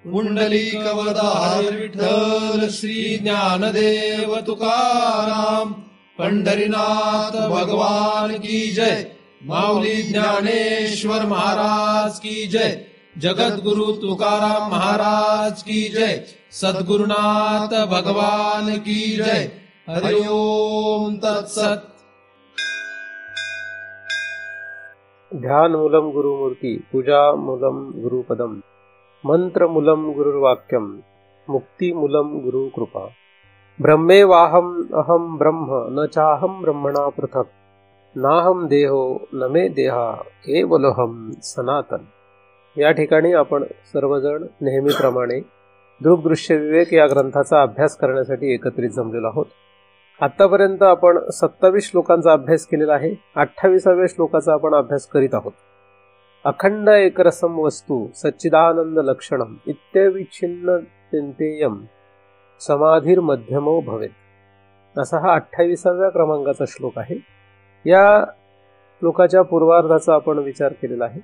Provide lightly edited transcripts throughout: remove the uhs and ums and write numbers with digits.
पुंडलिकवरदाहर विठ्ठल श्री ज्ञानदेव तुकाराम. पंढरीनाथ भगवान की जय. माऊली ज्ञानेश्वर महाराज की जय. जगद्गुरु तुकाराम महाराज की जय. सद्गुरुनाथ भगवान की जय. हरि ओम तत्सत. ध्यानमूलं गुरुमूर्ती, पूजामूलं गुरुपदम, मंत्रमूलं गुरुर्वाक्यम, मुक्तिमूलं गुरुकृपा. ब्रह्मेवाहम अहम ब्रह्म न चाहम ब्रह्मणा पृथक्, नाहम देहो न मे देहा केवलहम सनातन. या ठिकाणी आपण सर्वजण नेहमीप्रमाणे दृग्दृश्य विवेक या ग्रंथाचा अभ्यास करण्यासाठी एकत्रित जमलेलो आहोत. आतापर्यंत आपण 27 श्लोकांचा अभ्यास केलेला आहे. 28व्या श्लोकाचा आपण अभ्यास करीत आहोत. अखंड एकरसम वस्तू सच्चिदानंद लक्षणम इत्यविच्छिन्न चिंतेयम समाधीर्मध्यमो भवेत, असा हा 28व्या क्रमांकाचा श्लोक आहे. या श्लोकाच्या पूर्वार्धाचा आपण विचार केलेला आहे,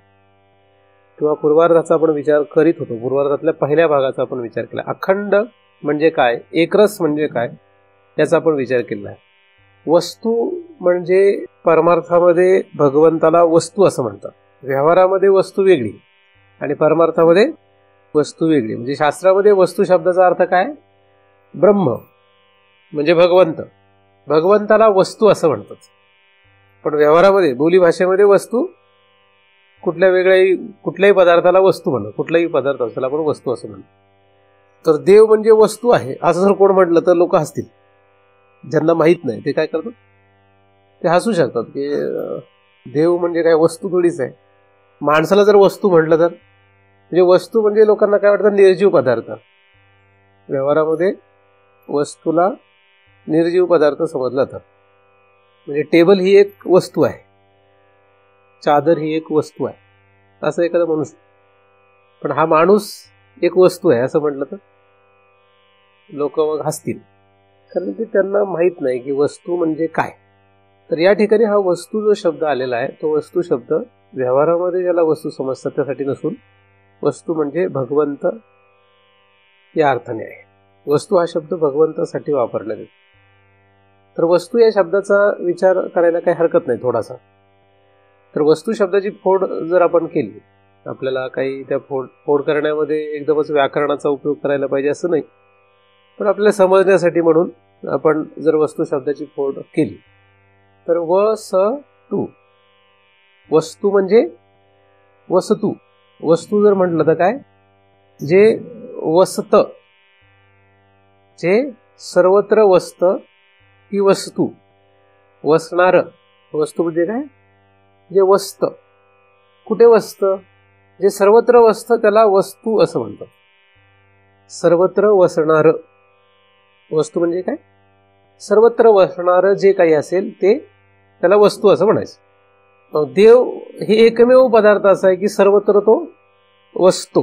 किंवा पूर्वार्धाचा आपण विचार करीत होतो. पूर्वार्धातल्या पहिल्या भागाचा आपण विचार केला. अखंड म्हणजे काय, एकरस म्हणजे काय, याचा आपण विचार केला आहे. वस्तू म्हणजे परमार्थामध्ये भगवंताला वस्तू असं म्हणतात. व्यवहारामध्ये वस्तू वेगळी आणि परमार्थामध्ये वस्तू वेगळी. म्हणजे शास्त्रामध्ये वस्तू शब्दाचा अर्थ काय, ब्रह्म म्हणजे भगवंत. भगवंताला वस्तू असं म्हणतात. पण व्यवहारामध्ये बोलीभाषेमध्ये वस्तू कुठल्याही पदार्थाला वस्तू म्हणतात. कुठलाही पदार्थ असला आपण वस्तू असं म्हणतो. तर देव म्हणजे वस्तू आहे असं जर कोण म्हटलं तर लोक हसतील. ज्यांना माहीत नाही ते काय करतात, ते हसू शकतात की देव म्हणजे काय, वस्तू थोडीच आहे. माणसाला जर वस्तू म्हटलं तर, म्हणजे वस्तू म्हणजे लोकांना काय वाटतं, निर्जीव पदार्थ. व्यवहारामध्ये वस्तूला निर्जीव पदार्थ समजला तर, म्हणजे टेबल ही एक वस्तू आहे, चादर ही एक वस्तू आहे असं एखादा माणूस. पण हा माणूस एक वस्तू आहे असं म्हटलं तर लोक मग हसतील, कारण ते त्यांना माहीत नाही की वस्तू म्हणजे काय. तर या ठिकाणी हा वस्तू जो शब्द आलेला आहे तो वस्तू शब्द व्यवहारामध्ये ज्याला वस्तू समजतात त्यासाठी नसून वस्तू म्हणजे भगवंत या अर्थाने आहे. वस्तू हा शब्द भगवंतासाठी वापरला जातो. तर वस्तू या शब्दाचा विचार करायला काही हरकत नाही थोडासा. तर वस्तू शब्दाची फोड जर आपण केली, आपल्याला काही त्या फोड करण्यामध्ये एकदमच व्याकरणाचा उपयोग करायला पाहिजे असं नाही, पण आपल्याला समजण्यासाठी म्हणून आपण जर वस्तू शब्दाची फोड केली तर वस्तू, वस्तू म्हणजे वस्तू. वस्तू जर म्हटलं तर काय, जे वसत, जे सर्वत्र वसत ती वस्तू. वसणार, वस्तू म्हणजे काय, जे वसत. कुठे वसत, जे सर्वत्र वसत त्याला वस्तू असं म्हणतात. सर्वत्र वसणार वस्तू म्हणजे काय, सर्वत्र वसणार जे काही असेल ते त्याला वस्तू असं म्हणायचं. देव हे एकमेव पदार्थ असा आहे की सर्वत्र तो वसतो.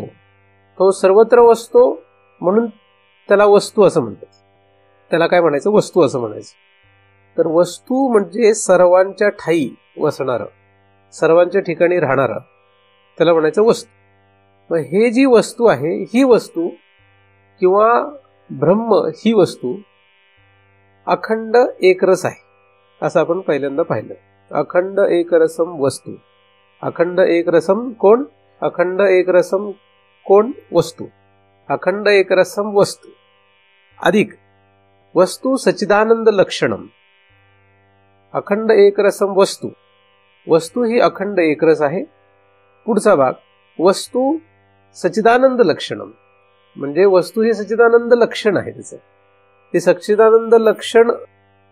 तो सर्वत्र वसतो म्हणून त्याला वस्तू असं म्हणतात. त्याला काय म्हणायचं, वस्तू असं म्हणायचं. तर वस्तू म्हणजे सर्वांच्या ठाई वसणार, सर्वांच्या ठिकाणी राहणार, त्याला म्हणायचं वस्तू. मग हे जी वस्तू आहे ही वस्तू किंवा ब्रह्म ही वस्तू अखंड एकरस आहे असं आपण पहिल्यांदा पाहिलं. अखंड एकरसम वस्तू. अखंड एकरसम कोण, अखंड एकरसम कोण, वस्तू. अखंड एकरसम वस्तू अधिक वस्तू सच्चिदानंद लक्षणम. अखंड एकरसम वस्तू, वस्तू ही अखंड एकरस आहे. पुढचा भाग वस्तू सच्चिदानंद लक्षणम, म्हणजे वस्तू हे सच्चिदानंद लक्षण आहे त्याचं. ते सच्चिदानंद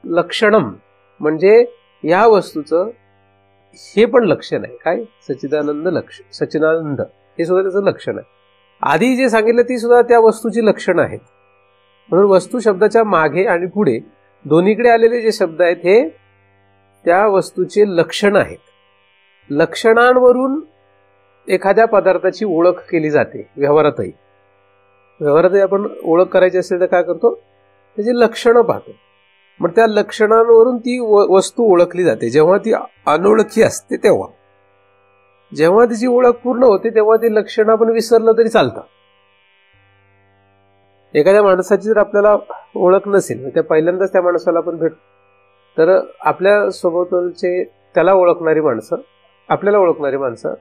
लक्षणम म्हणजे या वस्तूचं हे पण लक्षण आहे. काय, सच्चिदानंद सच्चिदानंद हे सुद्धा त्याचं लक्षण आहे. आधी जे सांगितलं ती सुद्धा त्या वस्तूची लक्षणं आहेत. म्हणून वस्तू शब्दाच्या मागे आणि पुढे दोन्हीकडे आलेले जे शब्द आहेत हे त्या वस्तूचे लक्षण आहेत. लक्षणांवरून एखाद्या पदार्थाची ओळख केली जाते. व्यवहारातही आपण ओळख करायची असेल तर काय करतो, त्याची लक्षणं पाहतो. मग त्या लक्षणांवरून ती वस्तू ओळखली जाते. जेव्हा ती अनोळखी असते तेव्हा, जेव्हा तिची ओळख पूर्ण होते तेव्हा ती लक्षणं आपण विसरलं तरी चालतं. एखाद्या माणसाची जर आपल्याला ओळख नसेल, त्या पहिल्यांदाच त्या माणसाला आपण भेटतो, तर आपल्या सोबतचे त्याला ओळखणारी माणसं, आपल्याला ओळखणारी माणसं,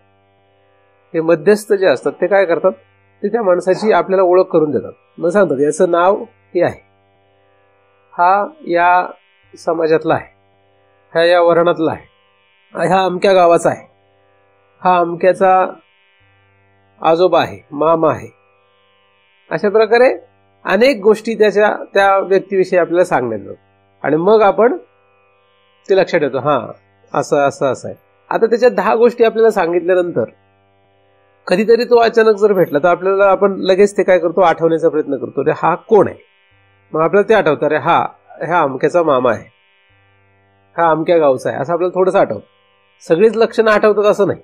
हे मध्यस्थ जे असतात ते काय करतात, ते त्या माणसाची आपल्याला ओळख करून देतात. मग सांगतात याचं नाव हे आहे, हा या समाजातला आहे, हा या वर्णातला आहे, हा अमक्या गावाचा आहे, हा अमक्याचा आजोबा आहे, मामा आहे. अशा प्रकारे अनेक गोष्टी त्या व्यक्तीविषयी आपल्याला सांगण्यात येतात. आणि मग आपण ते लक्षात ठेवतो, हा असं असं असं आहे. आता त्याच्या 10 गोष्टी आपल्याला सांगितल्यानंतर कधीतरी तो अचानक जर भेटला तर आपल्याला, आपण लगेच ते काय करतो, आठवण्याचा प्रयत्न करतो, अरे हा कोण आहे. मग आपल्याला ते आठवतं, अरे हा अमक्याचा मामा आहे, हा अमक्या गावचा आहे, असं आपल्याला थोडंसं आठवतं. सगळीच लक्षणं आठवतात असं नाही.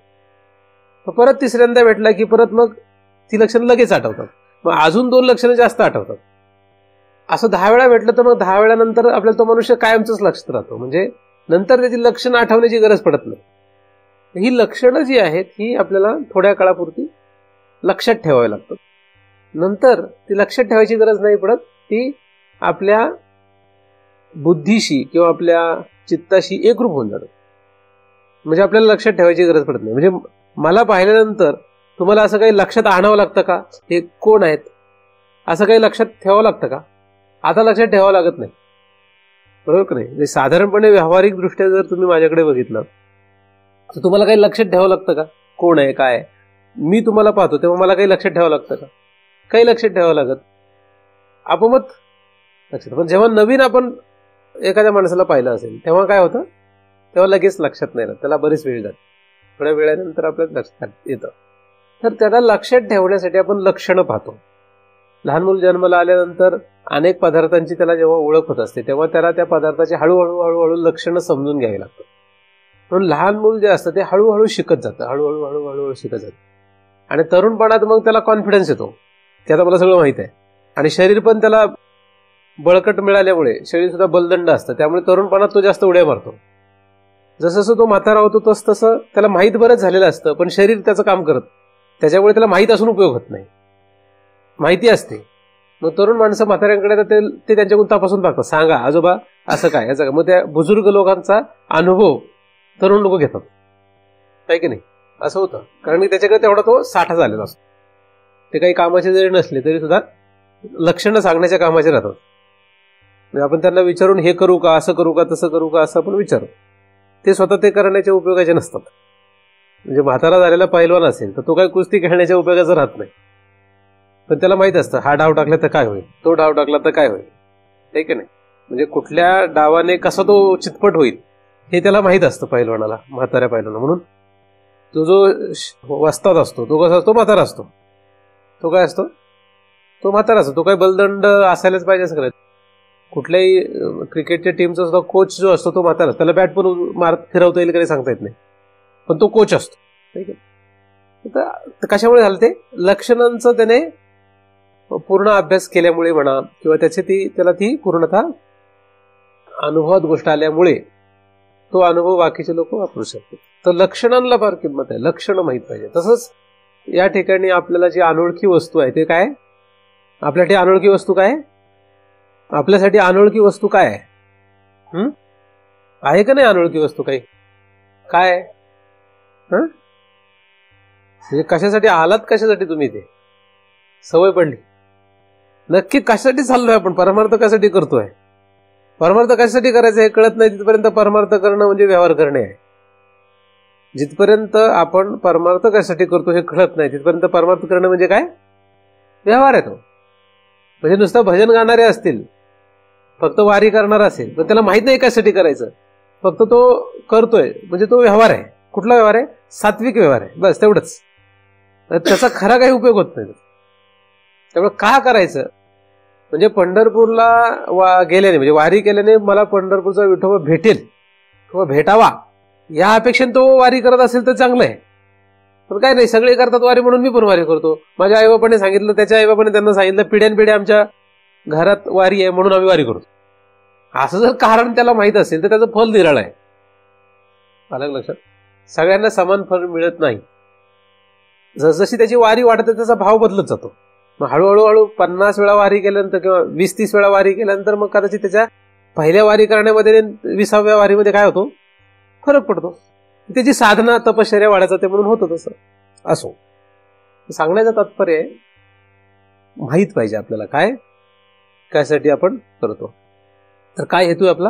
परत तिसऱ्यांदा भेटला की परत मग ती लक्षणं लगेच आठवतात, मग अजून 2 लक्षणं जास्त आठवतात. असं 10 वेळा भेटलं तर मग 10 वेळानंतर आपल्याला तो मनुष्य कायमच लक्षात राहतो. म्हणजे नंतर त्याची लक्षणं आठवण्याची गरज पडत नाही. ही लक्षणं जी आहेत ही आपल्याला थोड्या काळापुरती लक्षात ठेवावी लागतात. नंतर ती लक्षात ठेवायची गरज नाही पडत, ती आपल्या बुद्धीशी किंवा आपल्या चित्ताशी एकरूप होऊन जातात. म्हणजे आपल्याला लक्षात ठेवायची गरज पडत नाही. म्हणजे मला पाहिल्यानंतर तुम्हाला असं काही लक्षात आणावं लागतं का, हे कोण आहेत, असं काही लक्षात ठेवावं लागतं का? आता लक्षात ठेवावं लागत नाही, बरोबर का नाही? म्हणजे साधारणपणे व्यावहारिक दृष्ट्या जर तुम्ही माझ्याकडे बघितलं तर तुम्हाला काही लक्षात ठेवावं लागतं का, कोण आहे काय आहे? मी तुम्हाला पाहतो तेव्हा मला काही लक्षात ठेवावं लागतं का? काही लक्षात ठेवावं लागत, आपोआप लक्षात. पण जेव्हा नवीन आपण एखाद्या माणसाला पाहिलं असेल तेव्हा काय होतं, तेव्हा लगेच लक्षात नाही राहत, त्याला बरीच वेळ जाते. थोड्या वेळानंतर आपल्याला लक्षात येतं. तर त्याला लक्षात ठेवण्यासाठी आपण लक्षणं पाहतो. लहान मूल जन्माला आल्यानंतर अनेक पदार्थांची त्याला जेव्हा ओळख होत असते तेव्हा त्याला त्या पदार्थाची हळूहळू लक्षणं समजून घ्यावी लागतात. म्हणून लहान मूल जे असतं ते हळूहळू शिकत जातं, हळूहळू शिकत जातं. आणि तरुणपणात मग त्याला कॉन्फिडन्स येतो की आता मला सगळं माहित आहे. आणि शरीर पण त्याला बळकट मिळाल्यामुळे शरीर सुद्धा बलदंड असतं, त्यामुळे तरुणपणात तो जास्त उड्या मारतो. जसं तो म्हातारा होतो तसं त्याला माहीत बरंच झालेलं असतं, पण शरीर त्याचं काम करत, त्याच्यामुळे त्याला माहीत असून उपयोग होत नाही, माहिती असते. मग तरुण माणसं म्हाताऱ्यांकडे ते त्यांच्याकडून तपासून टाकतात, सांगा आजोबा असं काय याचं काय. मग त्या बुजुर्ग लोकांचा अनुभव तरुण लोक घेतात, काय की नाही? असं होतं, कारण की त्याच्याकडे तेवढा तो साठा झालेला असतो. ते काही कामाचे जरी नसले तरी सुद्धा लक्षणं सांगण्याच्या कामाचे राहतात. म्हणजे आपण त्यांना विचारून हे करू का, असं करू का, तसं करू का, असं आपण विचारू. ते स्वतः ते करण्याच्या उपयोगाचे नसतात. म्हणजे म्हातारा झालेला पैलवान असेल तर तो काही कुस्ती खेळण्याच्या उपयोगाचा राहत नाही, पण त्याला माहित असतं हा डाव टाकला तर काय होईल, तो डाव टाकला तर काय होईल, ठीक आहे नाही? म्हणजे कुठल्या डावाने कसा तो चितपट होईल हे त्याला माहित असतं पैलवानाला, म्हाताऱ्या पैलवाना. म्हणून तो जो वस्ताद असतो तो कसा असतो, म्हातारा असतो. तो काय असतो, तो म्हातारा असतो. तो काही बलदंड असायलाच पाहिजे असं करायचं. कुठल्याही क्रिकेटच्या टीमचा सुद्धा कोच जो असतो तो म्हातारा, त्याला बॅट पण फिरवता येईल काही सांगता येत नाही, पण तो कोच असतो, ठीक आहे? तर कशामुळे झालं ते, लक्षणांचा त्याने पूर्ण अभ्यास केल्यामुळे म्हणा, किंवा त्याला ती पूर्णतः अनुभवात गोष्ट आल्यामुळे तो अनुभव बाकीचे लोक वापरू शकतात. तर लक्षणांना फार किंमत आहे, लक्षणं माहीत पाहिजे. तसंच या ठिकाणी आपल्याला जी अनोळखी वस्तू आहे ते काय, आपल्यासाठी अनोळखी वस्तू काय, आपल्यासाठी अनोळखी वस्तू काय आहे, आहे का नाही अनोळखी वस्तू काही, काय म्हणजे कशासाठी आलात, कशासाठी तुम्ही ते सवय पडली, नक्की कशासाठी चाललोय आपण, परमार्थ कशासाठी करतोय, परमार्थ कशासाठी करायचं हे कळत नाही तिथपर्यंत परमार्थ करणं म्हणजे व्यवहार करणे आहे. जिथपर्यंत आपण परमार्थ कशासाठी करतो हे कळत नाही तिथपर्यंत परमार्थ करणं म्हणजे काय, व्यवहार आहे तो. म्हणजे नुसतं भजन गाणारे असतील, फक्त वारी करणार असेल, पण त्याला माहित नाही कशासाठी करायचं, फक्त तो करतोय म्हणजे तो व्यवहार आहे. कुठला व्यवहार आहे, सात्विक व्यवहार आहे, बस तेवढंच. त्याचा खरा काही उपयोग होत नाही. त्यामुळे का करायचं, म्हणजे पंढरपूरला गेल्याने, म्हणजे वारी केल्याने मला पंढरपूरचा विठोबा भेटेल किंवा भेटावा या अपेक्षेने तो वारी करत असेल तर चांगलं आहे. पण काय नाही, सगळे करतात वारी म्हणून मी पण वारी करतो. माझ्या आईबापाने सांगितलं, त्याच्या आईबापाने त्यांना सांगितलं, पिढ्यानपिढ्या आमच्या घरात वारी आहे म्हणून आम्ही वारी करतो, असं जर कारण त्याला माहित असेल तर त्याचं फल निराळ आहे. आलं लक्षात? सगळ्यांना समान फल मिळत नाही. जसजशी त्याची वारी वाढते त्याचा भाव बदलत जातो. मग हळूहळू 50 वेळा वारी केल्यानंतर किंवा 20-30 वेळा वारी केल्यानंतर मग कदाचित त्याच्या पहिल्या वारी करण्यामध्ये 20व्या वारीमध्ये काय होतो, फरक पडतो. त्याची साधना तपश्चर्या वाढायचं ते म्हणून होतं तसं. असो, सांगण्याचं तात्पर्य माहित पाहिजे आपल्याला काय कायसाठी आपण करतो. तर काय हेतू आपला,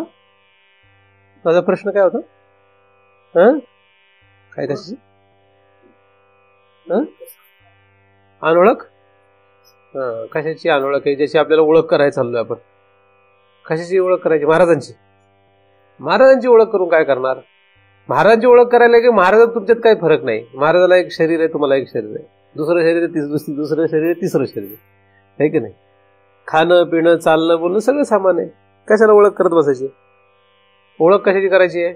माझा प्रश्न काय होता, काय कशाची अनोळख, कशाची अनोळख आहे, ज्याची आपल्याला ओळख करायला चाललोय आपण. कशाची ओळख करायची, महाराजांची ओळख करून काय करणार. महाराजांची ओळख करायला की महाराज तुमच्यात काही फरक नाही. महाराजाला एक शरीर आहे, तुम्हाला एक शरीर आहे, दुसरं शरीर आहे, दुसरं शरीर आहे, तिसरं शरीर आहे की नाही. खाणं पिणं चालणं बोलणं सगळं सामान आहे. कशाला ओळख करत बसायची. ओळख कशाची करायची आहे,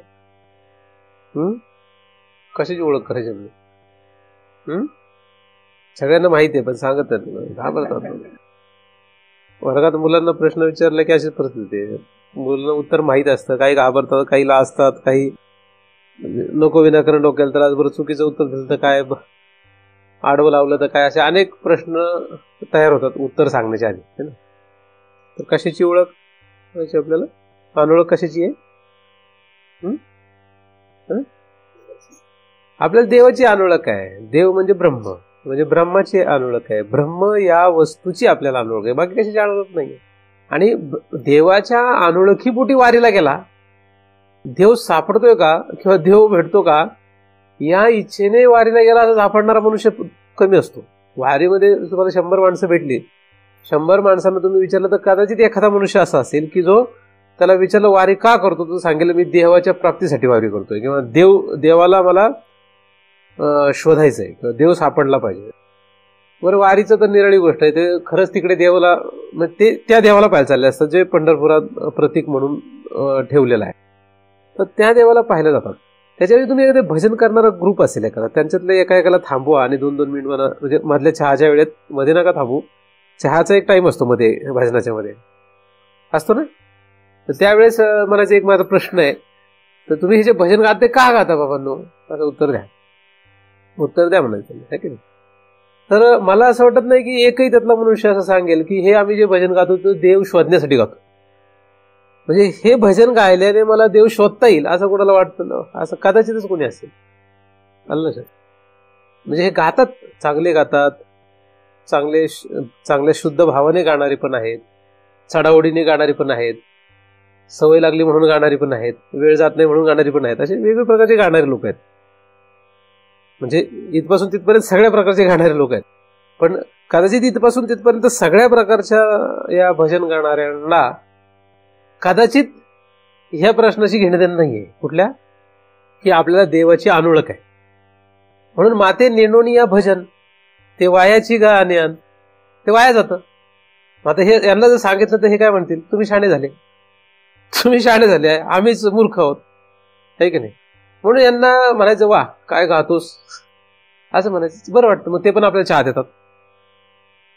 कशाची ओळख करायची आपली. सगळ्यांना माहिती आहे पण सांगत नाही, घाबरतात. वर्गात मुलांना प्रश्न विचारला की अशीच परिस्थिती आहे. मुलांना उत्तर माहीत असतं, काही घाबरतात, काही लाजतात, काही नको विनाकारण डोक्याला त्रास, बरं चुकीचं उत्तर दिलं तर काय, आडवं लावलं तर काय, असे अनेक प्रश्न तयार होतात उत्तर सांगण्याच्या आधी, है ना. तर कशाची ओळख करायची आपल्याला, अनोळख कशाची आहे. आपल्याला देवाची अनोळख आहे. देव म्हणजे ब्रह्म, म्हणजे ब्रह्माची अनोळख आहे. ब्रह्म या वस्तूची आपल्याला अनोळख आहे, बाकी कशाची अनोळख नाही. आणि देवाच्या अनोळखीपोटी वारीला गेला, देव सापडतोय का किंवा देव भेटतो का या इच्छेने वारीला गेला असं सापडणारा मनुष्य कमी असतो. वारीमध्ये तुम्हाला 100 माणसं भेटली, 100 माणसांना तुम्ही विचारलं तर कदाचित एखादा मनुष्य असा असेल की जो त्याला विचारलं वारी का करतो, तो सांगेल मी देवाच्या प्राप्तीसाठी वारी करतोय, किंवा देवाला मला शोधायचंय, किंवा देव सापडला पाहिजे. बरं, वारीचं तर निराळी गोष्ट आहे, ते खरंच तिकडे देवाला, ते त्या देवाला पाहायला चालले असतात जे पंढरपुरात प्रतीक म्हणून ठेवलेलं आहे. तर त्या देवाला पाहिलं जातात. त्याच्यावेळी तुम्ही एखादं भजन करणारा ग्रुप असेल एखादा, त्यांच्यातल्या एकाला थांबवा आणि 2-2 मिनिट म्हणा, म्हणजे मधल्या चहाच्या वेळेत मध्ये नका थांबू. चहाचा एक टाइम असतो मध्ये, भजनाच्या मध्ये असतो ना. तर त्यावेळेस म्हणायचं एक माझा प्रश्न आहे, तर तुम्ही हे जे भजन गाते का गाता बाबांनो, असं उत्तर द्या म्हणायचं, आहे की नाही. तर मला असं वाटत नाही की एकही त्यातला मनुष्य असं सांगेल की हे आम्ही जे भजन गातो ते देव शोधण्यासाठी गातो, म्हणजे हे भजन गायल्याने मला देव शोधता येईल असं कोणाला वाटतं ना. असं कदाचितच कोणी असेल, आलं लक्षात. म्हणजे हे गातात, चांगले गातात, चांगल्या शुद्ध भावाने गाणारी पण आहेत, चढाओढीने गाणारी पण आहेत, सवय लागली म्हणून गाणारी पण आहेत, वेळ जात नाही म्हणून गाणारी पण आहेत. असे वेगवेगळ्या प्रकारचे गाणारे लोक आहेत. म्हणजे इथपासून तिथपर्यंत सगळ्या प्रकारचे गाणारे लोक आहेत. पण कदाचित इथपासून तिथपर्यंत सगळ्या प्रकारच्या या भजन गाणाऱ्यांना कदाचित ह्या प्रश्नाची घेणं देणं नाहीये. कुठल्या, की आपल्याला देवाची अनोळख आहे म्हणून माते नेणोनी या भजन ते वायाची गाणे आण, ते वाया जातं. आता हे यांना जर सांगितलं तर हे काय म्हणतील, तुम्ही शहाणे झाले, आम्हीच मूर्ख आहोत, आहे की नाही. म्हणून यांना म्हणायचं वा काय गातोस असं म्हणायचं, बरं वाटतं. मग ते पण आपल्याला चहा देतात,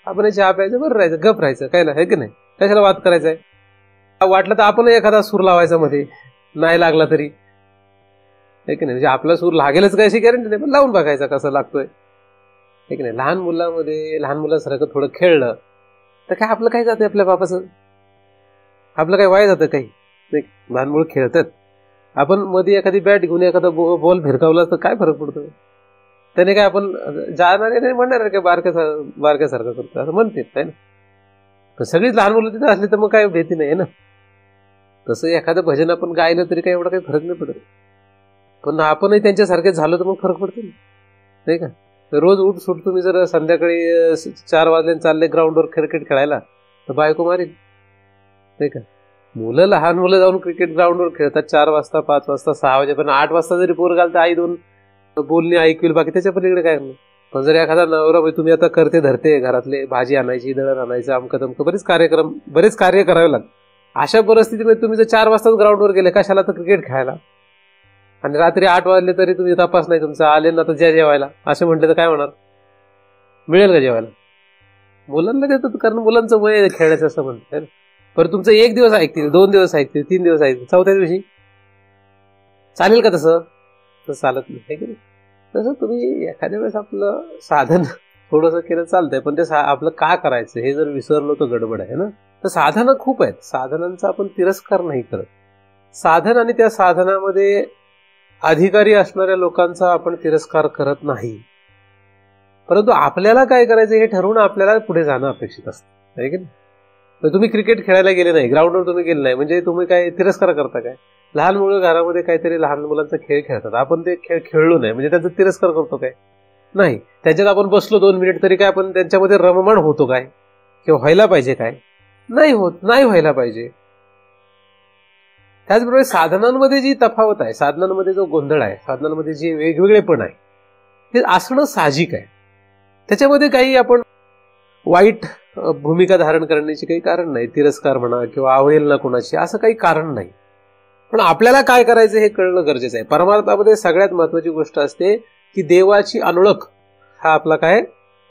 आपण चहा प्यायचं, बरं राहायचं, गप राहायचं, काय ना, आहे की नाही. कशाला वाद करायचा आहे. वाटलं तर आपण एखादा सूर लावायचा मध्ये, नाही लागला तरी, आहे की नाही. म्हणजे आपला सूर लागेलच काय अशी गॅरंटी नाही, पण लावून बघायचा कसा लागतोय, आहे की नाही. लहान मुलासारखं थोडं खेळलं तर काय आपलं काय जातं, आपल्या बापाचं आपलं काय वाया जातं काही नाही. लहान मुलं खेळतात, आपण मध्ये एखादी बॅट घेऊन एखादा बॉल फिरकावला तर काय फरक पडतो. त्याने काय आपण जाणार नाही म्हणणार काय बारक्यासारखं करतो असं म्हणते, आहे ना. पण सगळीच लहान मुलं तिथे असली तर मग काय भीती नाही ना. तसं एखादं भजन आपण गायलं तरी काही एवढा काही फरक नाही पडत, पण आपणही त्यांच्यासारखे झालो तर मग फरक पडतो नाही का. रोज उठ सुट तुम्ही जर संध्याकाळी 4 वाजले चालले ग्राउंडवर क्रिकेट खेळायला तर बायको मारेल, नाही का. लहान मुलं जाऊन क्रिकेट ग्राउंडवर खेळतात 4 वाजता, 5 वाजता, 6 वाजेपर्यंत. 8 वाजता जरी पोर घाल तर आई 2 बोलणी ऐकतील, बाकी त्याच्या पलीकडे काय नाही. पण जर एखादा नवरा तुम्ही आता करते धरते घरातले, भाजी आणायची, दळण आणायचं, अमकं तमकं बरेच कार्य करावे लागतात. अशा परिस्थितीमध्ये तुम्ही जर 4 वाजताच ग्राउंडवर गेले कशाला, तर क्रिकेट खेळायला, आणि रात्री 8 वाजले तरी तुम्ही तपास नाही तुमचा, आले ना तर ज्या जेवायला असे म्हटले तर काय होणार, मिळेल का जेवायला. मुलांना देतात, कारण मुलांचं वय खेळायचं असं म्हणतात. पण तुमचं 1 दिवस ऐकतील, 2 दिवस ऐकतील, 3 दिवस ऐकतील, 4थ्या दिवशी चालेल का तसं चालत नाही. तसं तुम्ही एखाद्या वेळेस आपलं साधन थोडंसं केलं चालतंय, पण ते आपलं का करायचं हे जर विसरलो तर गडबड आहे ना. तर साधनं खूप आहेत, साधनांचा आपण तिरस्कार नाही करत. साधन आणि त्या साधनामध्ये अधिकारी असणाऱ्या लोकांचा आपण तिरस्कार करत नाही, परंतु आपल्याला काय करायचं हे ठरवून आपल्याला पुढे जाणं अपेक्षित असतं, आहे की नाही. तर तुम्ही क्रिकेट खेळायला गेले नाही, ग्राउंडवर तुम्ही गेले नाही म्हणजे तुम्ही काय तिरस्कार करता काय. लहान मुलं घरामध्ये काहीतरी लहान मुलांचा खेळ खेळतात, आपण ते खेळ खेळलो नाही म्हणजे त्यांचा तिरस्कार करतो काय. नाही, त्याच्यात आपण बसलो 2 मिनिट तरी काय आपण त्यांच्यामध्ये रममाण होतो काय, किंवा व्हायला पाहिजे काय. नाही होत, नाही व्हायला पाहिजे. त्याचबरोबर साधनांमध्ये जी तफावत आहे, साधनांमध्ये जो गोंधळ आहे, साधनांमध्ये जे वेगवेगळेपण आहे ते असणं साहजिक आहे. त्याच्यामध्ये काही आपण वाईट भूमिका धारण करण्याची काही कारण नाही, तिरस्कार म्हणा किंवा अवहेलना कोणाची, असं काही कारण नाही. पण आपल्याला काय करायचं हे कळणं गरजेचं आहे. परमार्थामध्ये सगळ्यात महत्वाची गोष्ट असते की देवाची अनोळख हा आपला काय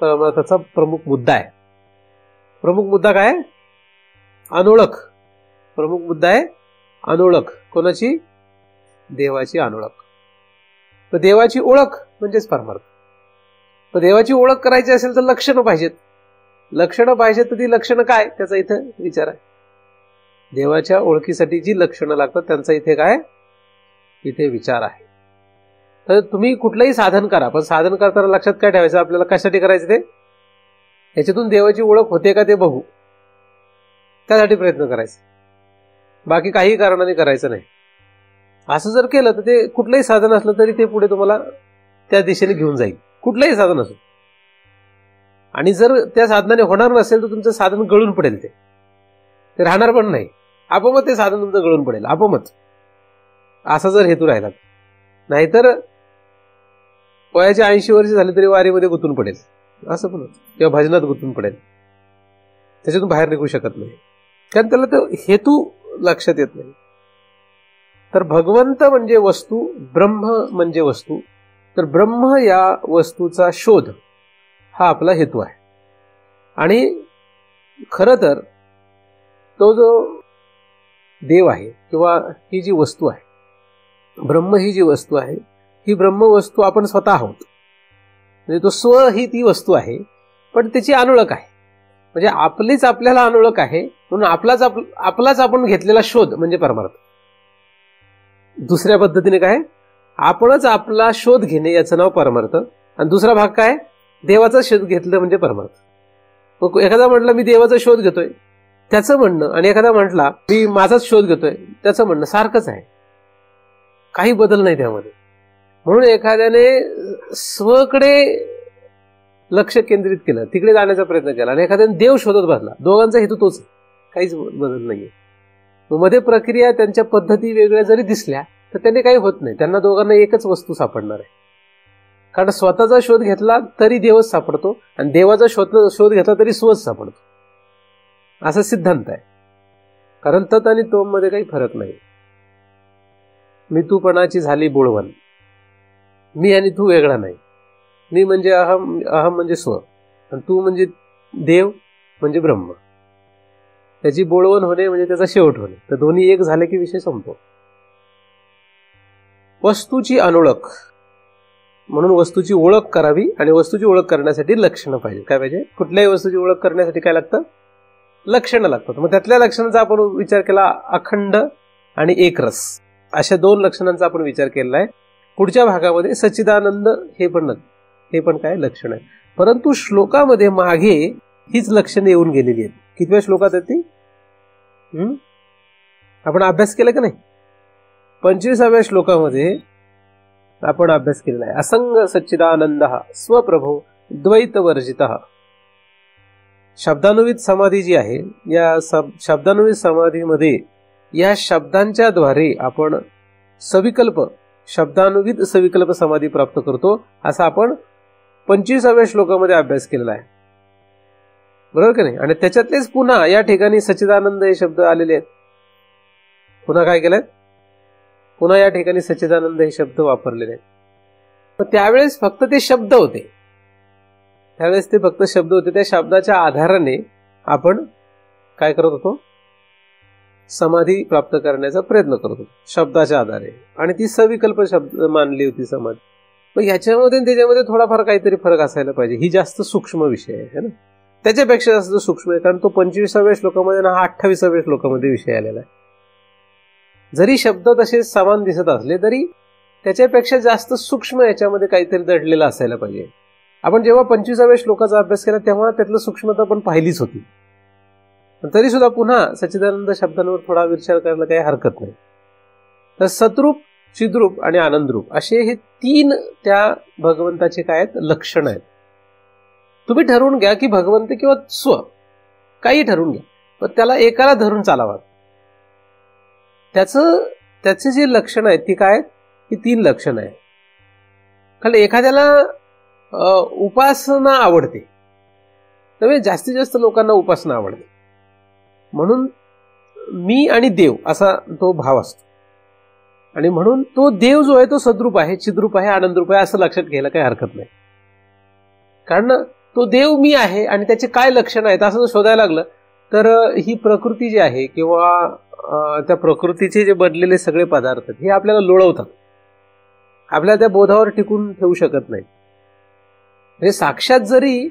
परमार्थाचा प्रमुख मुद्दा आहे. प्रमुख मुद्दा काय? अनोळख. प्रमुख मुद्दा आहे अनोळख. कोणाची? देवाची अनोळख. तर देवाची ओळख म्हणजेच परमार्थ. तर देवाची ओळख करायची असेल तर लक्षणं पाहिजेत. लक्षणं पाहिजेत तर ती लक्षणं काय त्याचा इथं विचार आहे. देवाच्या ओळखीसाठी जी लक्षणं लागतात त्यांचा इथे काय, इथे विचार आहे. तर तुम्ही कुठलंही साधन करा, पण साधन करताना लक्षात काय ठेवायचं, आपल्याला कशासाठी करायचं ते, ह्याच्यातून देवाची ओळख होते का ते बघू, त्यासाठी प्रयत्न करायचा. बाकी काही कारणाने करायचं नाही. असं जर केलं तर ते कुठलंही साधन असलं तरी ते पुढे तुम्हाला त्या दिशेने घेऊन जाईल, कुठलंही साधन असो. आणि जर त्या साधनाने होणार नसेल तर तुमचं साधन गळून पडेल, ते राहणार पण नाही. आपोमत ते साधन तुमचं गळून पडेल, आपोमत. असा जर हेतू राहिला, नाहीतर वयाचे 80 वर्ष झाले तरी वारीमध्ये गुंतून पडेल, असं पण, किंवा भजनात गुंतून पडेल, त्याच्यातून बाहेर निघू शकत नाही, कारण त्याला तो हेतू लक्षात येत नाही. तर भगवंत म्हणजे वस्तू, ब्रह्म म्हणजे वस्तू. तर ब्रह्म या वस्तूचा शोध हा आपला हेतू आहे. आणि खरं तर तो जो देव आहे किंवा ही जी वस्तू आहे, ब्रह्म ही जी वस्तू आहे, ही ब्रह्मवस्तू आपण स्वतः आहोत. म्हणजे तो स्व ही ती वस्तू आहे, पण त्याची अनोळख आहे. म्हणजे आपलीच आपल्याला अनोळख आहे, म्हणून आपलाच आपण घेतलेला शोध म्हणजे परमार्थ. दुसऱ्या पद्धतीने काय, आपणच आपला शोध घेणे याचं नाव परमार्थ. आणि दुसरा भाग काय, देवाचा शोध घेतलं म्हणजे परमार्थ. मग एखादा म्हटलं मी देवाचा शोध घेतोय त्याचं म्हणणं, आणि एखादा म्हटला मी माझाच शोध घेतोय त्याचं म्हणणं सारखंच आहे, काही बदल नाही त्यामध्ये. म्हणून एखाद्याने स्वकडे लक्ष केंद्रित केलं, तिकडे जाण्याचा प्रयत्न केला, आणि एखाद्याने देव शोधत बसला, दोघांचा हेतू तोच, काहीच बदल नाहीये. मध्ये प्रक्रिया त्यांच्या पद्धती वेगळ्या जरी दिसल्या तर त्याने काही होत नाही, त्यांना दोघांना एकच वस्तू सापडणार आहे. कारण स्वतःचा शोध घेतला तरी देवच सापडतो, आणि देवाचा शोध घेतला तरी स्वच सापडतो, असा सिद्धांत आहे. कारण तत आणि तोम मध्ये काही फरक नाही. मी तूपणाची झाली बोळवण, मी आणि तू वेगळा नाही. मी म्हणजे अहम, अहम म्हणजे स्व, आणि तू म्हणजे देव म्हणजे ब्रह्म. त्याची बोळवण होणे म्हणजे त्याचा शेवट होणे. तर दोन्ही एक झाले की विषय संपतो. वस्तूची अनोळख, म्हणून वस्तूची ओळख करावी, आणि वस्तूची ओळख करण्यासाठी लक्षणं पाहिजे. काय पाहिजे? कुठल्याही वस्तूची ओळख करण्यासाठी काय लागतं? लक्षणं लागतात. मग त्यातल्या लक्षणांचा आपण विचार केला, अखंड आणि एकरस, अशा 2 लक्षणांचा आपण विचार केलेला आहे. पुढच्या भागामध्ये सच्चिदानंद हे पण काय लक्षण आहे. परंतु श्लोकामध्ये मागे हीच लक्षणे येऊन गेलेली आहेत. कितव्या श्लोकात आहेत ती? आपण अभ्यास केला का नाही? 25व्या श्लोकामध्ये आपण अभ्यास केलेला आहे. असंग सच्चिदानंद स्वप्रभो द्वैतवर्जित. शब्दानुवित समाधी जी आहे, या शब्दानुवित समाधीमध्ये या शब्दांच्या द्वारे आपण शब्दानुवित सविकल्प समाधी प्राप्त करतो, असा आपण 25व्या श्लोकामध्ये अभ्यास केलेला आहे, बरोबर का नाही? आणि त्याच्यातलेच पुन्हा या ठिकाणी सच्चिदानंद हे शब्द आलेले आहेत. पुन्हा काय केलंय? पुन्हा या ठिकाणी सच्चिदानंद हे शब्द वापरलेले आहेत. पण त्यावेळेस फक्त ते शब्द होते, त्या शब्दाच्या आधाराने आपण काय करत होतो? समाधी प्राप्त करण्याचा प्रयत्न करत होतो शब्दाच्या आधारे, आणि ती सविकल्प शब्द मानली होती समाधी. मग ह्याच्यामध्ये त्याच्यामध्ये थोडाफार काहीतरी फरक असायला पाहिजे. ही जास्त सूक्ष्म विषय आहे ना, त्याच्यापेक्षा जास्त सूक्ष्म आहे. कारण तो 25व्या श्लोकामध्ये ना, हा 28व्या श्लोकामध्ये विषय आलेला आहे. जरी शब्द तसे समान दिसत असले तरी त्याच्यापेक्षा जास्त सूक्ष्म याच्यामध्ये काहीतरी दडलेलं असायला पाहिजे. आपण जेव्हा 25व्या श्लोकाचा अभ्यास केला तेव्हा त्यातलं सूक्ष्मता पण पाहिलीच होती. तरी सुद्धा पुन्हा सच्चिदानंद शब्दांवर थोडा विचार करायला काही हरकत नाही. तर सतरूप, चिद्रूप आणि आनंदरूप असे हे 3 त्या भगवंताचे काय आहेत, लक्षण आहेत. तुम्ही ठरवून घ्या की भगवंत किंवा स्व काही ठरवून घ्या, पण त्याला एकाला धरून चालावा. त्याचे जे लक्षण आहेत ती काय आहेत, ही 3 लक्षणं आहेत. कारण एखाद्याला उपासना आवडते, त्यामुळे जास्तीत जास्त लोकांना उपासना आवडते. म्हणून मी आणि देव असा तो भाव असतो. आणि म्हणून तो देव जो आहे तो सद्रूप आहे, चिद्रूप आहे, आनंदरूप आहे असं लक्षात घ्यायला काही हरकत नाही. कारण तो देव मी आहे आणि त्याचे काय लक्षण आहेत असं जर शोधायला लागलं तर ही प्रकृती जी आहे किंवा त्या प्रकृतीचे जे बनलेले सगळे पदार्थ हे आपल्याला लोळवतात, आपल्याला त्या बोधावर टिकून ठेवू शकत नाही. म्हणजे साक्षात जरी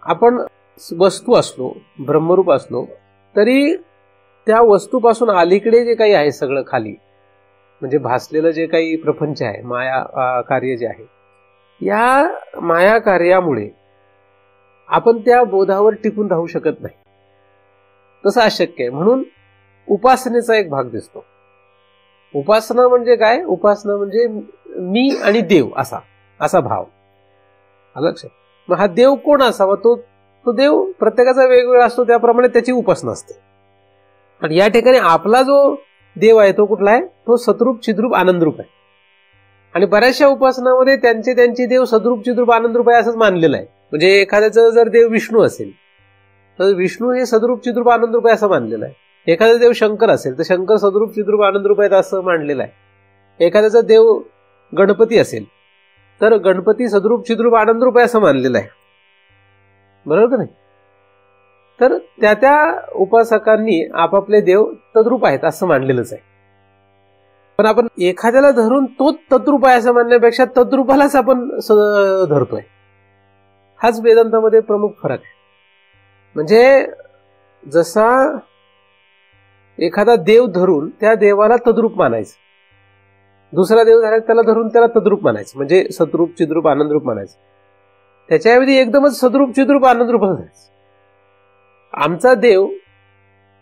आपण वस्तू असलो, ब्रह्मरूप असलो, तरी त्या वस्तूपासून अलीकडे जे काही आहे सगळं खाली, म्हणजे भासलेलं जे काही प्रपंच आहे, माया कार्य जे आहे, या माया कार्यामुळे आपण त्या बोधावर टिकून राहू शकत नाही. तसं अशक्य आहे. म्हणून उपासनेचा एक भाग दिसतो. उपासना म्हणजे काय, उपासना म्हणजे मी आणि देव असा भाव. लक्षात. मग हा देव कोण असावा, तो देव प्रत्येकाचा वेगवेगळा असतो, त्याप्रमाणे त्याची उपासना असते. आणि या ठिकाणी आपला जो देव आहे तो कुठला आहे, तो सतरूप, चिद्रूप, आनंदरूप आहे. आणि बऱ्याचशा उपासनामध्ये त्यांचे देव सद्रूप, चिद्रूप, आनंदरूप आहे असंच मानलेलं आहे. म्हणजे एखाद्याचं जर देव विष्णू असेल तर विष्णू हे सद्रूप, चिद्रूप, आनंदरूप आहे असं मानलेलं आहे. एखादा देव शंकर असेल तर शंकर सद्रूप, चिद्रूप, आनंदरूप आहेत असं मानलेलं आहे. एखाद्याचा देव गणपती असेल तर गणपती सद्रूप, चिद्रूप, आनंदरूप आहे असं मानलेलं आहे. बरोबर का नाही. तर त्या उपासकांनी आपापले देव तद्रूप आहेत असं मानलेलंच आहे. पण आपण एखाद्याला धरून तो तद्रूप आहे असं मानण्यापेक्षा तद्रूपालाच आपण धरतोय. हाच वेदांतामध्ये प्रमुख फरक आहे. म्हणजे जसा एखादा देव धरून त्या देवाला तद्रूप मानायचं, दुसरा देव झाला त्याला धरून त्याला तद्रूप मानायचं, म्हणजे सद्रूप, चिद्रूप, आनंदरूप मानायचं. त्याच्याऐवजी एकदमच सद्रूप, चिद्रूप, आनंदरूप असायचं. आमचा देव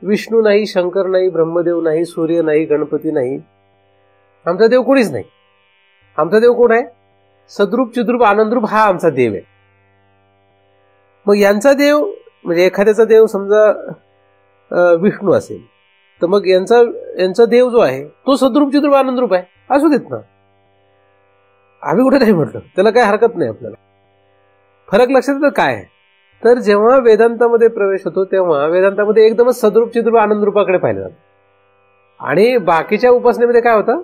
विष्णू नाही, शंकर नाही, ब्रह्मदेव नाही, सूर्य नाही, गणपती नाही. आमचा देव कोणीच नाही. आमचा देव कोण आहे, सद्रूप, चिद्रूप, आनंदरूप हा आमचा देव आहे. मग यांचा देव म्हणजे एखाद्याचा देव समजा विष्णू असेल तर मग यांचा देव जो आहे तो सद्रूप, चिद्रूप, आनंदरूप आहे. असू देत ना, आम्ही कुठे नाही म्हटलं, त्याला काही हरकत नाही. आपल्याला फरक लक्षात येतो काय आहे, तर जेव्हा वेदांतामध्ये प्रवेश होतो तेव्हा वेदांतामध्ये एकदमच सद्रूप, चिद्रूप, आनंदरूपाकडे पाहिलं जातं. आणि बाकीच्या उपासनेमध्ये काय होतं,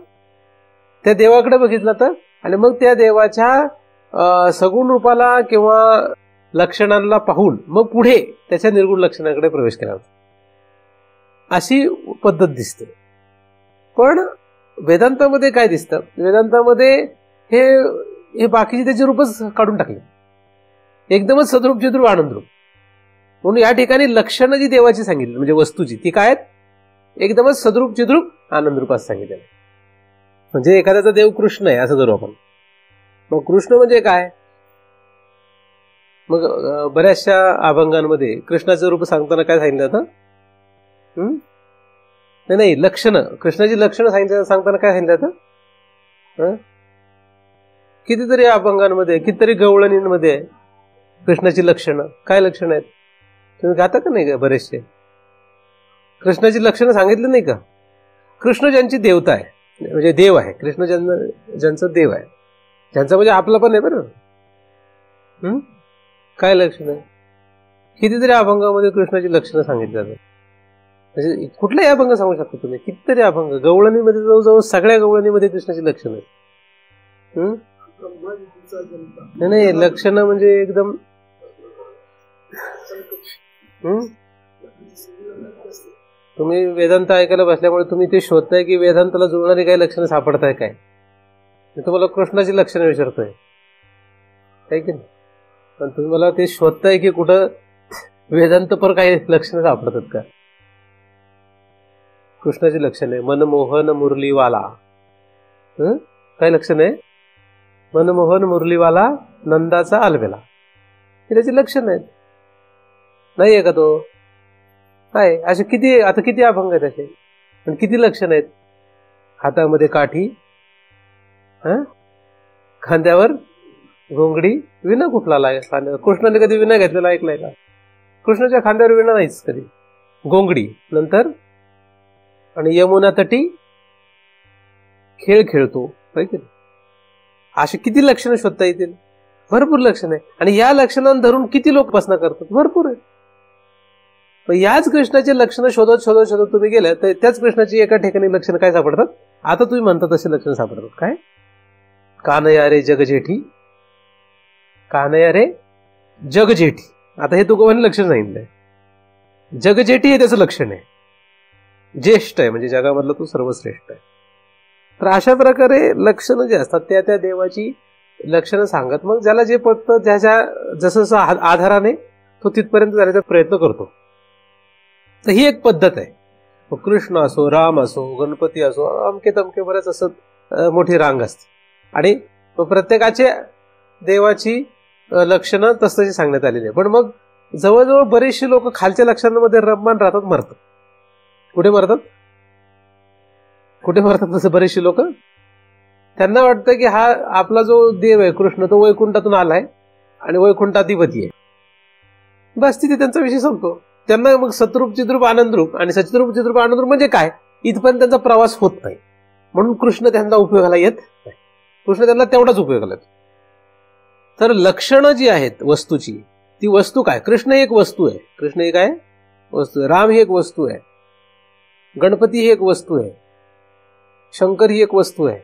त्या देवाकडे बघितलं तर आणि मग त्या देवाच्या सगुण रूपाला किंवा लक्षणांना पाहून मग पुढे त्याच्या निर्गुण लक्षणाकडे प्रवेश केला होता. अशी पद्धत दिसते. पण वेदांतामध्ये काय दिसतं, वेदांतामध्ये हे बाकीचे त्याचे रूपच काढून टाकले, एकदमच सद्रूप, चिद्रूप, आनंदरूप. म्हणून या ठिकाणी लक्षणं जी देवाची सांगितली म्हणजे वस्तूची ती काय आहेत, एकदमच सद्रूप, चिद्रूप, आनंदरूप असं सांगितलं. म्हणजे एखाद्याचा देव कृष्ण आहे असं धरू आपण. मग कृष्ण म्हणजे काय, मग बऱ्याचशा अभंगांमध्ये कृष्णाचं रूप सांगताना काय सांगितलं जातं, नाही लक्षणं, कृष्णाची लक्षणं सांगताना काय सांगितलं जातं. कितीतरी अभंगांमध्ये, कितीतरी गवळणींमध्ये कृष्णाची लक्षणं, काय लक्षणं आहेत तुम्ही गाता का नाही का, बरेचसे कृष्णाची लक्षणं सांगितली नाही का. कृष्ण ज्यांची देवता आहे म्हणजे देव आहे, कृष्ण ज्यांचं देव आहे, ज्यांचं म्हणजे आपलं पण आहे बरं. काय लक्षण आहे, कितीतरी अभंगामध्ये कृष्णाची लक्षणं सांगितली जातात. म्हणजे कुठलाही अभंग सांगू शकता तुम्ही, कितीतरी अभंग, गवळणीमध्ये जवळजवळ सगळ्या गवळणीमध्ये कृष्णाची लक्षणं आहेत. नाही लक्षणं म्हणजे एकदम तुम्ही वेदांत ऐकायला बसल्यामुळे तुम्ही ते शोधताय की वेदांताला जुळणारी काही लक्षणं सापडताय काय. मी तुम्हाला कृष्णाची लक्षणं विचारतोय, आहे की नाही? पण तुम्ही मला ते शोधताय की कुठं वेदांत पर काही लक्षणं सापडतात का? कृष्णाची लक्षण आहे मनमोहन मुरलीवाला. काय लक्षण आहे? मनमोहन मुरलीवाला नंदाचा अलबेला, हे त्याची लक्षण आहेत. नाहीये का तो? आहे. असे किती, आता किती अभंग आहेत असे, आणि किती लक्षण आहेत? हातामध्ये काठी, खांद्यावर घोंगडी, विना कुठला लाय खांद्यावर? कृष्णाने कधी विना घेतलेला ऐकलाय का? कृष्णाच्या खांद्यावर विना नाहीच कधी. घोंगडी नंतर, आणि यमुना तटी खेळ खेळतो, अशी किती लक्षणं शोधता येतील? भरपूर लक्षण आहे. आणि या लक्षणांना धरून किती लोक उपासना करतात? भरपूर आहे. याच कृष्णाचे लक्षणं शोधत शोधत शोधत तुम्ही गेले तर त्याच कृष्णाची एका ठिकाणी लक्षणं काय सापडतात? आता तुम्ही म्हणता तसे लक्षणं सापडतात. काय? कानया रे जगजेठी, कानया रे जगजेठी. आता हे तुकोबांनी लक्षण सांगितलंय. जगजेठी हे त्याचं लक्षण आहे. ज्येष्ठ आहे म्हणजे जगामधला तो सर्वश्रेष्ठ आहे. तर अशा प्रकारे लक्षणं जे असतात त्या त्या देवाची लक्षणं सांगत मग ज्याला जे पडतं ज्याच्या जसं आधाराने तो तिथपर्यंत जाण्याचा प्रयत्न करतो. तर ही एक पद्धत आहे. कृष्ण असो, राम असो, गणपती असो, अमके तमके बरेच असं मोठी रांग असते. आणि प्रत्येकाचे देवाची लक्षणं तसतशी सांगण्यात आलेली आहे. पण मग जवळजवळ बरेचसे लोक खालच्या लक्षणांमध्ये रममान राहतात, मरतात. कुठे मरतात? कुठे मरतात? तसं बरेचसे लोक त्यांना वाटतं की हा आपला जो देव आहे कृष्ण तो वैकुंठातून आलाय आणि वैकुंठाधिपती आहे, बस तिथे त्यांचा विषय संपतो. त्यांना मग सतरूप चिद्रूप आनंदरूप आणि सचिद्रूप चिद्रूप आनंदरूप म्हणजे काय इथपर्यंत त्यांचा प्रवास होत नाही. म्हणून कृष्ण त्यांना उपयोगाला येत नाही. कृष्ण त्यांना तेवढाच उपयोगाला येतो. तर लक्षणं जी आहेत वस्तूची, ती वस्तू काय? कृष्ण ही एक वस्तू आहे. कृष्ण ही काय वस्तू आहे? राम ही एक वस्तू आहे, गणपती ही एक वस्तू आहे, शंकर ही एक वस्तू आहे.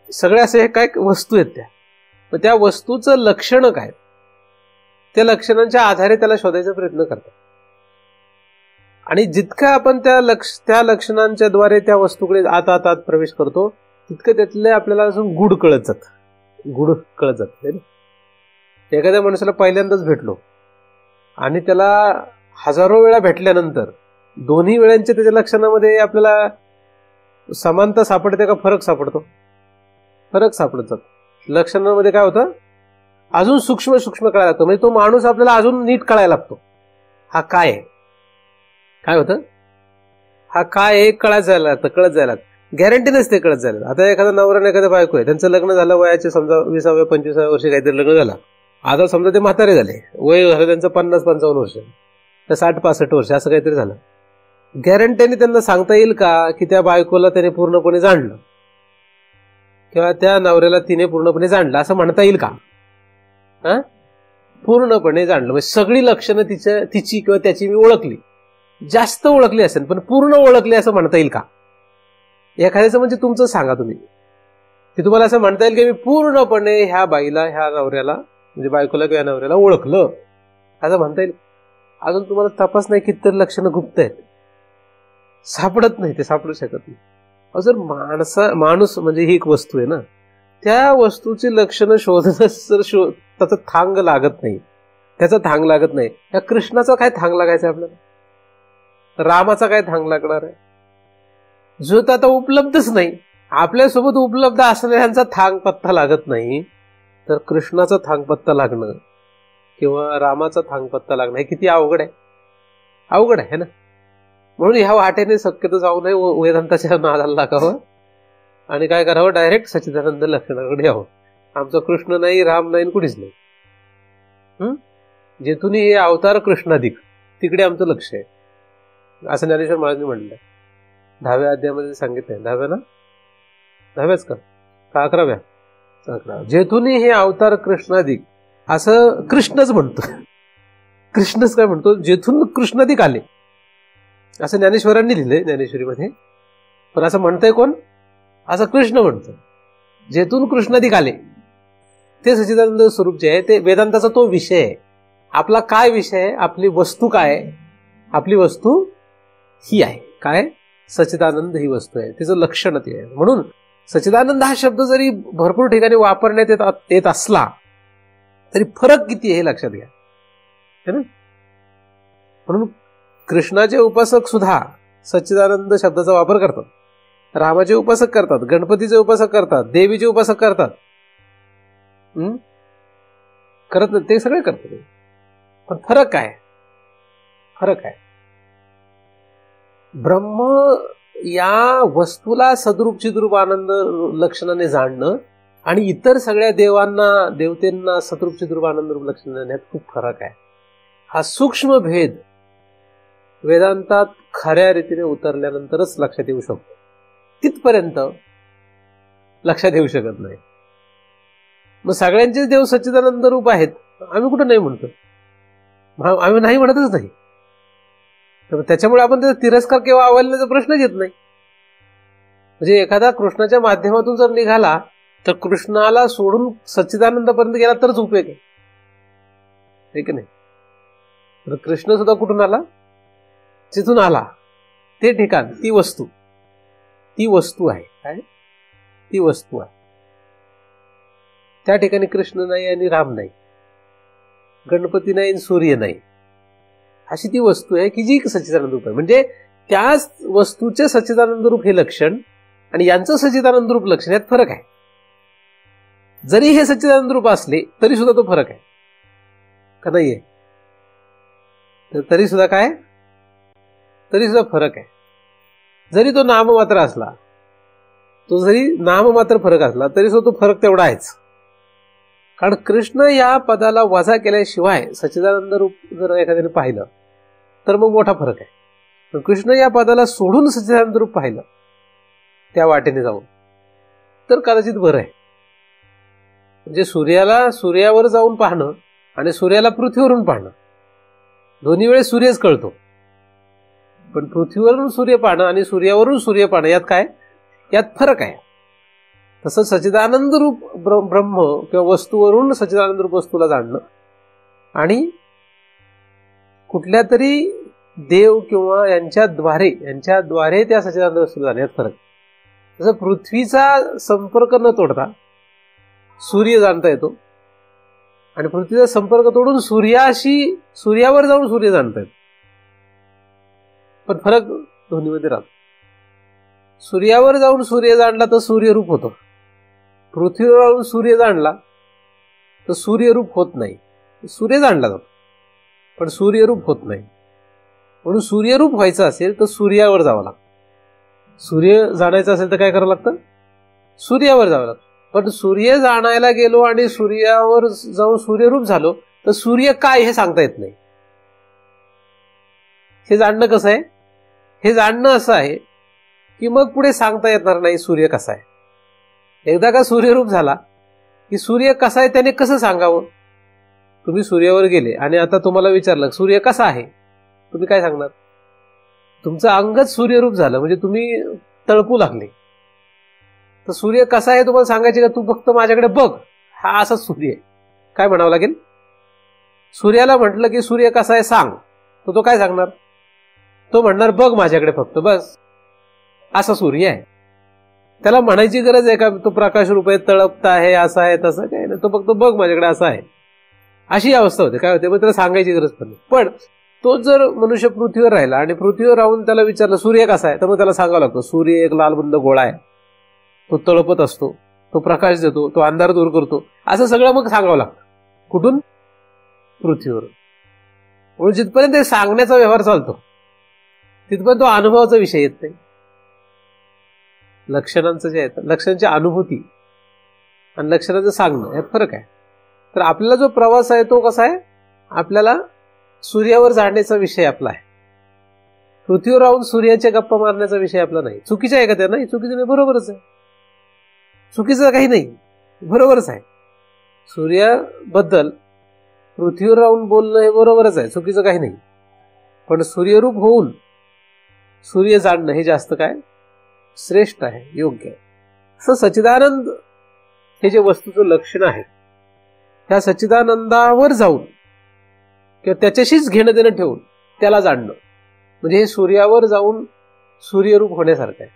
सगळ्या असे काय वस्तू आहेत त्या. त्या वस्तूचं लक्षण काय? त्या लक्षणांच्या आधारे त्याला शोधायचा प्रयत्न करतात. आणि जितकं आपण त्या लक्षणांच्या द्वारे त्या वस्तूकडे आत प्रवेश करतो तितकं त्यातले आपल्याला अजून गुढ कळत जात. एखाद्या माणसाला पहिल्यांदाच भेटलो आणि त्याला हजारो वेळा भेटल्यानंतर दोन्ही वेळांच्या त्याच्या लक्षणामध्ये आपल्याला समानता सापडते का फरक सापडतो? फरक सापडत जातो. लक्षणांमध्ये काय होतं? अजून सूक्ष्म कळायला लागतं. म्हणजे तो माणूस आपल्याला अजून नीट कळायला लागतो. हा काय आहे? काय होतं? हा काय आहे कळत जायला लागतं. गॅरंटी नसते कळत जायला. आता एखादा नवरा आणि एखादा बायको आहे, त्यांचं लग्न झालं वयाचे समजा 20व्या-25व्या वर्षी काहीतरी लग्न झालं. आता समजा ते म्हातारे झाले, वय झालं त्यांचं 50-55 वर्ष, तर 60-65 वर्ष असं काहीतरी झालं. गॅरंटीने त्यांना सांगता येईल का की त्या बायकोला त्याने पूर्णपणे जाणलं किंवा त्या नवऱ्याला तिने पूर्णपणे जाणलं असं म्हणता येईल का? पूर्णपणे जाणलं म्हणजे सगळी लक्षणं तिची किंवा त्याची मी ओळखली, जास्त ओळखली असेल पण पूर्ण ओळखली असं म्हणता येईल का? एखाद्याचं म्हणजे तुमचं सांगा तुम्ही की तुम्हाला असं म्हणता येईल की मी पूर्णपणे ह्या बाईला, ह्या नवऱ्याला म्हणजे बायकोला किंवा नवऱ्याला ओळखलं असं म्हणता येईल? अजून तुम्हाला तपास नाही कितीतरी लक्षणं गुप्त आहेत, सापडत नाही, ते सापडू शकत नाही. जर माणूस म्हणजे ही एक वस्तू आहे ना, त्या वस्तूची लक्षणं शोधणं जर त्याचा थांग लागत नाही, त्याचा थांग लागत नाही. या कृष्णाचा काय थांग लागायचा आपल्याला? रामाचा काय थांग लागणार आहे? जो तर आता उपलब्धच नाही. आपल्यासोबत उपलब्ध असलेल्यांचा थांग पत्ता लागत नाही, तर कृष्णाचा थांग पत्ता लागणं किंवा रामाचा थांग पत्ता लागणं हे किती अवघड आहे. अवघड आहे ना. म्हणून ह्या वाटेने शक्यतो जाऊ नये, वेदांताच्या नादाला लागावं आणि काय करावं, डायरेक्ट सच्चिदानंद लक्षणाकडे यावं. आमचा कृष्ण नाही, राम नाही, कुणीच नाही. जेथून हे अवतार कृष्णाधिक तिकडे आमचं लक्ष आहे असं ज्ञानेश्वर महाराजांनी म्हटलंय. 10व्या अध्यायामध्ये सांगितलंय. 10व्याच का 11व्या? जेथून हे अवतार कृष्णाधिक असं कृष्णच म्हणतो. कृष्णच काय म्हणतो? जेथून कृष्णाधिक आले असं ज्ञानेश्वरांनी लिहिलंय ज्ञानेश्वरीमध्ये. पण असं म्हणतंय कोण? असं कृष्ण म्हणतो. जेथून कृष्णाधिक आले ते सच्चिदानंद स्वरूप जे आहे ते वेदांताचा तो विषय आहे. आपला काय विषय आहे? आपली वस्तू काय आहे? आपली वस्तू ही आहे काय? सच्चिदानंद ही वस्तू आहे, तिचं लक्षण ते आहे. म्हणून सच्चिदानंद हा शब्द जरी भरपूर ठिकाणी वापरण्यात येत असला तरी फरक किती आहे हे लक्षात घ्या, है ना. म्हणून कृष्णाचे उपासक सुद्धा सच्चिदानंद शब्दाचा वापर करतात, रामाचे उपासक करतात, गणपतीचे उपासक करतात, देवीचे उपासक करतात, करत नाही ते सगळे करतात. पण फरक काय, फरक आहे ब्रह्म या वस्तूला सद्रूप चिद्रूप आनंद लक्षणाने जाणणं आणि इतर सगळ्या देवांना देवतेंना सद्रूप चिद्रूप आनंद रूप लक्षणाने यात खूप फरक आहे. हा सूक्ष्म भेद वेदांतात खऱ्या रीतीने उतरल्यानंतरच लक्षात येऊ शकतो, तिथपर्यंत लक्षात येऊ शकत नाही. मग सगळ्यांचेच देव सच्चिदानंद रूप आहेत आम्ही कुठं नाही म्हणतो, आम्ही नाही म्हणतच नाही. त्याच्यामुळे आपण त्याचा तिरस्कार किंवा अवहेलनेचा प्रश्नच येत नाही. म्हणजे एखादा कृष्णाच्या माध्यमातून जर निघाला तर कृष्णाला सोडून सच्चिदानंदापर्यंत गेला तरच उपयोग आहे की नाही. तर कृष्ण सुद्धा कुठून आला, जिथून आला ते ठिकाण, ती वस्तू आहे. काय ती वस्तू आहे, त्या ठिकाणी कृष्ण नाही आणि राम नाही, गणपती नाही आणि सूर्य नाही, अशी ती वस्तू आहे की जी सच्चिदानंद रूप आहे. म्हणजे त्याच वस्तूचे सच्चिदानंद रूप हे लक्षण आणि यांचं सच्चिदानंद रूप लक्षण यात फरक आहे. जरी हे सच्चिदानंद रूप असले तरी सुद्धा तो फरक आहे का नाहीये, तरी सुद्धा काय, तरी सुद्धा फरक आहे. जरी तो नाममात्र असला, तो जरी नाममात्र फरक असला तरी सुद्धा तो फरक तेवढा आहेच. कारण कृष्ण या पदाला वजा केल्याशिवाय सच्चिदानंद रूप जर एखाद्याने पाहिलं तर मग मोठा फरक आहे. पण कृष्ण या पदाला सोडून सच्चिदानंद रूप पाहिलं त्या वाटेने जाऊन तर कदाचित बरं आहे. म्हणजे सूर्यावर जाऊन पाहणं आणि सूर्याला पृथ्वीवरून पाहणं दोन्ही वेळेस सूर्यच कळतो, पण पृथ्वीवरून सूर्य पाहणं आणि सूर्यावरून सूर्य पाहणं यात काय, यात फरक आहे. तसं सच्चिदानंद रूप ब्रह्म किंवा वस्तूवरून सच्चिदानंद रूप वस्तूला जाणणं आणि कुठल्या तरी देव किंवा यांच्याद्वारे त्या सच्चिदानंद वस्तूला जाणं यात फरक. जसं पृथ्वीचा संपर्क न तोडता सूर्य जाणता येतो आणि पृथ्वीचा संपर्क तोडून सूर्यावर जाऊन सूर्य जाणता येतो, पण फरक दोन्हीमध्ये राहतो. सूर्यावर जाऊन सूर्य जाणला तर सूर्यरूप होतो, पृथ्वीवर जाऊन सूर्य जाणला तर सूर्यरूप होत नाही. सूर्य जाणला जातो पण सूर्यरूप होत नाही. म्हणून सूर्यरूप व्हायचं असेल तर सूर्यावर जावं लागतं. सूर्य जाणायचं असेल तर काय करावं लागतं, सूर्यावर जावं लागतं. पण सूर्य जाणायला गेलो आणि सूर्यावर जाऊन सूर्यरूप झालो तर सूर्य काय हे सांगता येत नाही. हे जाणणं कसं आहे, हे जाणणं असं आहे की मग पुढे सांगता येणार नाही सूर्य कसा आहे. एकदा का सूर्यरूप झाला की सूर्य कसा आहे त्याने कसं सांगावं. तुम्ही सूर्यावर गेले आणि आता तुम्हाला विचारलं सूर्य कसा आहे, तुम्ही काय सांगणार. तुमचं अंगच सूर्यरूप झालं म्हणजे तुम्ही तळपू लागले. तर सूर्य कसा आहे तुम्हाला सांगायचे का, तू फक्त माझ्याकडे बघ, हा असाच सूर्य आहे, काय म्हणावं लागेल. सूर्याला म्हटलं की सूर्य कसा आहे सांग, तर तो काय सांगणार, तो म्हणणार बघ माझ्याकडे फक्त, बस असा सूर्य आहे. त्याला म्हणायची गरज आहे का तो प्रकाश रूप आहे, तळपता आहे, असा आहे तसं काय नाही, तो फक्त बघ माझ्याकडे असा आहे. अशी अवस्था होते. काय होते, मग त्याला सांगायची गरज पण नाही. पण तो जर मनुष्य पृथ्वीवर राहिला आणि पृथ्वीवर राहून त्याला विचारलं सूर्य कसा आहे, तर मग त्याला सांगावं लागतं सूर्य एक लालबुंद गोळा आहे, तो तळपत असतो, तो प्रकाश देतो, तो अंधार दूर करतो, असं सगळं मग सांगावं लागतं. कुठून, पृथ्वीवर. म्हणून जिथपर्यंत ते सांगण्याचा व्यवहार चालतो तिथपर्यंत तो अनुभवाचा विषय येत नाही. लक्षणांचं जे आहे, लक्षणांची अनुभूती आणि लक्षणांचं सांगणं यात फरक आहे. तर आपल्याला जो प्रवास आहे तो कसा आहे, आपल्याला सूर्यावर जाण्याचा विषय आपला आहे. पृथ्वीवर राहून सूर्याच्या गप्पा मारण्याचा विषय आपला नाही. चुकीचं आहे का त्या, नाही चुकीचं नाही, बरोबरच आहे. चुकीचं काही नाही, बरोबरच आहे. सूर्याबद्दल पृथ्वीवर राहून बोलणं हे बरोबरच आहे, चुकीचं काही नाही. पण सूर्यरूप होऊन सूर्य जाणणं हे जास्त काय श्रेष्ठ आहे, योग्य आहे. असं सच्चिदानंद हे जे वस्तूचं लक्षण आहे त्या सच्चिदानंदावर जाऊन किंवा त्याच्याशीच घेणं देणं ठेवून त्याला जाणणं म्हणजे हे सूर्यावर जाऊन सूर्यरूप होण्यासारखं आहे.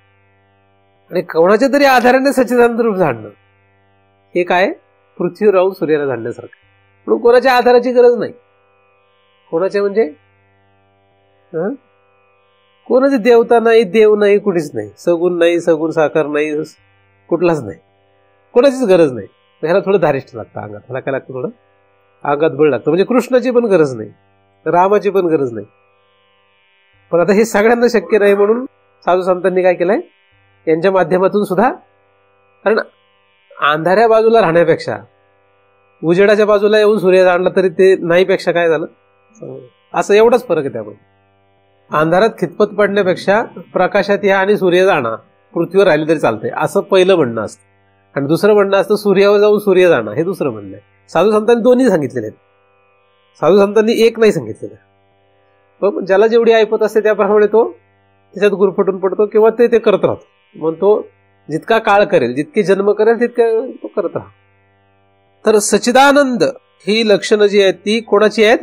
आणि कोणाच्या तरी आधाराने सच्चिदानंद रूप जाणणं हे काय पृथ्वी राहून सूर्याला जाणण्यासारखं. म्हणून कोणाच्या आधाराची गरज नाही. कोणाच्या म्हणजे कोणाची देवता नाही, देव नाही, कुठेच नाही, सगुण नाही, सगुण साकार नाही, कुठलाच नाही, कोणाचीच गरज नाही. ह्याला थोडं धारिष्ठ लागतं अंगात. ह्याला काय लागतं, थोडं अंगात बळ लागतं. म्हणजे कृष्णाची पण गरज नाही, रामाची पण गरज नाही. पण आता हे सगळ्यांना शक्य नाही म्हणून साधू संतांनी काय केलंय, यांच्या माध्यमातून सुद्धा, कारण अंधाऱ्या बाजूला राहण्यापेक्षा उजेडाच्या बाजूला येऊन सूर्य जाणला तरी ते नाहीपेक्षा काय झालं, असं एवढाच फरक आहे त्यामध्ये. अंधारात खितपत पडण्यापेक्षा प्रकाशात या आणि सूर्य जाणं, पृथ्वीवर राहिले तरी चालतंय, असं पहिलं म्हणणं असतं. आणि दुसरं म्हणणं असतं सूर्यावर जाऊन सूर्य जाणं, हे दुसरं म्हणणं आहे. साधू संतांनी दोन्ही सांगितलेले आहेत. साधू संतांनी एक नाही सांगितलेलं. पण ज्याला जेवढी ऐपत असते त्याप्रमाणे तो त्याच्यात गुरफटून पडतो किंवा ते करत राहतो. मग तो जितका काळ करेल, जितके जन्म करेल तितका तो करत राहतो. तर सच्चिदानंद ही लक्षणं जी आहेत ती कोणाची आहेत?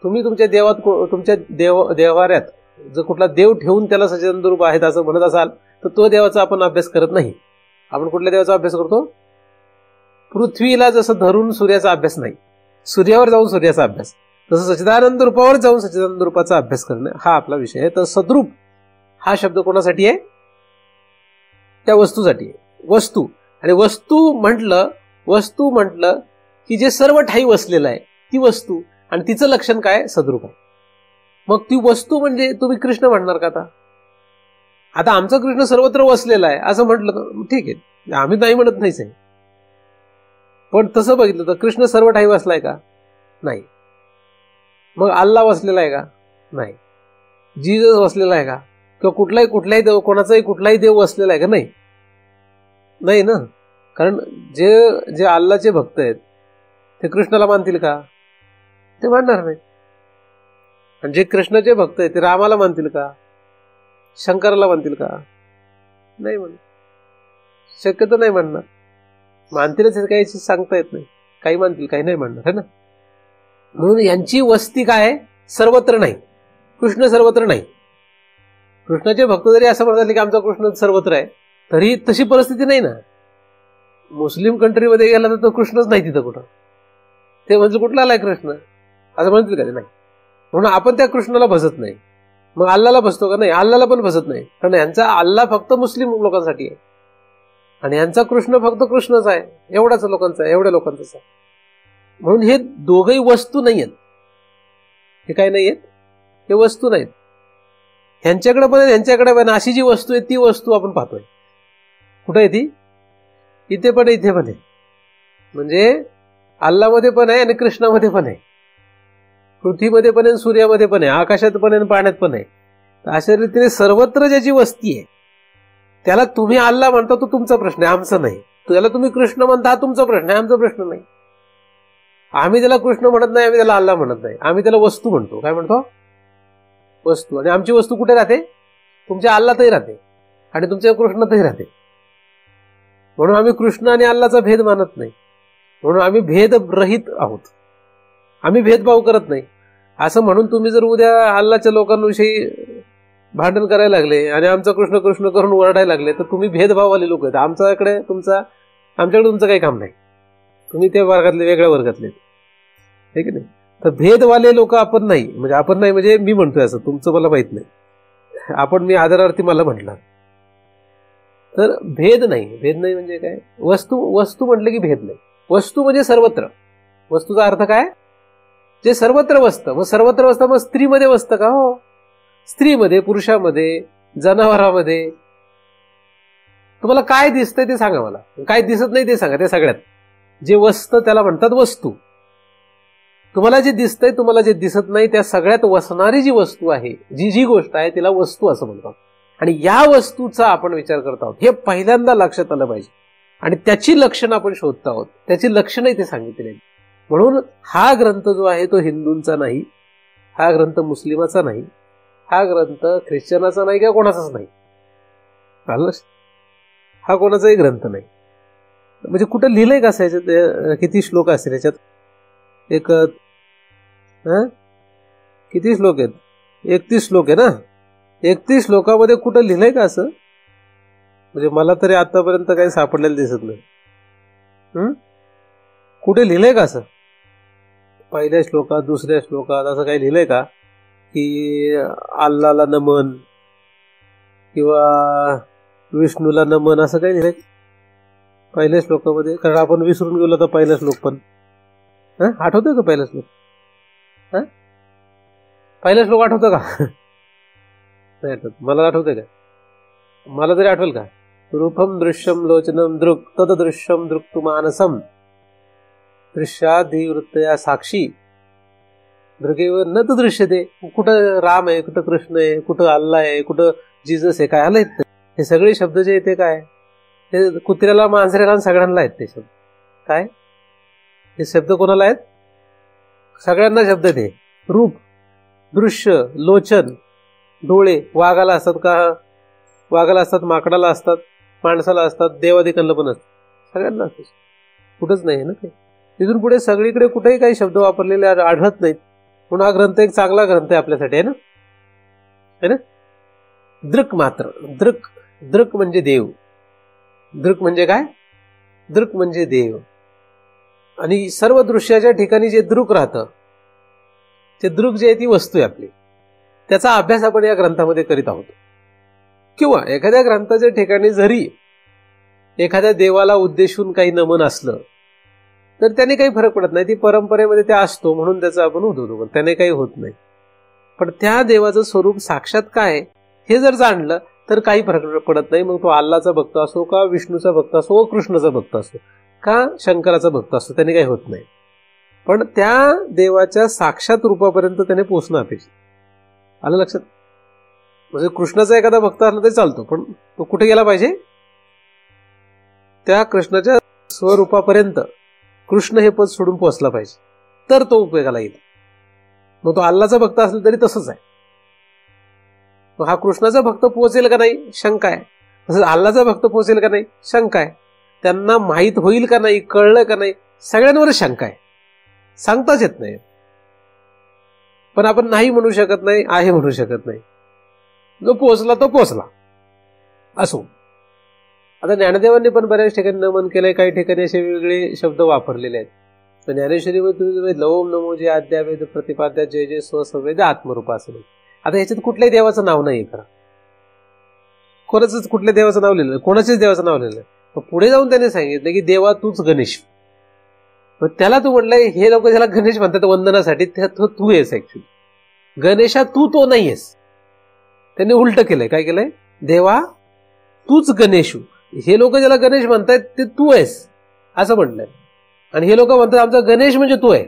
तुम्ही तुमच्या देवात, तुमच्या देवाऱ्यात जर कुठला देव ठेवून त्याला सच्चिदानंद रूप आहेत असं म्हणत असाल तर तो देवाचा आपण अभ्यास करत नाही. आपण कुठल्या देवाचा अभ्यास करतो? पृथ्वीला जसं धरून सूर्याचा अभ्यास नाही, सूर्यावर जाऊन सूर्याचा अभ्यास, तसं सच्चिदानंद रूपावर जाऊन सच्चिदानंद रूपाचा अभ्यास करणं हा आपला विषय आहे. तर सद्रूप हा शब्द कोणासाठी आहे? त्या वस्तूसाठी आहे. वस्तू. आणि वस्तू म्हटलं की जे सर्व ठाई वसलेलं आहे ती वस्तू, आणि तिचं लक्षण काय? सद्रूप आहे. मग ती वस्तू म्हणजे तुम्ही कृष्ण म्हणणार का? आता आमचा कृष्ण सर्वत्र वसलेला आहे असं म्हटलं तर ठीक आहे, आम्ही नाही म्हणत नाहीच आहे. पण तसं बघितलं तर कृष्ण सर्व ठाई वसलाय का? नाही. मग अल्लाह वसलेला आहे का? नाही. जीसस वसलेला आहे का? किंवा कुठलाही देव, कोणाचाही कुठलाही देव वसलेला आहे का? नाही ना. कारण जे अल्लाहचे भक्त आहेत ते कृष्णाला मानतील का? ते मानणार नाही. आणि जे कृष्णाचे भक्त आहेत ते रामाला मानतील का? शंकराला मानतील का? नाही म्हणत. शक्यतो नाही म्हणणार. मानतीलच काही सांगता येत नाही. काही मानतील, काही नाही म्हणणार, है ना. म्हणून यांची वस्ती काय? सर्वत्र नाही. कृष्ण सर्वत्र नाही. कृष्णाचे भक्त जरी असं म्हणतात की आमचा कृष्ण सर्वत्र आहे, तरी तशी परिस्थिती नाही ना. मुस्लिम कंट्रीमध्ये गेला तर कृष्णच नाही तिथं कुठं. ते म्हणजे कुठला आलाय कृष्ण असं म्हणतील का? ते नाही. म्हणून आपण त्या कृष्णाला भजत नाही. मग अल्लाला भजतो का? नाही, अल्लाला पण भजत नाही. कारण यांचा अल्लाह फक्त मुस्लिम लोकांसाठी आहे आणि यांचा कृष्ण फक्त कृष्णच आहे, एवढ्याच लोकांचा आहे, एवढ्या लोकांचाच आहे. म्हणून हे दोघही वस्तू नाही आहेत. हे काय नाही आहेत? हे वस्तू नाहीत. ह्यांच्याकडे पण ह्यांच्याकडे पण अशी जी वस्तू आहे ती वस्तू आपण पाहतोय. कुठे आहे ती? इथे पण इथे पण आहे. म्हणजे अल्लामध्ये पण आहे आणि कृष्णामध्ये पण आहे, पृथ्वीमध्ये पण आहे, सूर्यामध्ये पण आहे, आकाशात पण आहे, पाण्यात पण आहे. अशा रीतीने सर्वत्र ज्याची वस्ती आहे त्याला तुम्ही अल्लाह म्हणता तो तुमचा प्रश्न आहे, आमचा नाही. त्याला तुम्ही कृष्ण म्हणता हा तुमचा प्रश्न आहे, आमचा प्रश्न नाही. आम्ही त्याला कृष्ण म्हणत नाही, आम्ही त्याला अल्लाह म्हणत नाही, आम्ही त्याला वस्तू म्हणतो. काय म्हणतो? वस्तू. आणि आमची वस्तू कुठे राहते? तुमच्या अल्लाहतही राहते आणि तुमच्या कृष्णातही राहते. म्हणून आम्ही कृष्ण आणि अल्लाहचा भेद मानत नाही. म्हणून आम्ही भेदरहित आहोत. आम्ही भेदभाव करत नाही. असं म्हणून तुम्ही जर उद्या अल्लाहच्या लोकांविषयी भांडण करायला लागले आणि आमचा कृष्ण कृष्ण करून ओरडायला लागले तर तुम्ही भेदभाववाले लोक आहेत. आमच्याकडे तुमचं काही काम नाही. तुम्ही त्या वर्गातले, वेगळ्या वर्गातले, हे की नाही. तर भेदवाले लोक आपण नाही. म्हणजे आपण नाही म्हणजे मी म्हणतोय असं, तुमचं मला माहित नाही. आपण मी आदरार्थी मला म्हटलं. तर भेद नाही म्हणजे काय? वस्तू म्हटलं की भेद नाही. वस्तू म्हणजे सर्वत्र. वस्तूचा अर्थ काय? जे सर्वत्र वसतं. मग सर्वत्र वसतं, मग स्त्रीमध्ये वसतं का? हो, स्त्रीमध्ये, पुरुषामध्ये, जनावरामध्ये. तुम्हाला काय दिसतंय ते सांगा मला, काय दिसत नाही ते सांगा. ते सगळ्यात जे वसतं त्याला म्हणतात वस्तू. तुम्हाला जे दिसतंय, तुम्हाला जे दिसत नाही, त्या सगळ्यात वसणारी जी वस्तू आहे, जी गोष्ट आहे तिला वस्तू असं म्हणतात. आणि या वस्तूचा आपण विचार करत आहोत हे पहिल्यांदा लक्षात आलं पाहिजे. आणि त्याची लक्षणं आपण शोधत आहोत. त्याची लक्षणं इथे सांगितली. म्हणून हा ग्रंथ जो आहे तो हिंदूंचा नाही, हा ग्रंथ मुस्लिमाचा नाही, हा ग्रंथ ख्रिश्चनाचा नाही किंवा कोणाचाच नाही. हा कोणाचाही ग्रंथ नाही. म्हणजे कुठं लिहिलंय का याच्यात? किती श्लोक असतील याच्यात? एक किती श्लोक आहेत? 31 श्लोक आहे ना. 31 श्लोकामध्ये कुठं लिहिलंय का असं? म्हणजे मला तरी आतापर्यंत काही सापडलेलं दिसत नाही. कुठे लिहिलंय का असं? पहिल्या श्लोकात, दुसऱ्या श्लोकात असं काही लिहिलंय का की अल्लाला नमन किंवा विष्णूला नमन असं काही लिहिलंय पहिल्या श्लोकामध्ये? कारण आपण विसरून गेलो तर पहिला श्लोक पण. आठवतोय का पहिला श्लोक? पहिला श्लोक आठवतो का? नाही आठवत. मला आठवतंय का? मला तरी आठवेल का? रूपम दृश्यम लोचनम दृक् तद दृश्यम दृक्तु मानसम दृश्याधिवृत्तया साक्षी दृगेव न तर दृश्यते. कुठं राम आहे, कुठं कृष्ण आहे, कुठं अल्ला आहे, कुठं जिजस आहे, काय आलं? हे सगळे शब्द जे येते काय हे कुत्र्याला, मांजऱ्याला, सगळ्यांना आहेत ते शब्द. काय हे शब्द कोणाला आहेत? सगळ्यांना शब्द ते. रूप, दृश्य, लोचन, डोळे. वाघाला असतात का? वाघाला असतात, माकडाला असतात, माणसाला असतात, देवादिकांना पण असतात, सगळ्यांना असतात. कुठंच नाही ना ते. तिथून पुढे सगळीकडे कुठेही काही शब्द वापरलेले आढळत नाहीत. म्हणून हा ग्रंथ एक चांगला ग्रंथ आहे आपल्यासाठी, आहे ना? दृक मात्र. दृक म्हणजे देव. दृक म्हणजे काय? दृक म्हणजे देव. आणि सर्व दृश्याच्या ठिकाणी जे दृक राहतं ते दृक जे आहे ती वस्तू आहे आपली. त्याचा अभ्यास आपण या ग्रंथामध्ये करीत आहोत. किंवा एखाद्या ग्रंथाच्या ठिकाणी जरी एखाद्या देवाला उद्देशून काही नमन असलं तर त्याने काही फरक पडत नाही. ती परंपरेमध्ये त्या असतो म्हणून त्याचं आपण उदवतो, पण त्याने काही होत नाही. पण त्या देवाचं स्वरूप साक्षात काय हे जर जाणलं तर काही फरक पडत नाही. मग तो अल्लाचा भक्त असो का विष्णूचा भक्त असो, कृष्णाचा भक्त असो का शंकराचा भक्त असो, त्याने काही होत नाही. पण त्या देवाच्या साक्षात रूपापर्यंत त्याने पोचणं अपेक्षित. आलं लक्षात? म्हणजे कृष्णाचा एखादा भक्त असला तरी चालतो, पण तो कुठे गेला पाहिजे? त्या कृष्णाच्या स्वरूपापर्यंत कृष्ण हे पद सोडून पोचला पाहिजे, तर तो उपयोगाला येईल. मग तो अल्लाचा भक्त असला तरी तसंच आहे. हा कृष्णाचा भक्त पोहोचेल का नाही शंका आहे. तसंच अल्लाचा भक्त पोहोचेल का नाही शंका आहे. त्यांना माहीत होईल का नाही, कळलं का नाही, सगळ्यांवरच शंका आहे. सांगताच येत नाही. पण आपण नाही म्हणू शकत नाही, आहे म्हणू शकत नाही. जो पोचला तो पोचला असो. आता ज्ञानदेवांनी पण बऱ्याच ठिकाणी नमन केलंय, काही ठिकाणी असे वेगवेगळे शब्द वापरलेले आहेत. ज्ञानेश्वरीमध्ये लवम नमो जे आद्यावेद प्रतिपाद्या जय जय स्वसंवेद आत्मरूपासने. आता ह्याच्यात कुठल्याही देवाचं नाव नाही खरं. कोणाच कुठल्या देवाचं नाव लिहिलं? कोणाच्याच देवाचं नाव लिहिलं. पुढे जाऊन त्याने सांगितलं की देवा तूच गणेश. मग त्याला तू म्हटलंय, हे लोक ज्याला गणेश म्हणतात वंदनासाठी, तू आहेस ऍक्च्युली. गणेशा तू तो नाहीयेस. त्यांनी उलट केलंय. काय केलंय? देवा तूच गणेशू. हे लोक ज्याला गणेश म्हणतायत ते तू आहेस असं म्हटलंय. आणि हे लोक म्हणतात आमचा गणेश म्हणजे तू आहे.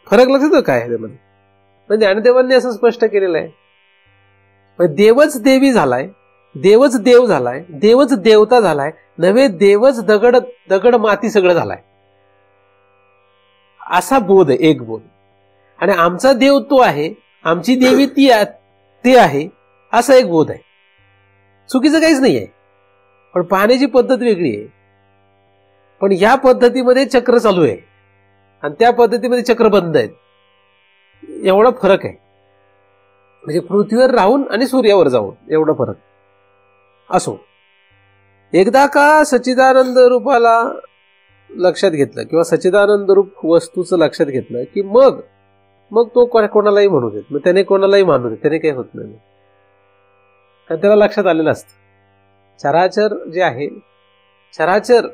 फरक लक्षात काय आहे त्यामध्ये? पण ज्ञानदेवांनी असं स्पष्ट केलेलं आहे. देवच देवी झालाय, देवच देव झालाय, देवच देवता झालाय, नव्हे देवच दगड माती सगळं झालाय, असा बोध आहे. एक बोध. आणि आमचा देव तो आहे, आमची देवी ते आहे, असा एक बोध आहे. चुकीचं काहीच नाही आहे. पण पाहण्याची पद्धत वेगळी आहे. पण या पद्धतीमध्ये चक्र चालू आहे आणि त्या पद्धतीमध्ये चक्र बंद आहेत. एवढा फरक आहे. म्हणजे पृथ्वीवर राहून आणि सूर्यावर जाऊन एवढा फरक असो. एकदा का सच्चिदानंद रूपाला लक्षात घेतलं किंवा सच्चिदानंद रूप वस्तूचं लक्षात घेतलं की मग तो कोणालाही म्हणू देत, मग त्याने कोणालाही मानू देत, त्याने काही होत नाही. कारण त्याला लक्षात आलेलं असतं चराचर जे आहे, चराचर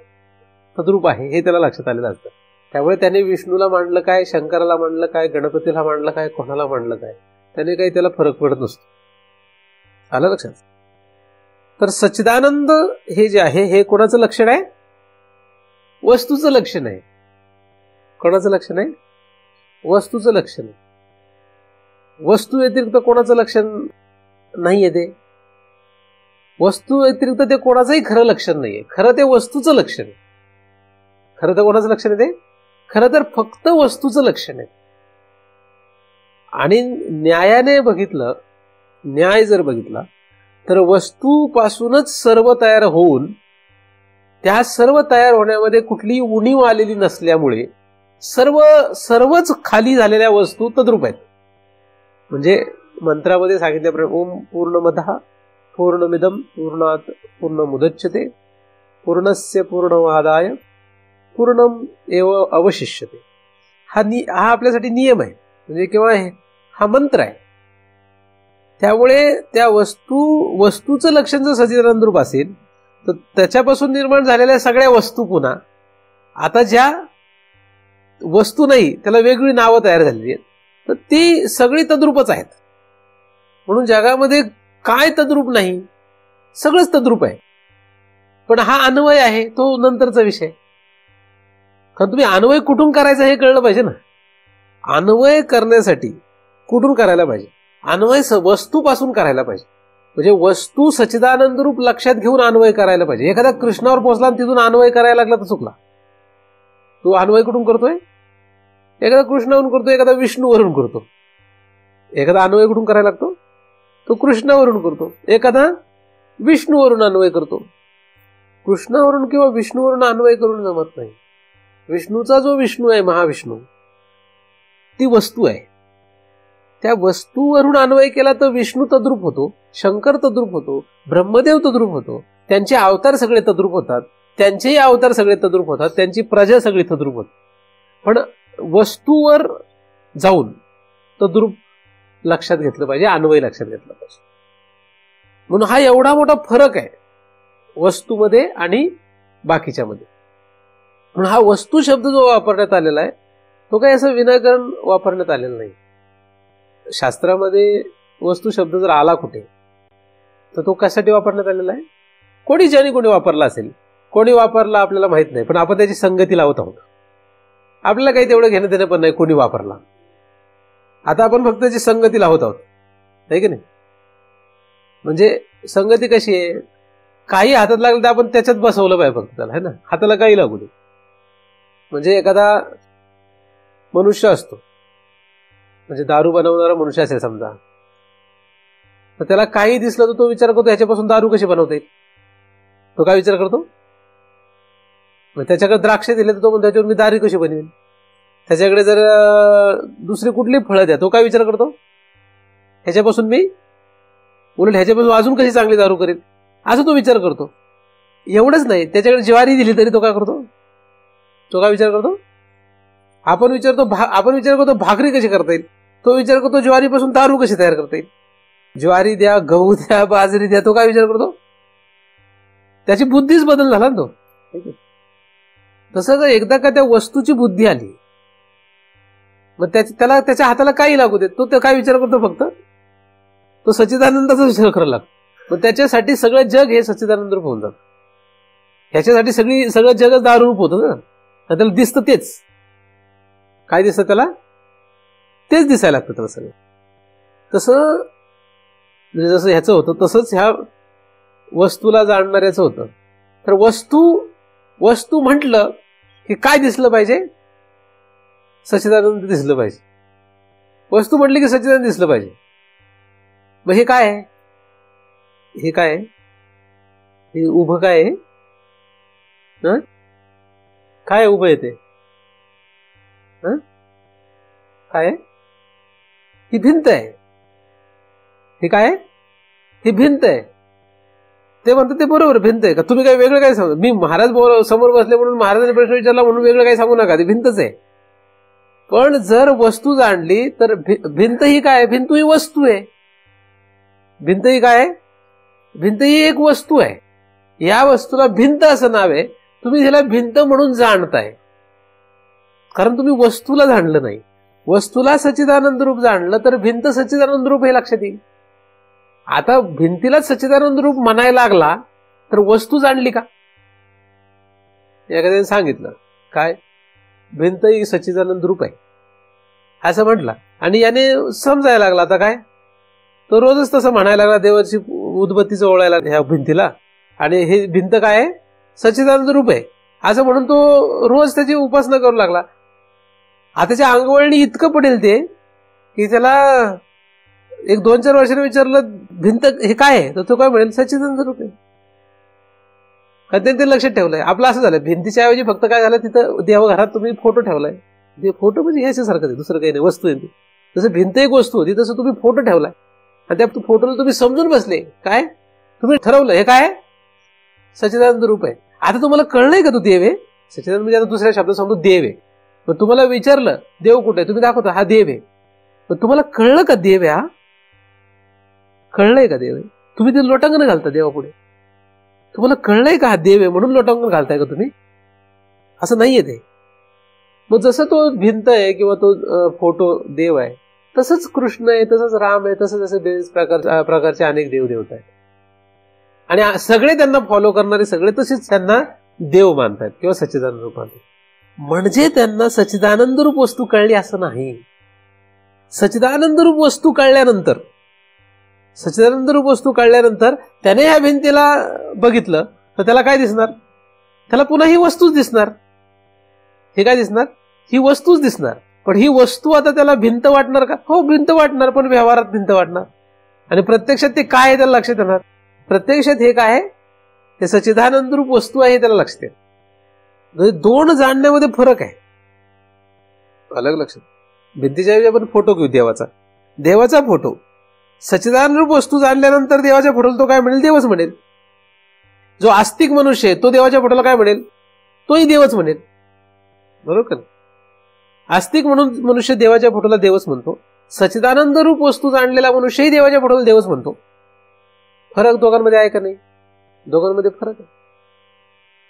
तद्रूप आहे हे त्याला लक्षात आलेलं असतं. त्यामुळे त्याने विष्णूला मांडलं काय, शंकराला मांडलं काय, गणपतीला मांडलं काय, कोणाला मांडलं काय, त्याने काही त्याला फरक पडत नसतो. आलं लक्षात? तर सच्चिदानंद हे जे आहे हे कोणाचं लक्षण आहे? वस्तूचं लक्षण आहे. कोणाचं लक्षण आहे? वस्तूचं लक्षण आहे. वस्तू व्यतिरिक्त कोणाचं लक्षण नाही आहे. ते वस्तू व्यतिरिक्त ते कोणाचंही खरं लक्षण नाहीये. खरं ते वस्तूचं लक्षण आहे. खरं तर कोणाचं लक्षण आहे? ते खरं तर फक्त वस्तूचं लक्षण आहे. आणि न्यायाने बघितलं, न्याय जर बघितला तर वस्तूपासूनच सर्व तयार होऊन त्या सर्व तयार होण्यामध्ये कुठलीही उणीव आलेली नसल्यामुळे सर्वच खाली झालेल्या वस्तू तद्रूप आहेत. म्हणजे मंत्रामध्ये सांगितल्याप्रमाणे ओम पूर्णमदः पूर्णमिदं पूर्णात् पूर्णमुदच्यते पूर्णस्य पूर्णमादाय पूर्णम एव अवशिष्यते. हा आपल्यासाठी नियम आहे, म्हणजे किंवा हा मंत्र आहे. त्यामुळे त्या वस्तूचं लक्षण जर सच्चिदानंद रूप असेल तर त्याच्यापासून निर्माण झालेल्या सगळ्या वस्तू पुन्हा आता ज्या वस्तू नाही त्याला वेगळी नावं तयार झालेली आहेत, तर ती सगळी तद्रूपच आहेत. म्हणून जगामध्ये काय तद्रूप नाही, सगळंच तद्रूप आहे. पण हा अन्वय आहे तो नंतरचा विषय. कारण तुम्ही अन्वय कुठून करायचा हे कळलं पाहिजे ना. अन्वय करण्यासाठी कुठून करायला पाहिजे? अन्वय वस्तूपासून करायला पाहिजे. म्हणजे वस्तू सच्चिदानंद रूप लक्षात घेऊन अन्वय करायला पाहिजे. एखादा कृष्णावर पोहोचला आणि तिथून अन्वय करायला लागला तर चुकला. तो अन्वय कुठून करतोय? एखादा कृष्णावरून करतो, एखादा विष्णूवरून करतो. एखादा अन्वय कुठून करायला लागतो? तो कृष्णावरून करतो, एखादा विष्णूवरून अन्वय करतो. कृष्णावरून किंवा विष्णूवरून अन्वय करून जमत नाही. विष्णूचा जो विष्णू आहे, महाविष्णू, ती वस्तू आहे. त्या वस्तूवरून अन्वय केला तर विष्णू तद्रूप होतो, शंकर तद्रूप होतो, ब्रह्मदेव तद्रूप होतो. त्यांचे अवतार सगळे तद्रूप होतात, त्यांचेही अवतार सगळे तद्रूप होतात, त्यांची प्रजा सगळी तद्रूप होते. पण वस्तूवर जाऊन तद्रूप लक्षात घेतलं पाहिजे, अन्वय लक्षात घेतलं पाहिजे. म्हणून हा एवढा मोठा फरक आहे वस्तूमध्ये आणि बाकीच्यामध्ये. म्हणून हा वस्तू शब्द जो वापरण्यात आलेला आहे तो काही असं विनाकारण वापरण्यात आलेला नाही. शास्त्रामध्ये वस्तू शब्द जर आला कुठे तर तो कशासाठी वापरण्यात आलेला आहे? ज्याने कोणी वापरला असेल, कोणी वापरला आपल्याला माहित नाही, पण आपण त्याची संगती लावत आहोत. आपल्याला काही तेवढं घेणं देणं पण नाही कोणी वापरला. आता आपण फक्त त्याची संगती लावत आहोत, नाही की नाही? म्हणजे संगती कशी आहे? काही हातात लागलं तर आपण त्याच्यात बसवलं पाहिजे फक्त त्याला, है ना? हाताला काही लागू दे. म्हणजे एखादा मनुष्य असतो, म्हणजे दारू बनवणारा मनुष्य असेल समजा, तर त्याला काही दिसलं तर तो विचार करतो ह्याच्यापासून दारू कशी बनवता येईल. तो काय विचार करतो? त्याच्याकडे द्राक्ष दिले तर तो म्हणतो त्याच्यावर मी दारू कशी बनवेल. त्याच्याकडे जर दुसरी कुठली फळं द्या, तो काय विचार करतो? ह्याच्यापासून मी उलट ह्याच्यापासून अजून कशी चांगली दारू करेल, असं तो विचार करतो. एवढंच नाही, त्याच्याकडे ज्वारी दिली तरी तो काय करतो? तो काय विचार करतो? आपण विचार करतो भाकरी कशी करता येईल, तो विचार करतो ज्वारीपासून दारू कशी तयार करता येईल. ज्वारी द्या, गहू द्या, बाजरी द्या, तो काय विचार करतो? त्याची बुद्धीच बदल झाला ना तो. तसं जर एकदा का त्या वस्तूची बुद्धी आली, मग त्याला त्याच्या हाताला काही लागू देत, तो काय विचार करतो? फक्त तो सच्चिदानंदाचा विचार करायला लागतो. मग त्याच्यासाठी सगळं जग हे सच्चिदानंद रूप होऊन जातं. ह्याच्यासाठी सगळं जगच दारूप होतं ना. त्याला दिसतं तेच. काय दिसतं त्याला? तेच दिसायला लागतं त्याला सगळं. तसं म्हणजे जसं ह्याचं होतं तसंच ह्या वस्तूला जाणणाऱ्याचं होतं. तर वस्तू म्हटलं की काय दिसलं पाहिजे? सच्चिदानंद दिसलं पाहिजे. वस्तू म्हटली की सच्चिदानंद दिसलं पाहिजे. मग हे काय आहे? हे काय आहे? हे उभं काय आहे? काय उभं येते? काय आहे? ही भिंत आहे. हे काय आहे? ही भिंत आहे. ते म्हणतात ते बरोबर भिंत आहे का? तुम्ही काही वेगळं काय सांगू? मी महाराज समोर बसले म्हणून महाराजांनी प्रश्न विचारला म्हणून वेगळं काही सांगू नका, ती भिंतच आहे. पण जर वस्तू जाणली तर भिंत ही काय? भिंत ही वस्तू आहे. भिंत ही काय आहे? भिंत ही एक वस्तू आहे. या वस्तूला भिंत असं नाव आहे. तुम्ही ह्याला भिंत म्हणून जाणताय कारण तुम्ही वस्तूला जाणलं नाही. वस्तूला सच्चिदानंद रूप जाणलं तर भिंत सच्चिदानंद रूप हे लक्षात येईल. आता भिंतीलाच सच्चिदानंद रूप म्हणायला लागला तर वस्तू जाणली का? एखाद्याने सांगितलं काय भिंत ही सच्चिदानंद रूप आहे असं म्हटलं आणि याने समजायला लागला. आता काय तो रोजच तसं म्हणायला लागला, देवाची उदबत्तीचं ओळायला ह्या भिंतीला, आणि हे भिंत काय आहे? सच्चिदानंद रूप आहे असं म्हणून तो रोज त्याची उपासना करू लागला. आता त्याच्या अंगवळणी इतकं पडेल ते की त्याला एक 2-4 वर्षांनी विचारलं भिंत हे काय आहे, तर तो काय म्हणेल सच्चिदानंद रूप आहे. कारण ते लक्षात ठेवलंय. आपलं असं झालं भिंतीच्या ऐवजी फक्त काय झालं तिथं देवघरात तुम्ही फोटो ठेवलाय. ते फोटो म्हणजे ह्याच्यासारखं आहे, दुसरं काही नाही, वस्तू आहे. जसं भिंत एक वस्तू होती तसं तुम्ही फोटो ठेवलाय आणि त्या फोटोला तुम्ही समजून बसले काय तुम्ही ठरवलं हे काय सच्चिदानंद रूप आहे. आता तुम्हाला कळलंय का तो देव आहे? सच्चिदानंद म्हणजे आता दुसऱ्या शब्द सांगतो देव आहे. पण तुम्हाला विचारलं देव कुठे आहे, तुम्ही दाखवता हा देव आहे. पण तुम्हाला कळलं का देव आहे? हा कळलंय का देव आहे? तुम्ही ते लोटांगण घालता देवा पुढे. तुम्हाला कळलंय का हा देव आहे म्हणून लोटांगण घालताय का तुम्ही? असं नाहीये ते. मग जसं तो भिंत आहे किंवा तो फोटो देव आहे, तसंच कृष्ण आहे, तसंच राम आहे, तसंच असे बेस प्रकारचे अनेक देव देवता आहेत. आणि सगळे त्यांना फॉलो करणारे सगळे तसेच त्यांना देव मानतात किंवा सच्चिदानंद रूप मानतात. म्हणजे त्यांना सच्चिदानंद रूप वस्तू कळली असं नाही. सच्चिदानंद रूप वस्तू कळल्यानंतर त्याने ह्या भिंतीला बघितलं तर त्याला काय दिसणार? त्याला पुन्हा ही वस्तूच दिसणार. हे काय दिसणार? ही वस्तूच दिसणार. पण ही वस्तू आता त्याला भिंत वाटणार का? हो भिंत वाटणार, पण व्यवहारात भिंत वाटणार. आणि प्रत्यक्षात ते काय आहे त्याला लक्षात येणार. प्रत्यक्षात हे काय आहे? ते सच्चिदानंद रूप वस्तू आहे त्याला लक्षात येईल. म्हणजे दोन जाणण्यामध्ये फरक आहे. अलग लक्षात. भिंतीच्या ऐवजी आपण फोटो घेऊ देवाचा फोटो. सच्चिदानंद रूप वस्तू जाणल्यानंतर देवाच्या फोटोला तो काय म्हणेल? देवच म्हणेल. जो आस्तिक मनुष्य आहे तो देवाच्या फोटोला काय म्हणेल? तोही देवच म्हणेल. बरोबर का? आस्तिक म्हणून मनुष्य देवाच्या फोटोला देवच म्हणतो. सच्चिदानंद रूप वस्तू जाणलेला मनुष्यही देवाच्या फोटोला देवच म्हणतो. फरक दोघांमध्ये आहे का नाही? दोघांमध्ये फरक आहे.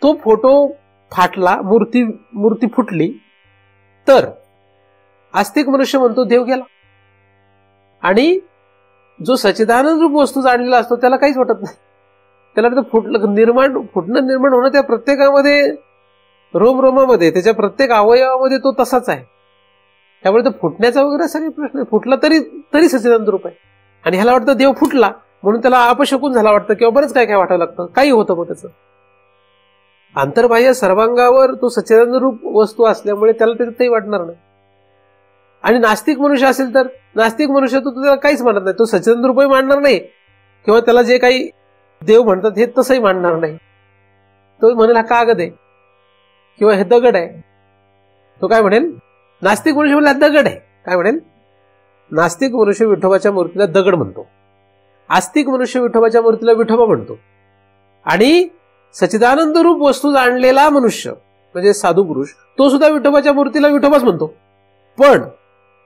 तो फोटो फाटला, मूर्ती फुटली तर आस्तिक मनुष्य म्हणतो देव गेला. आणि जो सच्चिदानंद रूप वस्तू जाणलेला असतो त्याला काहीच वाटत नाही. त्याला फुटणं निर्माण होणं त्या प्रत्येकामध्ये, रोमरोमामध्ये, त्याच्या प्रत्येक अवयवामध्ये तो तसाच आहे. त्यामुळे तो फुटण्याचा वगैरे सगळे प्रश्न. फुटला तरी सच्चिदानंद रूप आहे. आणि ह्याला वाटतं देव फुटला म्हणून त्याला अपशकून झाला वाटतं किंवा बरंच काय वाटावं लागतं. काही होतं मग त्याचं आंतरबाह्य सर्वांगावर तो सच्चिदानंद रूप वस्तू असल्यामुळे त्याला त्याच्यातही वाटणार नाही. आणि नास्तिक मनुष्य असेल तर नास्तिक मनुष्य तो त्याला काहीच मानत नाही. तो सच्चिदानंद रूपही मानणार नाही किंवा त्याला जे काही देव म्हणतात हे तसंही मानणार नाही. तो म्हणेल हा कागद आहे किंवा हे दगड आहे. तो काय म्हणेल? नास्तिक मनुष्य म्हणेल हा दगड आहे. काय म्हणेल? नास्तिक मनुष्य विठोबाच्या मूर्तीला दगड म्हणतो. आस्तिक मनुष्य विठोबाच्या मूर्तीला विठोबा म्हणतो. आणि सच्चिदानंद रूप वस्तू जाणलेला मनुष्य म्हणजे साधू पुरुष तो सुद्धा विठोबाच्या मूर्तीला विठोबाच म्हणतो. पण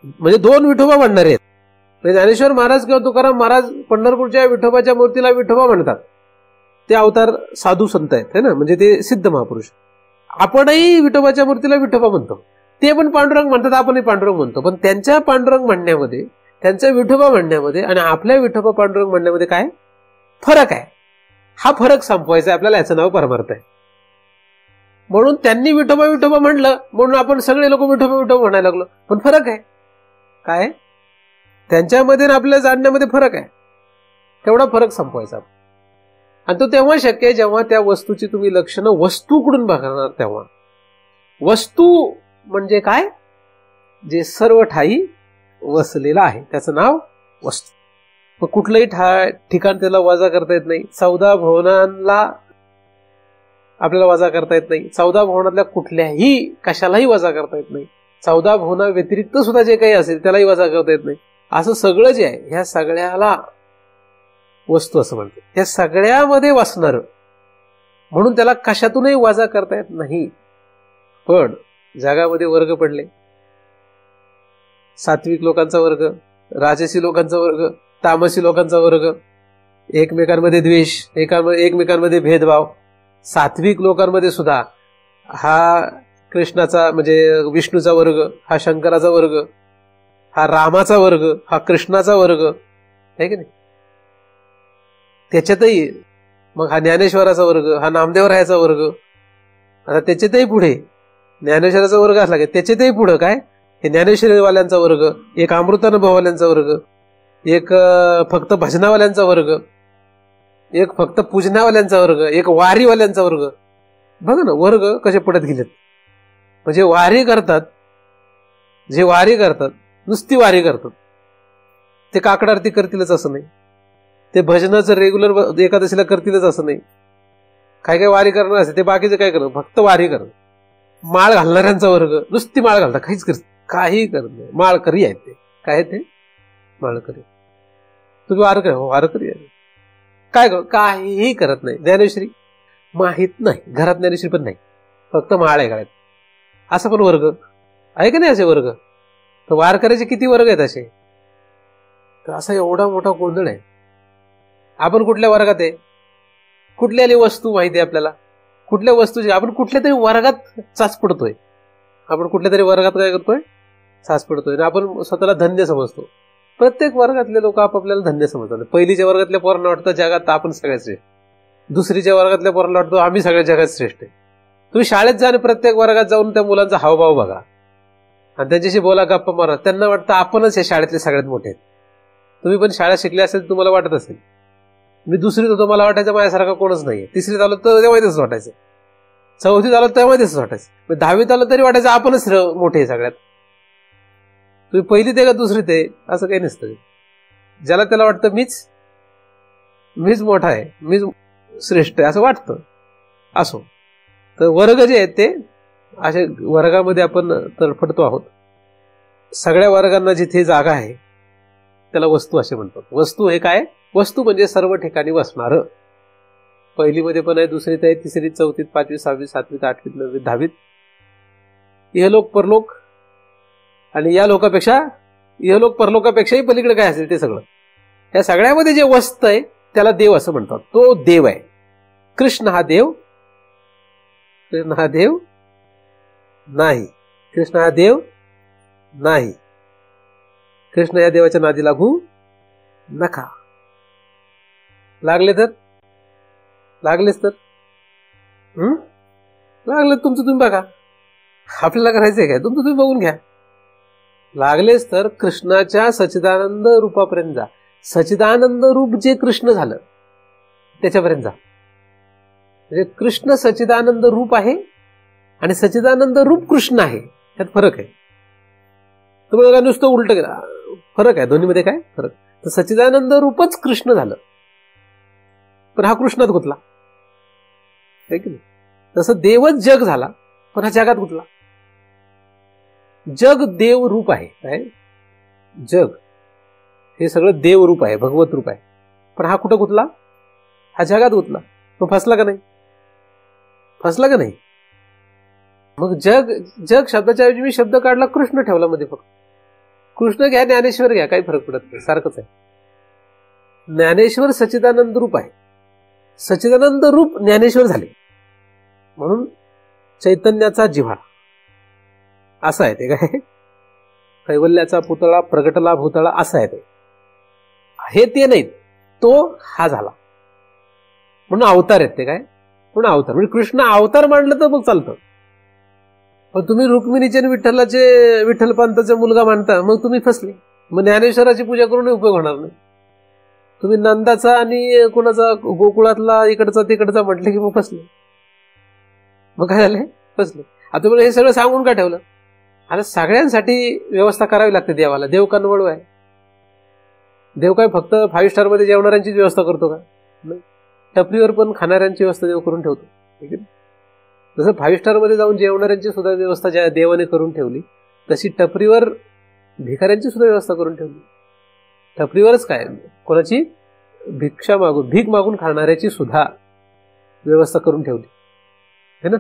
म्हणजे दोन विठोबा म्हणणारे आहेत. म्हणजे ज्ञानेश्वर महाराज किंवा तुकाराम महाराज पंढरपूरच्या विठोबाच्या मूर्तीला विठोबा म्हणतात. ते अवतार साधू संत आहेत ना, म्हणजे ते सिद्ध महापुरुष. आपणही विठोबाच्या मूर्तीला विठोबा म्हणतो. ते पण पांडुरंग म्हणतात, आपणही पांडुरंग म्हणतो. पण त्यांच्या पांडुरंग म्हणण्यामध्ये, त्यांच्या विठोबा म्हणण्यामध्ये आणि आपल्या विठोबा पांडुरंग म्हणण्यामध्ये काय फरक आहे? हा फरक संपवायचा आहे आपल्याला. याचं नाव परमार्थ आहे. म्हणून त्यांनी विठोबा विठोबा म्हणलं म्हणून आपण सगळे लोक विठोबा विठोबा म्हणायला लागलो. पण फरक आहे काय? त्यांच्यामध्ये आणि आपल्या जाणण्यामध्ये फरक आहे. तेवढा फरक संपवायचा. आणि तो तेव्हा शक्य आहे जेव्हा त्या वस्तूची तुम्ही लक्षणं वस्तूकडून बघणार. तेव्हा वस्तू म्हणजे काय? जे सर्व ठाई वसलेलं आहे त्याचं नाव वस्तू. मग कुठलंही ठिकाण त्याला वजा करता येत नाही. 14 भुवनांना आपल्याला वजा करता येत नाही. 14 भुवनातल्या कुठल्याही कशालाही वजा करता येत नाही. 14 भुवना व्यतिरिक्त सुद्धा जे काही असेल त्यालाही वजा करता येत नाही. असं सगळं जे आहे ह्या सगळ्याला वस्तू असं म्हणतात. त्या सगळ्यामध्ये वसणार म्हणून त्याला कशातूनही वजा करता येत नाही. पण जगामध्ये वर्ग पडले. सात्विक लोकांचा वर्ग, राजसी लोकांचा वर्ग, तामसी लोकांचा वर्ग, एकमेकांमध्ये द्वेष, एकमेकांमध्ये भेदभाव. सात्विक लोकांमध्ये सुद्धा हा कृष्णाचा म्हणजे विष्णूचा वर्ग, हा शंकराचा वर्ग, हा रामाचा वर्ग, हा कृष्णाचा वर्ग आहे की नाही. त्याच्यातही मग हा ज्ञानेश्वराचा वर्ग, हा नामदेवरायाचा वर्ग. आता त्याच्यातही पुढे ज्ञानेश्वराचा वर्ग असला की त्याच्यातही पुढं काय हे ज्ञानेश्वरीवाल्यांचा वर्ग, एक अमृतानुभववाल्यांचा वर्ग, एक फक्त भजनावाल्यांचा वर्ग, एक फक्त पूजनावाल्यांचा वर्ग, एक वारीवाल्यांचा वर्ग. बघा ना वर्ग कसे पडत गेलेत. म्हणजे वारी करतात, जे वारी करतात नुसती वारी करतात ते काकड आरती करतीलच असं नाही. ते भजनाचं रेग्युलर एकादशीला करतीलच असं नाही. काय काय वारी करणार असेल ते बाकीचं काय करणार, फक्त वारी करणार. माळ घालणाऱ्यांचा वर्ग नुसती माळ घालतात, काही करत नाही. माळकरी आहेत ते. काय ते माळकरी. तुम्ही वारकरी आहे. काहीही करत नाही. ज्ञानेश्वरी माहित नाही, घरात ज्ञानेश्वरी पण नाही, फक्त माळ आहे गळ्यात. असं पण वर्ग आहे का नाही? असे वर्ग तर वारकऱ्याचे किती वर्ग आहेत असे. तर असा एवढा मोठा गोंधळ आहे. आपण कुठल्या वर्गात आहे? कुठल्या वस्तू माहिती आहे आपल्याला? कुठल्या वस्तूची आपण कुठल्या तरी वर्गात चाच पडतोय. आपण कुठल्या तरी वर्गात काय करतोय? चाच पडतोय. आणि आपण स्वतःला धन्य समजतो. प्रत्येक वर्गातले लोक आपापल्याला धन्य समजतात. पहिलीच्या वर्गातल्या पोरांना वाटतं जगात आपण सगळ्यात श्रेष्ठ. दुसरीच्या वर्गातल्या पोरांना वाटतं आम्ही सगळ्या जगात श्रेष्ठ आहे. तुम्ही शाळेत जा आणि प्रत्येक वर्गात जाऊन त्या मुलांचा हावभाव बघा आणि त्यांच्याशी बोला, गप्पा मारा. त्यांना वाटतं आपणच हे शाळेतले सगळ्यात मोठे आहेत. तुम्ही पण शाळा शिकले असेल, तुम्हाला वाटत असेल. मी दुसरीत होतो, मला वाटायचं माझ्यासारखा कोणच नाहीये. तिसरीत आलो तर तेव्हा तसंच वाटायचं. चौथीत आलो तेव्हा तसंच वाटायचं. 10वीत आलं तरी वाटायचं आपणच मोठे आहे सगळ्यात. तुम्ही पहिलीत आहे का दुसरीत आहे असं काही नसतं. ज्याला त्याला वाटतं मीच मोठा आहे, मीच श्रेष्ठ आहे असं वाटतं. असो, तर वर्ग जे आहेत ते अशा वर्गामध्ये आपण तडफडतो आहोत. सगळ्या वर्गांना जिथे जागा आहे त्याला वस्तू असे म्हणतात. वस्तू हे काय? वस्तू म्हणजे सर्व ठिकाणी वसणार. पहिलीमध्ये पण आहे, दुसरीत आहे, तिसरीत, चौथीत, 5वी, 6वी, 7वीत, 8वीत, 9वीत, 10वीत. इहलोक परलोक आणि या लोकापेक्षा इहलोक परलोकापेक्षाही पलीकडे काय असेल ते सगळं, या सगळ्यामध्ये जे वस्त आहे त्याला देव असं म्हणतात. तो देव आहे. कृष्ण हा देव? कृष्ण हा देव नाही. कृष्ण हा देव नाही. कृष्ण या देवाच्या नादी लागू नका. लागलेच तर लागले तुमचं तुम्ही बघा. आपल्याला करायचंय काय? तुमचं तुम्ही बघून घ्या. लागलेच तर कृष्णाच्या सच्चिदानंद रूपापर्यंत जा. सच्चिदानंद रूप जे कृष्ण झालं त्याच्यापर्यंत जा. म्हणजे कृष्ण सच्चिदानंद रूप आहे आणि सच्चिदानंद रूप कृष्ण आहे, त्यात फरक आहे. तुम्हाला नुसतं उलट केला, फरक आहे दोन्हीमध्ये. काय फरक? तर सच्चिदानंद रूपच कृष्ण झालं, पण हा कृष्णात गुंतला. तसं देवच जग झाला, पण हा जगात गुंतला. जग देव रूप आहे. काय जग हे सगळं देव रूप आहे, भगवत रूप आहे, पण हा कुठं गुंतला? हा जगात गुंतला. मग फसला का नाही? फसला का नाही? मग जग शब्दाच्या ऐवजी मी शब्द काढला, कृष्ण ठेवला मध्ये. फक्त कृष्ण घ्या, ज्ञानेश्वर घ्या, काही फरक पडत नाही, सारखंच आहे. ज्ञानेश्वर सच्चिदानंद रूप आहे. सच्चिदानंद रूप ज्ञानेश्वर झाले म्हणून चैतन्याचा जिव्हाळा असा आहे ते. काय कैवल्याचा पुतळा प्रगटला भूतळा असं आहे ते. हे ते नाहीत, तो हा झाला म्हणून अवतार आहेत ते. काय म्हणून अवतार म्हणजे कृष्ण अवतार मांडलं तर मग चालतं. पण तुम्ही रुक्मिणीचे आणि विठ्ठलपंताचा मुलगा मानता, मग तुम्ही फसले. मग ज्ञानेश्वराची पूजा करून उपयोग होणार नाही. तुम्ही नंदाचा आणि कोणाचा गोकुळातला इकडचा तिकडचा म्हटले की मग फसले. मग काय झाले? फसले. आता तुम्हाला हे सगळं सांगून का ठेवलं? आता सगळ्यांसाठी व्यवस्था करावी लागते देवाला. देव कनवळू आहे. देव काय फक्त 5 स्टार मध्ये जेवणाऱ्यांचीच व्यवस्था करतो का? नाही. टपरीवर पण खाणाऱ्यांची व्यवस्था देव करून ठेवतो. ठीक आहे. जसं 5 स्टार मध्ये जाऊन जेवणाऱ्यांची सुद्धा व्यवस्था ज्या देवाने करून ठेवली, तशी टपरीवर भिकाऱ्यांची सुद्धा व्यवस्था करून ठेवली. टपरीवरच काय, कोणाची भीक मागून खाणाऱ्याची सुद्धा व्यवस्था करून ठेवली है ना.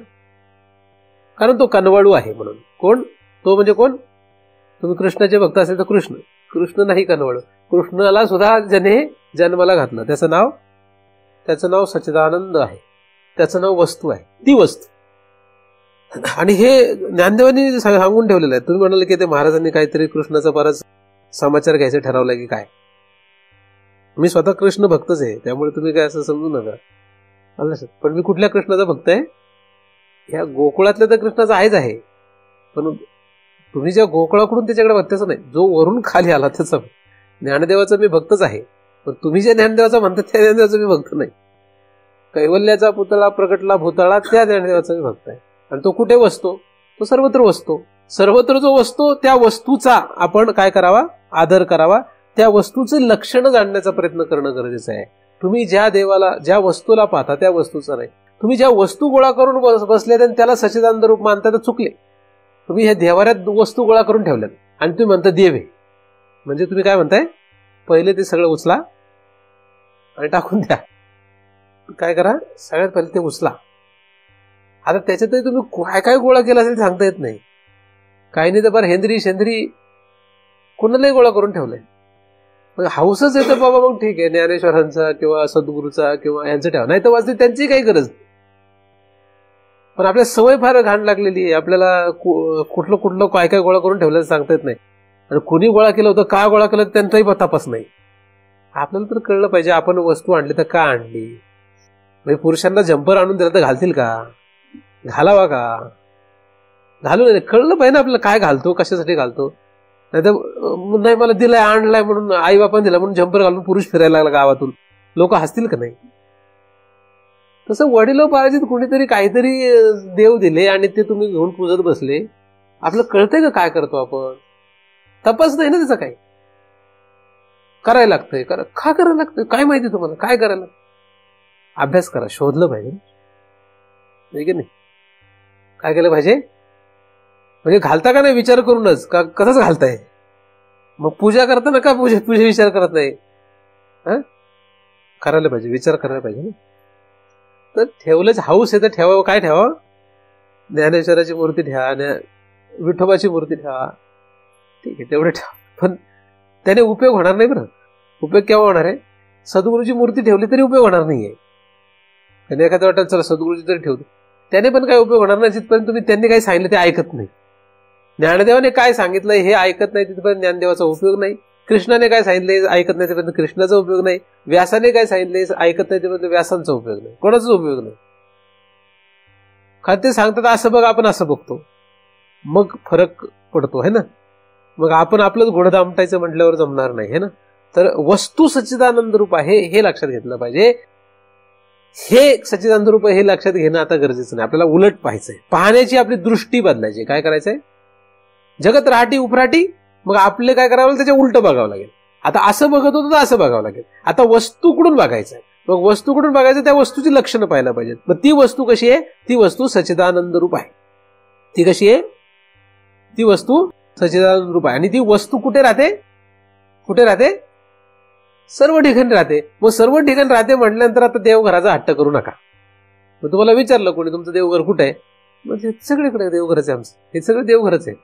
कारण तो कनवाळू आहे म्हणून. कोण तो? म्हणजे कोण? तुम्ही कृष्णाचे भक्त असेल तर कृष्ण नाही कनवाळू. कृष्णाला सुद्धा ज्याने जन्माला घातलं त्याचं नाव सच्चिदानंद आहे. त्याचं नाव वस्तू आहे, ती वस्तू. आणि हे ज्ञानदेवांनी सांगून ठेवलेलं आहे. तुम्ही म्हणाल की ते महाराजांनी काहीतरी कृष्णाचा बराच समाचार घ्यायचं ठरवलं की काय. मी स्वतः कृष्ण भक्तच आहे, त्यामुळे तुम्ही काय असं समजू नका. पण मी कुठल्या कृष्णाचा भक्त आहे? ह्या गोकुळातल्या तर कृष्णाचा आहे, पण तुम्ही ज्या गोकुळाकडून त्याच्याकडे भक्ताचं नाही, जो वरून खाली आला त्याचा. ज्ञानदेवाचा मी भक्तच आहे, पण तुम्ही जे ज्ञानदेवाचा म्हणतात त्या ज्ञानदेवाचा मी भक्त नाही. कैवल्याचा पुतळा प्रगटला भूतळा त्या ज्ञानदेवाचा मी भक्त आहे. आणि तो कुठे वसतो? तो सर्वत्र वसतो. सर्वत्र जो वसतो त्या वस्तूचा आपण काय करावा? आदर करावा. त्या वस्तूचे लक्षण जाणण्याचा प्रयत्न करणं गरजेचं आहे. तुम्ही ज्या देवाला ज्या वस्तूला पाहता त्या वस्तूचा नाही. तुम्ही ज्या वस्तू गोळा करून बसले त्याला सच्चिदानंद रूप मानता तर चुकले. तुम्ही ह्या देवाऱ्यात वस्तू गोळा करून ठेवल्यात आणि तुम्ही म्हणता देव आहे. म्हणजे तुम्ही काय म्हणताय? पहिले ते सगळं उचला आणि टाकून द्या. काय करा, सगळ्यात पहिले ते उचला. आता त्याच्यातही तुम्ही काय काय गोळा केला असेल सांगता येत नाही. काही नाही तर बरं हेंद्री शेंद्री कोणालाही गोळा करून ठेवलंय. मग हाऊसच येतं बाबा, मग ठीक आहे, ज्ञानेश्वरांचा किंवा सद्गुरूचा किंवा यांचं ठेवा, नाही तर वाचते त्यांची काही गरज. पण आपल्या सवय फार घाण लागलेली आहे. आपल्याला कुठलं कुठलं काय काय गोळा करून ठेवलं सांगता येत नाही. आणि कोणी गोळा केलं होतं, का गोळा केलं त्यांचाही तपास नाही. आपल्याला तर कळलं पाहिजे आपण वस्तू आणली तर का आणली. म्हणजे पुरुषांना जम्पर आणून दिला तर घालतील का, घालावा का, घालू नये. कळलं पाहिजे ना आपल्याला काय घालतो, कशासाठी घालतो. नाही तर नाही मला दिलाय आणलाय म्हणून आई बापाने दिला म्हणून जम्पर घालून पुरुष फिरायला लागला गावातून, लोक हसतील का नाही. तसं वडिलोपार्जित कोणीतरी काहीतरी देव दिले आणि ते तुम्ही घेऊन पूजत बसले. आपलं कळतंय का काय करतो आपण, तपास नाही ना त्याचा. काही करायला लागतंय, का करायला लागतंय काय माहिती तुम्हाला, काय करायला. अभ्यास करा, शोधलं पाहिजे की नाही. काय केलं पाहिजे म्हणजे घालता का नाही विचार करूनच, का कसंच घालताय. मग पूजा करताना का पूजा विचार करत नाही. करायला पाहिजे, विचार करायला पाहिजे ना. तर ठेवलंच हाऊस आहे तर ठेवावं. काय ठेवावं, ज्ञानेश्वराची मूर्ती ठेवा, विठोबाची मूर्ती ठेवा, ठीक आहे तेवढे ठेवा. पण त्याने उपयोग होणार नाही बरं. उपयोग केव्हा होणार आहे, सद्गुरूची मूर्ती ठेवली तरी उपयोग होणार नाहीये. त्याने एखाद्या वाटत चला सद्गुरूची तरी ठेवतो, त्याने पण काही उपयोग होणार नाही जिथपर्यंत तुम्ही त्यांनी काही सांगितलं ते ऐकत नाही. ज्ञानदेवाने काय सांगितलंय हे ऐकत नाही तिथपर्यंत ज्ञानदेवाचा उपयोग नाही. कृष्णाने काय सांगितलंय ऐकत नाही तिथपर्यंत कृष्णाचा उपयोग नाही. व्यासाने काय सांगितलंय ऐकत नाही तिथपर्यंत व्यासांचा उपयोग नाही, कोणाचाच उपयोग नाही. का ते सांगतात असं बघ, आपण असं बघतो, मग फरक पडतो है ना. मग आपण आपलंच घोडं दामटायचं म्हटल्यावर जमणार नाही है ना. तर वस्तू सच्चिदानंद रूप आहे हे लक्षात घेतलं पाहिजे. हे सच्चिदानंद रूप हे लक्षात घेणं आता गरजेचं नाही. आपल्याला उलट पाहायचंय, पाहण्याची आपली दृष्टी बदलायची. काय करायचंय, जगत राहटी उपराटी, मग आपले काय करावं लागेल, त्याच्या उलट बघावं लागेल. आता असं बघत होतं तर असं बघावं लागेल. आता वस्तूकडून बघायचंय, मग वस्तूकडून बघायचं, त्या वस्तूची लक्षणं पाहायला पाहिजेत. मग ती वस्तू कशी आहे, ती वस्तू सच्चिदानंद रूप आहे. ती कशी आहे, ती वस्तू सच्चिदानंद रूप आहे. आणि ती वस्तू कुठे राहते, कुठे राहते, सर्व ठिकाणी राहते. मग सर्व ठिकाणी राहते म्हटल्यानंतर आता देवघराचा हट्ट करू नका. मग तुम्हाला विचारलं कोणी तुमचं देवघर कुठे आहे, म्हणजे सगळीकडे देवघरच आहे आमचं, हे सगळं देवघरच आहे.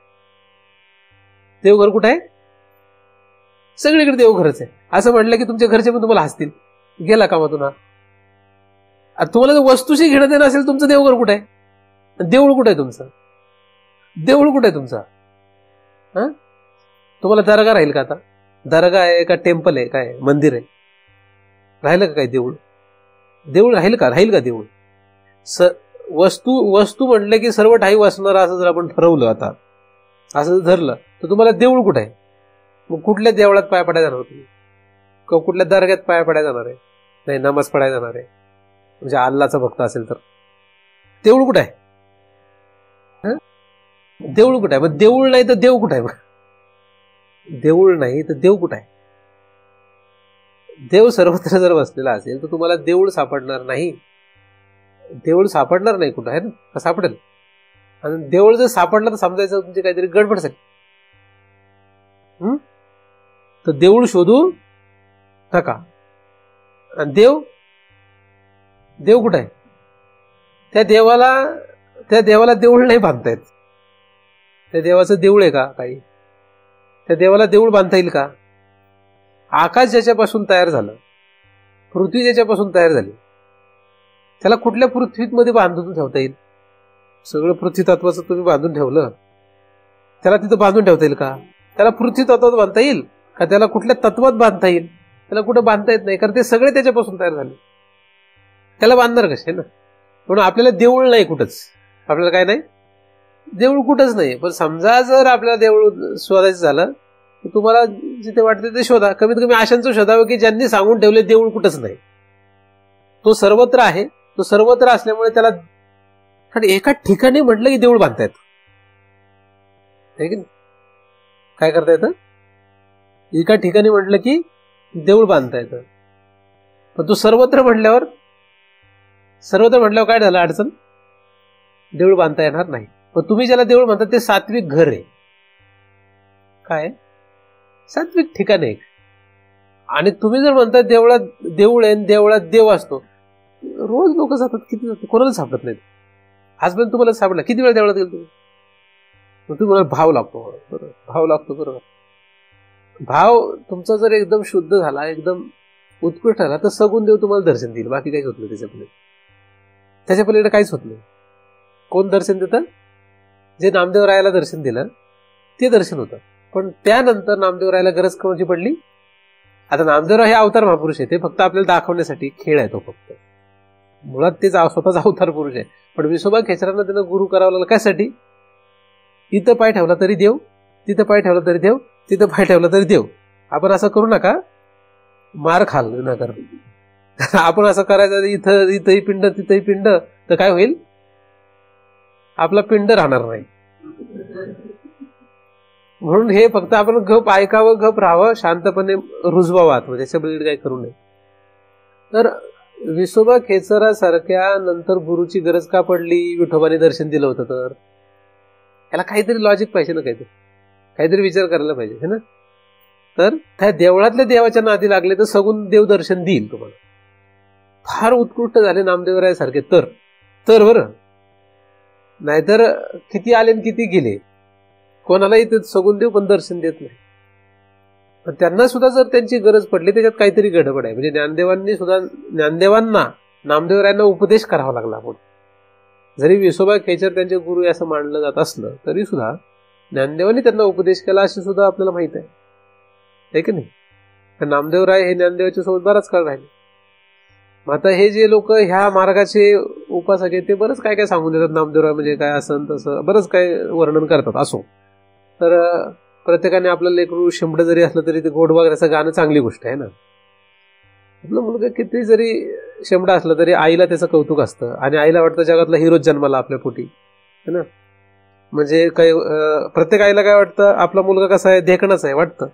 देवघर कुठे आहे, सगळीकडे देवघरच आहे. असं म्हटलं की तुमच्या घरचे पण तुम्हाला हसतील, गेला कामातून हा. तुम्हाला जर वस्तूशी घेणं देणं असेल, तुमचं देवघर कुठे आहे, देऊळ कुठे आहे तुमचं, देऊळ कुठे आहे तुमचा. तुम्हाला दर्गा राहील का आता, दर्गा आहे का टेम्पल आहे, काय मंदिर आहे, राहिलं का काय देऊळ, देऊळ राहील का, राहील का देऊळ. वस्तू म्हटलं की सर्व ठाई वसणार असं जर आपण ठरवलं, आता असं जर धरलं तर तुम्हाला देऊळ कुठे आहे. मग कुठल्या देवळात पाया पडायला जाणार तुम्ही, किंवा कुठल्या दर्ग्यात पाया पडायला जाणार आहे, नाही नमाज पडायला जाणार आहे, म्हणजे अल्लाचा भक्त असेल तर. देऊळ कुठे आहे, देऊळ कुठे आहे. मग देऊळ नाही तर देव कुठे आहे, मग देऊळ नाही तर देव कुठे आहे. देव सर्वत्र जर बसलेला असेल तर तुम्हाला देऊळ सापडणार नाही. देऊळ सापडणार नाही कुठं आहे ना, सापडेल. आणि देऊळ जर सापडलं तर समजायचं तुमची काहीतरी गडबड झाली. तर देऊळ शोधू नका. आणि देव कुठं आहे, त्या देवाला देऊळ नाही बांधता येत. त्या देवाचं देऊळ आहे का काही, त्या देवाला देऊळ बांधता येईल का. आकाश ज्याच्यापासून तयार झालं, पृथ्वी ज्याच्यापासून तयार झाली, त्याला कुठल्या पृथ्वीत मध्ये बांधून ठेवता येईल. सगळं पृथ्वी तत्वाचं तुम्ही बांधून ठेवलं, त्याला तिथं बांधून ठेवता येईल का. त्याला पृथ्वी तत्वात बांधता येईल का, त्याला कुठल्या तत्वात बांधता येईल, त्याला कुठं बांधता येत नाही, कारण ते सगळे त्याच्यापासून तयार झाले. त्याला बांधणार कसे ना. म्हणून आपल्याला देऊळ नाही कुठंच, आपल्याला काय नाही, देऊळ कुठंच नाही. पण समजा जर आपल्याला देऊळ शोधायचं झालं तर तुम्हाला जिथे वाटते ते शोधा. कमीत कमी अशांचं शोधावं की ज्यांनी सांगून ठेवले देऊळ कुठंच नाही. तो सर्वत्र आहे, तो सर्वत्र असल्यामुळे त्याला, कारण एका ठिकाणी म्हटलं की देऊळ बांधता येतं, काय करता येतं, एका ठिकाणी म्हटलं की देऊळ बांधता येतं. पण तो सर्वत्र म्हटल्यावर काय झालं अडचण, देऊळ बांधता येणार नाही. पण तुम्ही ज्याला देऊळ म्हणतात ते सात्विक घर आहे, काय सात्विक ठिकाण आहे. आणि तुम्ही जर म्हणता देवळात देऊळ आहे, देवळात देव असतो, रोज लोक जातात, किती जातात, कोणाला सापडत नाहीत. आजपर्यंत तुम्हाला सापडला, किती वेळा देवळात गेलो तुम्ही? मग तुम्हाला भाव लागतो, बरोबर, भाव लागतो, बरोबर. भाव तुमचा जर एकदम शुद्ध झाला, एकदम उत्कृष्ट झाला, तर सगुण देव तुम्हाला दर्शन देईल. बाकी काहीच होत नाही त्याच्या पलीकडे काहीच होत नाही. कोण दर्शन देतं? जे नामदेवरायाला दर्शन दिलं ते दर्शन होतं. पण त्यानंतर नामदेवरायाला गरज कोणाची पडली? आता नामदेवराय हे अवतार महापुरुष आहे, ते फक्त आपल्याला दाखवण्यासाठी खेळ आहे तो फक्त. मुळात ते स्वतःचा अवतार पुरुष आहे. पण विसोबा खेचरांना त्यांना गुरु करावं लागलं. कशासाठी? इथं पाय ठेवला तरी देव, तिथं पाय ठेवला तरी देव, तिथं पाय ठेवला तरी देव. आपण असं करू नका, मार खाल न कर. आपण असं करायचं, इथंही पिंड तिथंही पिंड, तर काय होईल? आपला पिंड राहणार नाही. म्हणून हे फक्त आपण गप ऐकावं, गप राहावं, शांतपणे रुजवावं आत्मा, त्याच्या बळी काही करू नये. तर विसोबा खेचरासारख्या नंतर गुरुची गरज का पडली? विठोबाने दर्शन दिलं होतं तर. याला काहीतरी लॉजिक पाहिजे ना, काहीतरी विचार करायला पाहिजे, है ना. तर त्या देवळातल्या देवाच्या नादी लागले तर सगुण देव दर्शन देईल तुम्हाला. फार उत्कृष्ट झाले नामदेवराय सारखे तर बरं, नाहीतर किती आले आणि किती गेले, कोणालाही ते सगुण देव पण दर्शन देत नाही. पण त्यांना सुद्धा जर त्यांची गरज पडली, त्याच्यात काहीतरी गडबड आहे. म्हणजे ज्ञानदेवांना नामदेवरायांना उपदेश करावा लागला. आपण जरी विसोबा खेचर त्यांचे गुरु असं मानलं जात असलं तरी सुद्धा ज्ञानदेवांनी त्यांना उपदेश केला अशी सुद्धा आपल्याला माहित आहे की नाही. तर नामदेवराय हे ज्ञानदेवाच्या सोबत बराच काळ राहिले. मग आता हे जे लोक ह्या मार्गाचे उपासक आहेत ते बरंच काय काय सांगून देतात. नामदेवराय म्हणजे काय, असं तसं बरंच काय वर्णन करतात. असो, तर प्रत्येकाने आपलं लेकरू शिंबड जरी असलं तरी ते गोड वागण्याचं गाणं चांगली गोष्ट आहे ना. आपलं मुलगा किती जरी शेंबडा असला तरी आईला त्याचं कौतुक असतं आणि आईला वाटतं जगातला हिरोच जन्माला आपल्या पोटी, है ना. म्हणजे काही प्रत्येक आईला काय वाटतं, आपला मुलगा कसा आहे, देखणच आहे वाटतं.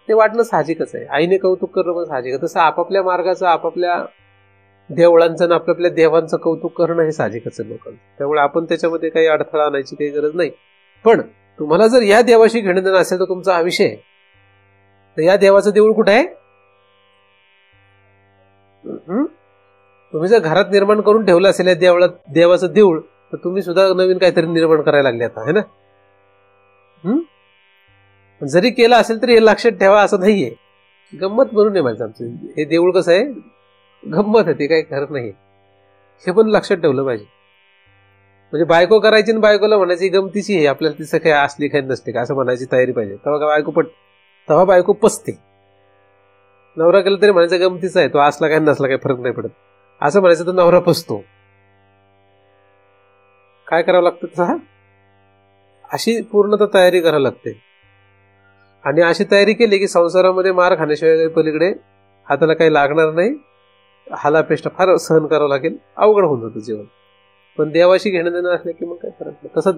ते वाटणं साहजिकच आहे. आईने कौतुक करणं पण साहजिक आहे. तसं आपापल्या मार्गाचं, आपापल्या देवळांचं आणि आपल्या देवांचं कौतुक करणं हे साहजिकच आहे लोकांचं. त्यामुळे आपण त्याच्यामध्ये काही अडथळा आणायची काही गरज नाही. पण तुम्हाला जर या देवाशी घेणं देणं असेल तर तुमचा हा विषय आहे. तर या देवाचं देऊळ कुठं आहे? तुम्ही जर घरात निर्माण करून ठेवलं असेल या देवाचं देऊळ, तर तुम्ही सुद्धा नवीन काहीतरी निर्माण करायला लागले आता, है ना. जरी केलं असेल तरी हे लक्षात ठेवा, असं नाहीये. गंमत म्हणून नाही माझं आमचं हे देऊळ कसं आहे, गंमत आहे, ते काही खरं नाही. हे पण लक्षात ठेवलं पाहिजे. म्हणजे बायको करायची आणि बायकोला म्हणायची गमतीची आहे, आपल्याला तिचं काही असली काही नसते का असं म्हणायची तयारी पाहिजे. तेव्हा बायको पचते. नवरा केलं तरी म्हणायचं गमतीचा आहे, तो असला काय नसला काही फरक नाही पडत असं म्हणायचं, तर नवरा पचतो. काय करावं लागतं तसं, अशी पूर्णतः तयारी करावी लागते. आणि अशी तयारी केली की संसारामध्ये मार खाण्याशिवाय पलीकडे हाताला काही लागणार नाही. हालापेष्टा फार सहन करावं लागेल, अवघड होऊन जातं जीवन. पण देवाशी घेणं देणं असलं की मग काय फरक नाही. तसं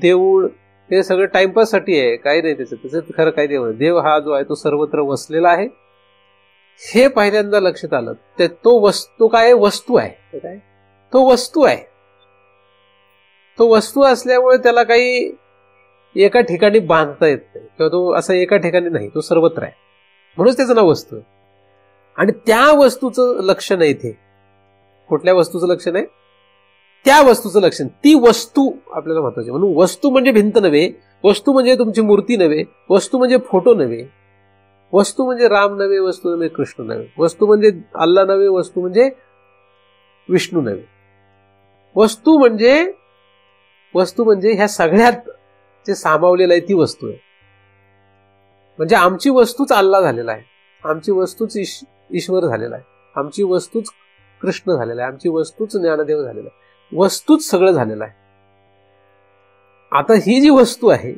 देऊळ हे सगळं टाइमपाससाठी आहे, काही नाही त्याचं खरं काही देव नाही. देव हा जो आहे तो सर्वत्र वसलेला आहे, हे पहिल्यांदा लक्षात आलं. तो वस्तू काय, वस्तू आहे. काय तो वस्तू आहे. तो वस्तू असल्यामुळे त्याला काही एका ठिकाणी बांधता येत नाही, किंवा तो असं एका ठिकाणी नाही, तो सर्वत्र आहे. म्हणूनच त्याचं नाव वस्तू आहे. आणि त्या वस्तूचं लक्षण आहे इथे. कुठल्या वस्तूचं लक्षण आहे? त्या वस्तूचं लक्षण. ती वस्तू आपल्याला महत्वाची. म्हणून वस्तू म्हणजे भिंत नव्हे, वस्तू म्हणजे तुमची मूर्ती नव्हे, वस्तू म्हणजे फोटो नव्हे, वस्तू म्हणजे राम नव्हे, वस्तू नव्हे कृष्ण नव्हे, वस्तू म्हणजे अल्ला नव्हे, वस्तू म्हणजे विष्णू नव्हे. वस्तू म्हणजे ह्या सगळ्यात जे सामावलेलं आहे ती वस्तू आहे. म्हणजे आमची वस्तूच अल्ला झालेला आहे, आमची वस्तूच ईश्वर झालेला आहे, आमची वस्तूच कृष्ण झालेला आहे, आमची वस्तूच ज्ञानदेव झालेला आहे, वस्तूच सगळं झालेलं आहे. आता ही जी वस्तू आहे,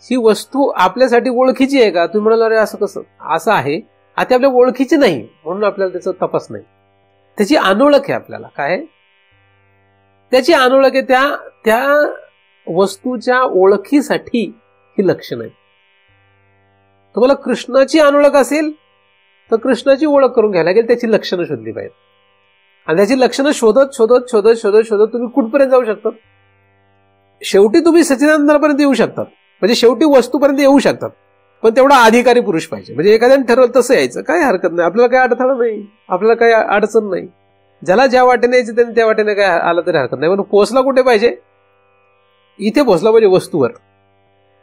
ही वस्तू आपल्यासाठी ओळखीची आहे का? तुम्ही म्हणाल अरे असं कसं, असं आहे. आता आपल्या ओळखीची नाही म्हणून आपल्याला त्याचा तपास नाही. त्याची अनोळख आहे आपल्याला. काय त्याची अनोळख आहे? त्या वस्तूच्या ओळखीसाठी ही लक्षणं आहेत. तुम्हाला कृष्णाची अनोळख असेल तर कृष्णाची ओळख करून घ्यायला लागेल, त्याची लक्षणं शोधली पाहिजे. आणि त्याची लक्षणं शोधत शोधत शोधत शोधत शोधत तुम्ही कुठपर्यंत जाऊ शकतात? शेवटी तुम्ही सच्चिदानंदापर्यंत येऊ शकतात. म्हणजे शेवटी वस्तूपर्यंत येऊ शकतात. पण तेवढा अधिकारी पुरुष पाहिजे. म्हणजे एखाद्याने ठरवलं तसं यायचं, काही हरकत नाही, आपल्याला काही अडथळा नाही, आपल्याला काही अडचण नाही. ज्याला ज्या वाटेने यायचं त्याने त्या वाटेने काय आलं तरी हरकत नाही. पण पोहोचला कुठे पाहिजे? इथे पोहोचला पाहिजे वस्तूवर,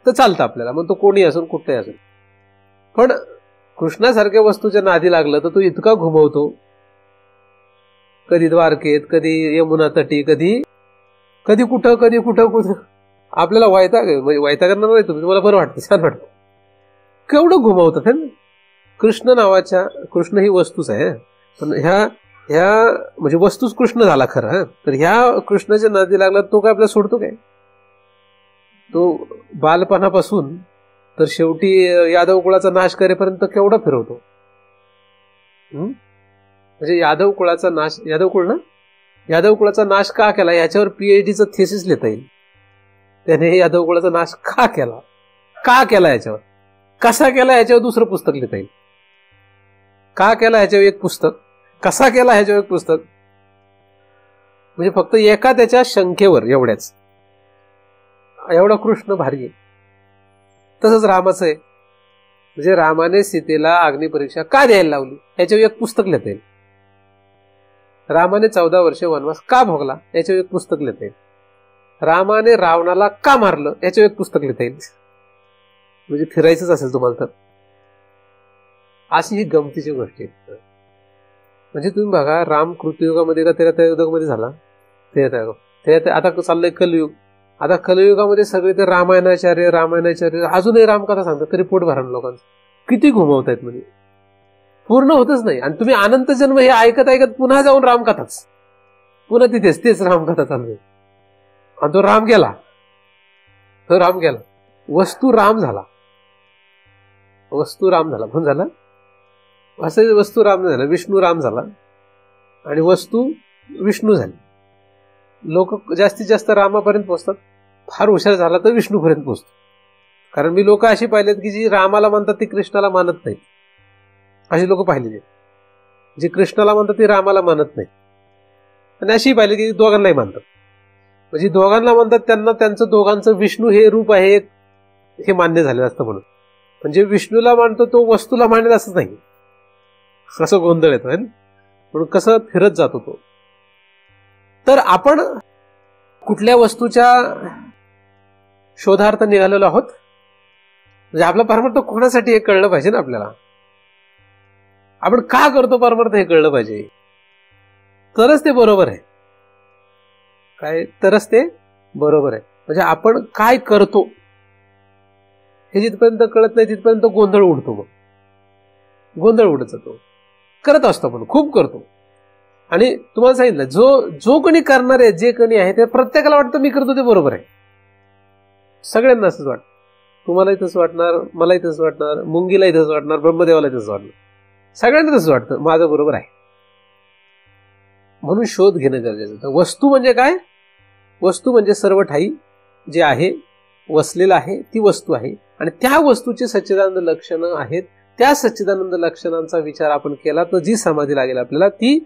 तर चालतं आपल्याला, मग तो कोणी असून कुठेही असून. पण कृष्णासारख्या वस्तूच्या नादी लागलं तर तो इतका घुमवतो, कधी द्वारकेत, कधी यमुना तटी, कधी कधी कुठं, कधी कुठं कुठं. आपल्याला वैतागणार नाही तुम्ही, तुम्हाला बरं वाटतं, छान वाटतं. केवढं घुमवतात. कृष्ण नावाच्या, कृष्ण ही वस्तूच आहे, पण ह्या म्हणजे वस्तूच कृष्ण झाला खरं. तर ह्या कृष्णाच्या नादी लागला तो काय आपल्याला सोडतो काय? तो बालपणापासून तर शेवटी यादव कुळाचा नाश करेपर्यंत केवढा फिरवतो. म्हणजे यादव कुळाचा नाश, यादव कुळाचा नाश का केला याच्यावर पीएचडीचं थेसिस लिहिता येईल. त्याने यादव कुळाचा नाश का केला याच्यावर, कसा केला याच्यावर दुसरं पुस्तक लिहिता येईल. का केला ह्याच्यावर एक पुस्तक, कसा केला ह्याच्यावर एक पुस्तक. म्हणजे फक्त एका त्याच्या शंकेवर एवढ्याच, एवढा कृष्ण भारी आहे. तसंच रामाचं आहे. म्हणजे रामाने सीतेला अग्निपरीक्षा का द्यायला लावली याच्यावर एक पुस्तक लिहिता येईल. रामाने 14 वर्ष वनवास का भोगला याच्यावर एक पुस्तक लिहिता येईल. रामाने रावणाला का मारलं याच्यावर एक पुस्तक लिहिता येईल. म्हणजे फिरायचंच असेल तुम्हाला तर. अशी ही गमतीची गोष्ट आहे. म्हणजे तुम्ही बघा, राम कृतयुगामध्ये का त्रेतायुगामध्ये झाला, आता चाललंय कलयुग. आता कलयुगामध्ये सगळे ते रामायणाचार्य अजूनही रामकथा सांगतात, तरी पोट भरण लोकांचं. किती घुमवत आहेत म्हणजे, पूर्ण होतच नाही. आणि तुम्ही अनंत जन्म हे ऐकत ऐकत पुन्हा जाऊन रामकथाच, पुन्हा तेच रामकथा चालू आहे. आणि तो राम गेला, वस्तू राम झाला. पण झाला असं, वस्तू राम झाला, विष्णू राम झाला आणि वस्तू विष्णू झाली. लोक जास्तीत जास्त रामापर्यंत पोहोचतात, फार हुशार झाला तर विष्णूपर्यंत पोहोचतो. कारण मी लोक अशी पाहिलेत की जी रामाला म्हणतात ती कृष्णाला मानत नाहीत. अशी लोक पाहिलेली, जी कृष्णाला म्हणतात ती रामाला मानत नाही. आणि अशी पाहिली की दोघांनाही मानतात. म्हणजे दोघांना म्हणतात त्यांना त्यांचं दोघांचं विष्णू हे रूप आहे हे मान्य झालेलं असतं म्हणून. म्हणजे विष्णूला मानतो तो वस्तूला मानेल असंच नाही, असं गोंधळ येतो. म्हणून कसं फिरत जातो तो. तर आपण कुठल्या वस्तूच्या शोधार्थ निघालेलो आहोत. म्हणजे आपला परमार्थ कोणासाठी हे कळलं पाहिजे ना आपल्याला. आपण का करतो परमार्थ हे कळलं पाहिजे, तरच ते बरोबर आहे. तरच ते बरोबर आहे. म्हणजे आपण काय करतो हे जिथपर्यंत कळत नाही तिथपर्यंत गोंधळ उडतो. मग गोंधळ उडत जातो. करत असतो आपण, खूप करतो. आणि तुम्हाला सांगितलं, जो कोणी करणार आहे, जे कोणी आहे, ते प्रत्येकाला वाटतं मी करतो ते बरोबर आहे. सगळ्यांना असंच वाटतं. तुम्हालाही तसं वाटणार, मलाही तसं वाटणार, मुंगीलाही तसं वाटणार, ब्रह्मदेवालाही तसं वाटणार. सगळ्यांना तसं वाटतं माझं बरोबर आहे. म्हणून शोध घेणं गरजेचं होतं. वस्तू म्हणजे काय? वस्तू म्हणजे सर्व ठाई जे आहे, वसलेलं आहे, ती वस्तू आहे. आणि त्या वस्तूची सच्चिदानंद लक्षणं आहेत. त्या सच्चिदानंद लक्षणांचा विचार आपण केला तर जी समाधी लागेल आपल्याला ती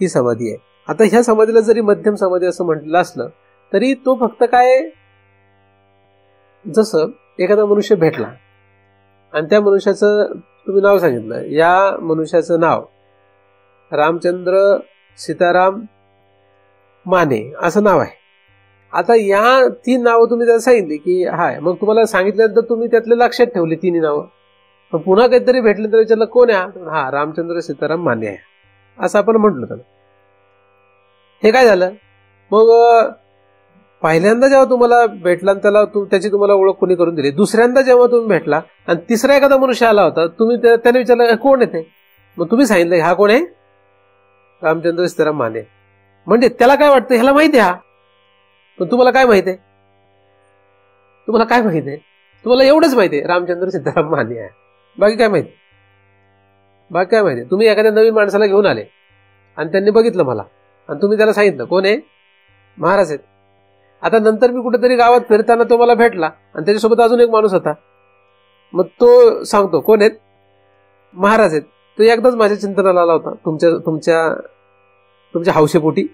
समाधी आहे. आता ह्या समाधीला जरी मध्यम समाधी असं म्हटलं असलं तरी तो फक्त काय, जसं एखादा मनुष्य भेटला आणि त्या मनुष्याचं तुम्ही नाव सांगितलं, या मनुष्याचं नाव रामचंद्र सीताराम माने असं नाव आहे. आता या 3 नावं तुम्ही त्याला सांगितली की हाय, मग तुम्हाला सांगितल्यानंतर तुम्ही त्यातले लक्षात ठेवली 3 नावं. पण पुन्हा काहीतरी भेटले तर विचारलं कोण आहे, हा रामचंद्र सीताराम माने आहे असं आपण म्हटलं त्याला. हे काय झालं? मग पहिल्यांदा जेव्हा तुम्हाला भेटला त्याला त्याची तुम्हाला ओळख कोणी करून दिली, दुसऱ्यांदा जेव्हा तुम्ही भेटला आणि तिसरा एखादा मनुष्य आला होता, तुम्ही त्याने विचारलं कोण आहे ते, मग तुम्ही सांगितलं हा कोण आहे, रामचंद्र सीताराम माने. म्हणजे त्याला काय वाटतं, ह्याला माहिती आहे हा, पण तुम्हाला काय माहिती आहे? तुम्हाला एवढंच माहिती आहे रामचंद्र सीताराम माने आहे. बाकी काय माहिती? तुम्ही एखाद्या नवीन माणसाला घेऊन आले आणि त्यांनी बघितलं मला आणि तुम्ही त्याला सांगितलं कोण आहे, महाराज आहेत. आता नंतर मी कुठेतरी गावात फिरताना तो मला भेटला आणि त्याच्यासोबत अजून एक माणूस होता. मग तो सांगतो कोण आहेत, महाराज आहेत. तो एकदाच माझ्या चिंतनाला आला होता तुमच्या हौसेपोटी,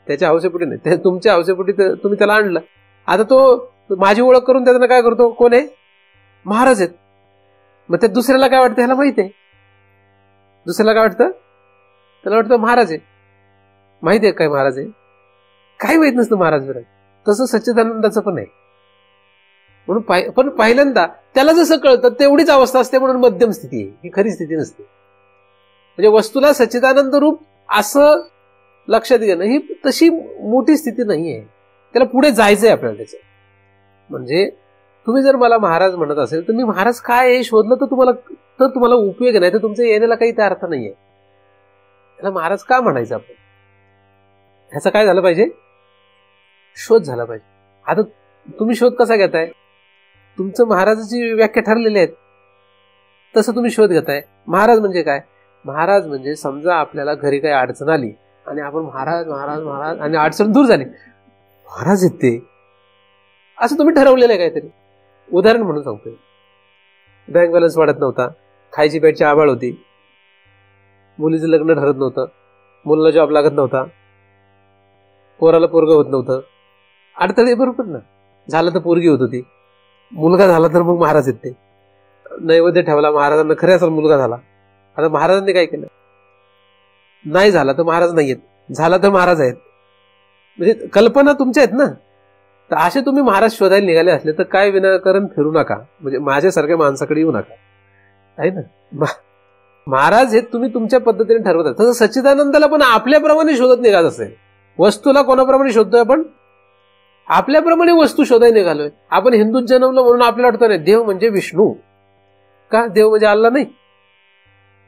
त्याच्या हौसेपोटी नाही, तुमच्या हौसेपोटी तुम्ही त्याला आणलं. आता तो माझी ओळख करून त्यानं काय करतो, कोण आहे, महाराज आहेत. मग त्या दुसऱ्याला काय वाटतं, ह्याला माहित आहे. दुसऱ्याला काय वाटतं, त्याला वाटतं महाराज आहे. माहित आहे काय महाराज आहे, काही माहित नसतं महाराज बिराज. तसं सच्चिदानंदाचं पण आहे. म्हणून पण पहिल्यांदा त्याला जसं कळतं तेवढीच अवस्था असते, म्हणून मध्यम स्थिती आहे, ही खरी स्थिती नसते. म्हणजे वस्तूला सच्चिदानंद रूप असं लक्षात घेणं ही तशी मोठी स्थिती नाही आहे. त्याला पुढे जायचंय आपल्याला त्याचं. म्हणजे तुम्ही जर मला महाराज म्हणत असेल तर मी महाराज काय हे शोधलं तर तुम्हाला उपयोग नाही, तर तुमच्या येण्याला काही त्या अर्थ नाहीये. त्याला महाराज का म्हणायचं आपण, ह्याचा काय झालं पाहिजे, शोध झाला पाहिजे. आता तुम्ही शोध कसा घेताय, तुमचं महाराजाची व्याख्या ठरलेली आहेत तसं तुम्ही शोध घेताय. महाराज म्हणजे काय, महाराज म्हणजे समजा आपल्याला घरी काही अडचण आली आणि आपण महाराज महाराज महाराज आणि अडचण दूर झाली, महाराज आहेत ते, असं तुम्ही ठरवलेलं आहे काहीतरी. उदाहरण म्हणून सांगतोय, बँक बॅलन्स वाढत नव्हता, खायची प्यायची आबाळ होती, मुलीचं लग्न ठरत नव्हतं, मुलाला जॉब लागत नव्हता, पोराला पोरगं होत नव्हतं. अडथळे बरोबर ना, झालं तर पोरगी होत होती, मुलगा झाला तर मग महाराज येते. नैवेद्य ठेवला महाराजांना, खरे असेल मुलगा झाला. आता महाराजांनी काय केलं, नाही झाला तर महाराज नाही येत, झाला तर महाराज आहेत. म्हणजे कल्पना तुमच्या आहेत ना. तर असे तुम्ही महाराज शोधायला निघाले असले तर काय विनाकारण फिरू नका, म्हणजे माझ्यासारख्या माणसाकडे येऊ नका, आहे ना. महाराज हे तुम्ही तुमच्या पद्धतीने ठरवतात. तसं सच्चिदानंदाला पण आपल्याप्रमाणे शोधत निघाल असेल. वस्तूला कोणाप्रमाणे शोधतोय आपण, आपल्याप्रमाणे वस्तू शोधायला निघालोय. आपण हिंदूत जन्मलो म्हणून आपल्याला वाटतं नाही देव म्हणजे विष्णू, का देव म्हणजे अल्ला नाही,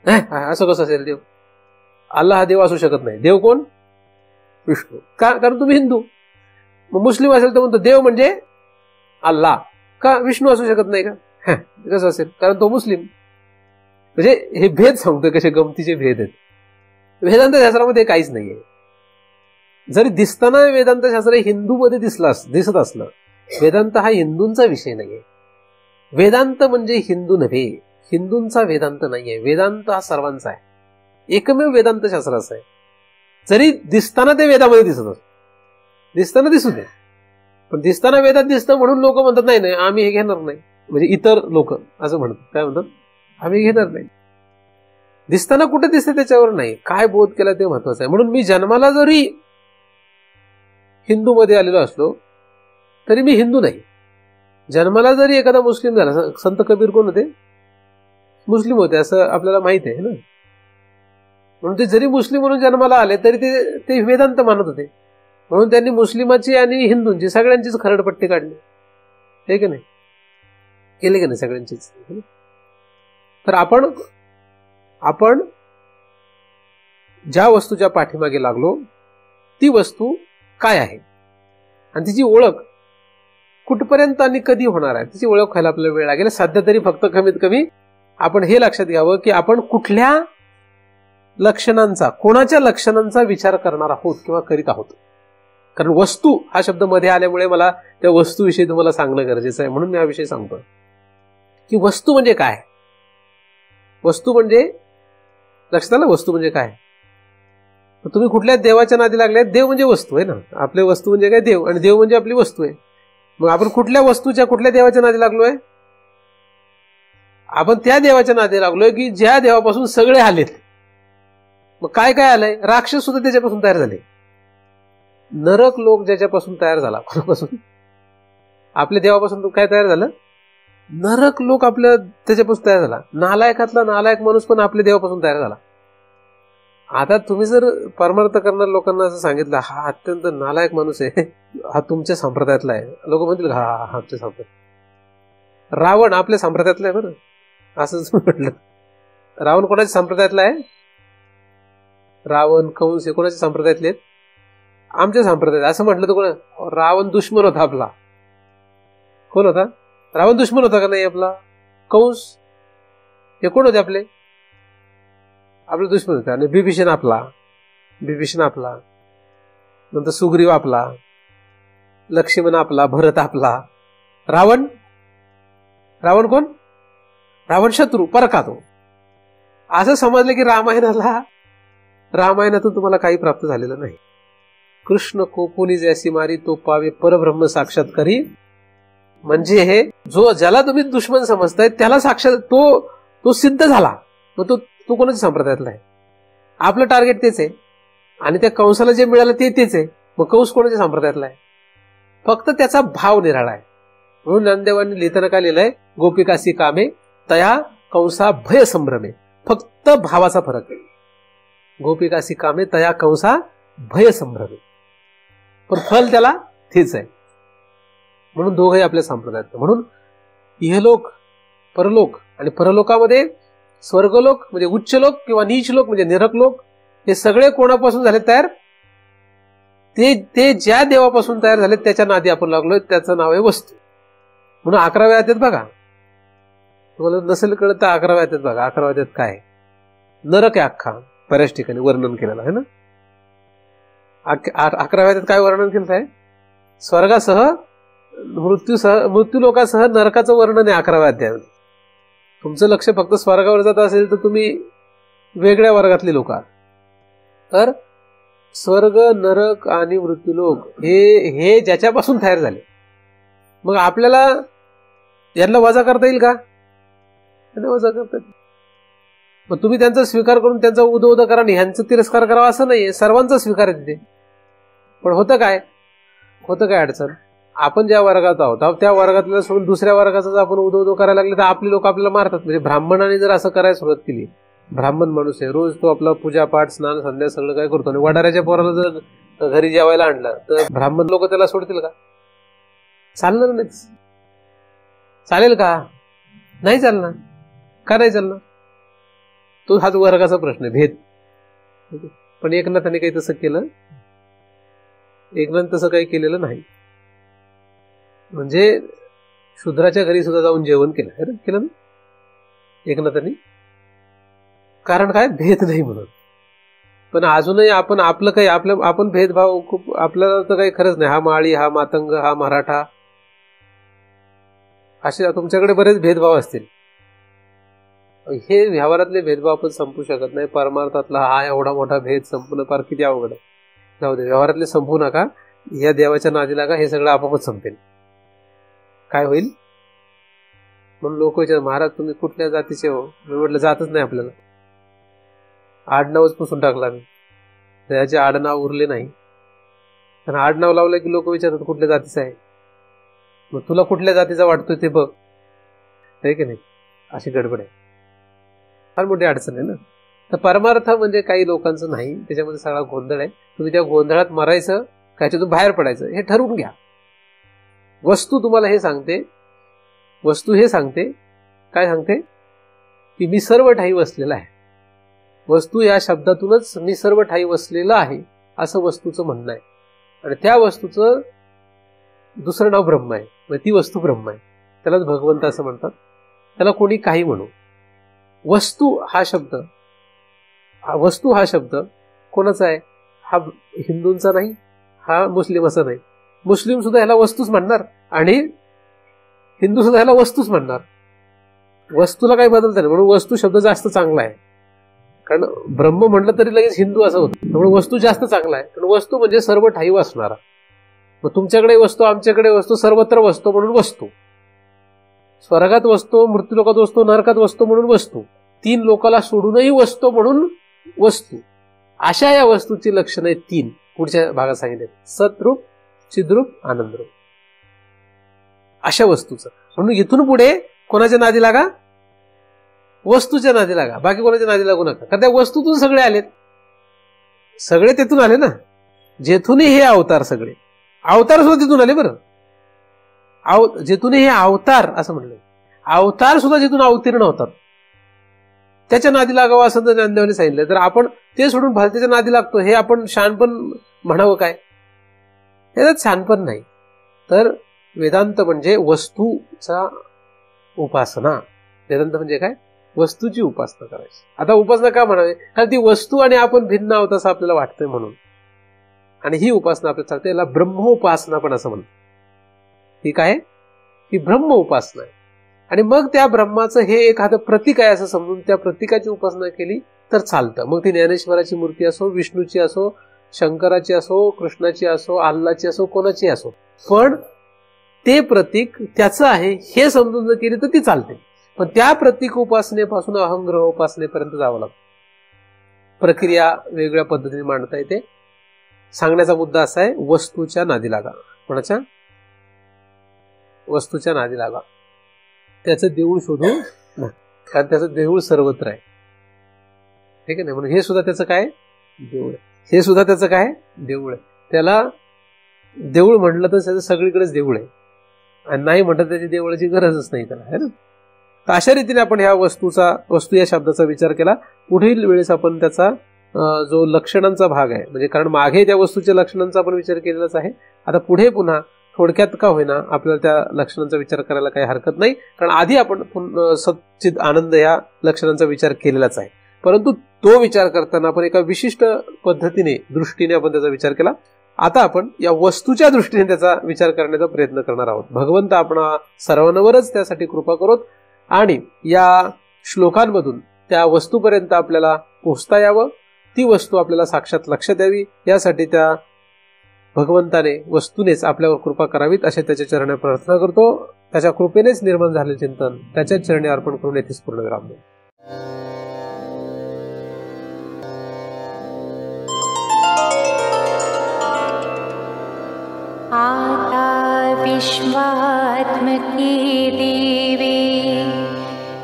असं कसं असेल देव, अल्ला हा देव असू शकत नाही. देव कोण, विष्णू. का, कारण तुम्ही हिंदू. मग मुस्लिम असेल तर म्हणतो देव म्हणजे अल्ला, का विष्णू असू शकत नाही का, कसं असेल, कारण तो मुस्लिम. म्हणजे हे भेद सांगतोय, कसे गमतीचे भेद आहेत. वेदांत शास्त्रामध्ये काहीच नाहीये. जरी दिसताना वेदांत शास्त्र हिंदूमध्ये दिसत असलं, वेदांत हा हिंदूंचा विषय नाहीये. वेदांत म्हणजे हिंदू नव्हे, हिंदूंचा वेदांत नाहीये. वेदांत हा सर्वांचा आहे, एकमेव वेदांत शास्त्र असं आहे. जरी दिसताना ते वेदामध्ये दिसत असत, दिसताना दिसू दे, पण दिसताना वेदात दिसतं म्हणून लोक म्हणतात नाही नाही आम्ही हे घेणार नाही. म्हणजे इतर लोक असं म्हणतात, काय म्हणतात, आम्ही घेणार नाही. दिसताना कुठे दिसते त्याच्यावर नाही, काय बोध केला ते महत्वाचं आहे. म्हणून मी जन्माला जरी हिंदू मध्ये आलेलो असलो तरी मी हिंदू नाही. जन्माला जरी एखादा मुस्लिम झाला, संत कबीर कोण होते, मुस्लिम होते असं आपल्याला माहित आहे ना. म्हणून ते जरी मुस्लिम म्हणून जन्माला आले तरी ते वेदांत मानत होते. म्हणून त्यांनी मुस्लिमाची आणि हिंदूंची सगळ्यांचीच खरडपट्टी काढली, हे की नाही, केले की नाही सगळ्यांचीच. तर आपण ज्या वस्तूच्या पाठीमागे लागलो ती वस्तू काय आहे आणि तिची ओळख कुठपर्यंत आणि कधी होणार आहे, तिची ओळख व्हायला आपल्याला वेळ लागेल. सध्या तरी फक्त कमीत कमी आपण हे लक्षात घ्यावं की आपण कुठल्या लक्षणांचा, कोणाच्या लक्षणांचा विचार करणार आहोत किंवा करीत आहोत. कारण वस्तू हा शब्द मध्ये आल्यामुळे मला त्या वस्तूविषयी तुम्हाला सांगणं गरजेचं आहे, म्हणून मी हा विषय सांगतो की वस्तू म्हणजे काय. वस्तू म्हणजे लक्षात आलं, वस्तू म्हणजे काय. तुम्ही कुठल्या देवाच्या नादी लागल्या, देव म्हणजे वस्तू आहे ना, आपले वस्तू म्हणजे काय, देव, आणि देव म्हणजे आपली वस्तू आहे. मग आपण कुठल्या वस्तूच्या, कुठल्या देवाच्या नादी लागलोय, आपण त्या देवाच्या नादी लागलोय की ज्या देवापासून सगळे आलेत. मग काय काय आलंय, राक्षस सुद्धा त्याच्यापासून तयार झाले, नरक लोक ज्याच्यापासून तयार झाला, कोणापासून, आपल्या देवापासून काय तयार झालं, नरक लोक आपल्या त्याच्यापासून तयार झाला. नालायकातला नालायक माणूस पण आपल्या देवापासून तयार झाला. आता तुम्ही जर परमार्थ करणार लोकांना असं सांगितलं हा अत्यंत नालायक माणूस आहे, हा तुमच्या संप्रदायातला आहे, लोक म्हणतील हा आमच्या संप्रदाय. रावण आपल्या संप्रदायातला आहे बरं, असंच म्हटलं. रावण कोणाच्या संप्रदायातला आहे, रावण कंस हे कोणाच्या संप्रदायातले आहेत, आमच्या संप्रदायात. असं म्हटलं तर कोण, रावण दुश्मन होता आपला. कोण होता, रावण दुश्मन होता का नाही आपला. कंस हे कोण होते आपले दुश्मन होते. आणि बिभीषण आपला, नंतर सुग्रीव आपला, लक्ष्मण आपला, भरत आपला. रावण कोण, रावण शत्रू, परका तो. असं समजलं की रामायणातून तुम्हाला काही प्राप्त झालेलं नाही. कृष्ण कोपुनी जैसी मारी तो पावे परब्रह्म साक्षात्कारी, म्हणजे हे ज्याला तुम्ही दुश्मन समजताय त्याला साक्षात तो सिद्ध झाला. मग तो कोणाच्या संप्रदायातला आहे? आपलं टार्गेट तेच आहे आणि त्या कंसाला जे मिळालं तेच आहे. मग कंस कोणाच्या संप्रदायातला आहे? फक्त त्याचा भाव निराळा आहे. म्हणून ज्ञानदेवांनी लिहिताना काय लिहिलंय? गोपिकासी कामे तया कंसा भय संभ्रमे. फक्त भावाचा फरक आहे. गोपिकासी कामे तया कंसा भय संभ्रमे, पण फल त्याला तेच आहे. म्हणून दोघंही आपल्या संप्रदायात. म्हणून इहलोक परलोक आणि परलोकामध्ये स्वर्गलोक म्हणजे उच्च लोक किंवा नीच लोक म्हणजे निरक लोक, हे सगळे कोणापासून झाले तयार? ते ज्या देवापासून तयार झाले त्याच्या नादी आपण लागलोय, त्याचं नाव आहे वस्तू. म्हणून 11व्या अध्यायात बघा, तुम्हाला नसेल कळत तर 11व्या अध्यायात बघा. 11व्या अध्यायात काय आहे? नरक आहे अख्खा, बऱ्याच ठिकाणी वर्णन केलेलं आहे ना. 11व्या अध्यायात काय वर्णन केलं आहे? स्वर्गासह मृत्यूलोकासह नरकाचं वर्णन आहे 11व्या अध्यायात. तुमचं लक्ष फक्त स्वर्गावर जात असेल तर तुम्ही वेगळ्या वर्गातले लोक आहात. तर स्वर्ग, नरक आणि मृत्यूलोक हे ज्याच्यापासून तयार झाले, मग आपल्याला यांना वजा करता येईल का? वजा करता येईल. मग तुम्ही त्यांचा स्वीकार करून त्यांचा उदो करा आणि ह्यांचा तिरस्कार करावा असं नाहीये. सर्वांचा स्वीकार आहे तिथे. पण होतं काय अडचण? आपण ज्या वर्गात आहोत त्या वर्गातल्या सोडून दुसऱ्या वर्गाचा आपण उदो करायला लागले तर आपली लोक आपल्याला मारतात. म्हणजे ब्राह्मणाने जर असं करायला सुरुवात केली, ब्राह्मण माणूस आहे, रोज तो आपला पूजापाठ स्नान संध्या सगळं काय करतो, आणि वडाऱ्याच्या पोराला जर घरी जेवायला आणलं तर ब्राह्मण लोक त्याला सोडतील का? चालणार नाही. चालेल का? नाही चालणार. का नाही चालणार? तो हाच वर्गाचा प्रश्न आहे, भेद. पण एकनाथाने काही तसं केलं? एकनाथ तसं काही केलेलं नाही. म्हणजे शूद्राच्या घरी सुद्धा जाऊन जेवण केलं ना एकनाथांनी. कारण काय? भेद नाही म्हणून. पण अजूनही आपण भेदभाव खूप, आपल्याला तर काही खरंच नाही. हा माळी, हा मातंग, हा मराठा, असे तुमच्याकडे बरेच भेदभाव असतील. हे व्यवहारातले भेदभाव आपण संपू शकत नाही. परमार्थातला हा एवढा मोठा भेद संपणं फार किती अवघड आहे. जाऊ दे, व्यवहारातले संपू नका. या देवाच्या नादी लागा, हे सगळं आपोआपच संपेल. काय होईल? म्हणून लोक विचार, महाराज तुम्ही कुठल्या जातीचे हो? मी म्हटलं जातच नाही आपल्याला. आडनावच पुसून टाकला मी. त्याचे आडनाव उरले नाही. कारण आडनाव लावलं की लोक विचारतात कुठल्या जातीचं आहे. मग तुला कुठल्या जातीचा वाटतोय ते बघ, आहे की नाही? अशी गडबड आहे. फार मोठी अडचण आहे ना. तर परमार्थ म्हणजे काही लोकांचं नाही, त्याच्यामध्ये सगळा गोंधळ आहे. तुम्ही त्या गोंधळात मरायचं, त्याच्यातून बाहेर पडायचं, हे ठरवून घ्या. वस्तू तुम्हाला हे सांगते, काय सांगते? की मी सर्व ठाई वसलेला आहे. वस्तू या शब्दातूनच मी सर्व ठाई वसलेला आहे असं वस्तूचं म्हणणं आहे. आणि त्या वस्तूचं दुसरं नाव ब्रह्म आहे. म्हणजे ती वस्तू ब्रह्म आहे. त्यालाच भगवंत असं म्हणतात. त्याला कोणी काही म्हणू. वस्तू हा शब्द कोणाचा आहे? हा हिंदूंचा नाही, हा मुस्लिमाचा नाही. मुस्लिम सुद्धा ह्याला वस्तूच म्हणणार आणि हिंदू सुद्धा ह्याला वस्तूच म्हणणार. वस्तूला काही बदलतं नाही. म्हणून वस्तू शब्द जास्त चांगला आहे. कारण ब्रह्म म्हटलं तरी लगेच हिंदू असं होतं. त्यामुळे वस्तू जास्त चांगला आहे. कारण वस्तू म्हणजे सर्व ठाई असणारा. मग तुमच्याकडे वस्तू, आमच्याकडे वस्तू, सर्वत्र वस्तू म्हणून वस्तू. स्वर्गात वस्तू, मृत्यूलोकात वस्तू, नरकात वस्तू म्हणून वस्तू. 3 लोकाला सोडूनही वस्तू म्हणून वस्तू. अशा या वस्तूची लक्षणं आहेत 3. पुढच्या भागात सांगितले. सतरूप, चिद्रूप, आनंदरूप. अशा वस्तूचं. म्हणून इथून पुढे कोणाच्या नादी लागा? वस्तूच्या नादी लागा. बाकी कोणाच्या नादी लागू नका. कारण त्या वस्तूतून सगळे आलेत. सगळे तेथून आले ना. जेथूनही हे अवतार, सगळे अवतार सुद्धा तिथून आले. बरं, जेथूनही हे अवतार असं म्हणलं. अवतार सुद्धा जिथून अवतीर्ण होतात. त्याच्या नादी लागावं असं जर ज्ञानदेवाने सांगितलं, तर आपण ते सोडून भलत्याच्या नादी लागतो. हे आपण शहाणपण म्हणावं काय? याच्यात शहाणपण नाही. तर वेदांत म्हणजे वस्तूचा उपासना. वेदांत म्हणजे काय? वस्तूची उपासना करायची. आता उपासना का म्हणावे? कारण ती वस्तू आणि आपण भिन्न आहोत असं आपल्याला वाटतंय म्हणून. आणि ही उपासना आपल्याला चालते. याला ब्रह्मोपासना पण असं म्हणतात. ही काय? ही ब्रह्म उपासना आहे. आणि मग त्या ब्रह्माचं हे एखादं प्रतीक आहे असं समजून त्या प्रतीकाची उपासना केली तर चालतं. मग ती ज्ञानेश्वराची मूर्ती असो, विष्णूची असो, शंकराची असो, कृष्णाची असो, अल्लाची असो, कोणाची असो. पण ते प्रतीक त्याचं आहे हे समजून जर केली तर ती चालते. पण त्या प्रतीक उपासनेपासून अहंग्रह उपासनेपर्यंत जावं लागतं. प्रक्रिया वेगळ्या पद्धतीने मांडता येते. सांगण्याचा मुद्दा असा आहे, वस्तूच्या नादी लागा. कोणाच्या? वस्तूच्या नादी लागा. त्याचं देऊळ शोधू, कारण त्याचं देऊळ सर्वत्र आहे. ठीक आहे ना. म्हणून हे सुद्धा त्याचं काय? देऊळ आहे. हे सुद्धा त्याचं काय? देऊळ आहे. त्याला देऊळ म्हटलं तर त्याचं सगळीकडेच देऊळ आहे, आणि नाही म्हटलं त्याची देवळाची गरजच नाही त्याला, है ना. तर अशा रीतीने आपण ह्या वस्तू या शब्दाचा विचार केला. पुढील वेळेस आपण त्याचा जो लक्षणांचा भाग आहे, म्हणजे कारण मागे त्या वस्तूच्या लक्षणांचा आपण विचार केलेलाच आहे, आता पुढे पुन्हा थोडक्यात का होईना आपल्याला त्या लक्षणांचा विचार करायला काही हरकत नाही, कारण आधी आपण सच्चिद आनंद या लक्षणांचा विचार केलेलाच आहे. परंतु तो विचार करताना आपण एका विशिष्ट पद्धतीने दृष्टीने आपण त्याचा विचार केला. आता आपण या वस्तूच्या दृष्टीने त्याचा विचार करण्याचा प्रयत्न करणार आहोत. भगवंत आपण सर्वांवरच त्यासाठी कृपा करोत आणि या श्लोकांमधून त्या वस्तूपर्यंत आपल्याला पोहोचता यावं, ती वस्तू आपल्याला साक्षात लक्षात यावी, यासाठी त्या भगवंताने वस्तूनेच आपल्यावर कृपा करावीत असे त्याच्या चरणी प्रार्थना करतो. त्याच्या कृपेनेच निर्माण झालेले चिंतन त्याच्याच चरणी अर्पण करून येथेच पूर्ण विराम देऊ. आता विश्वात्मके देवे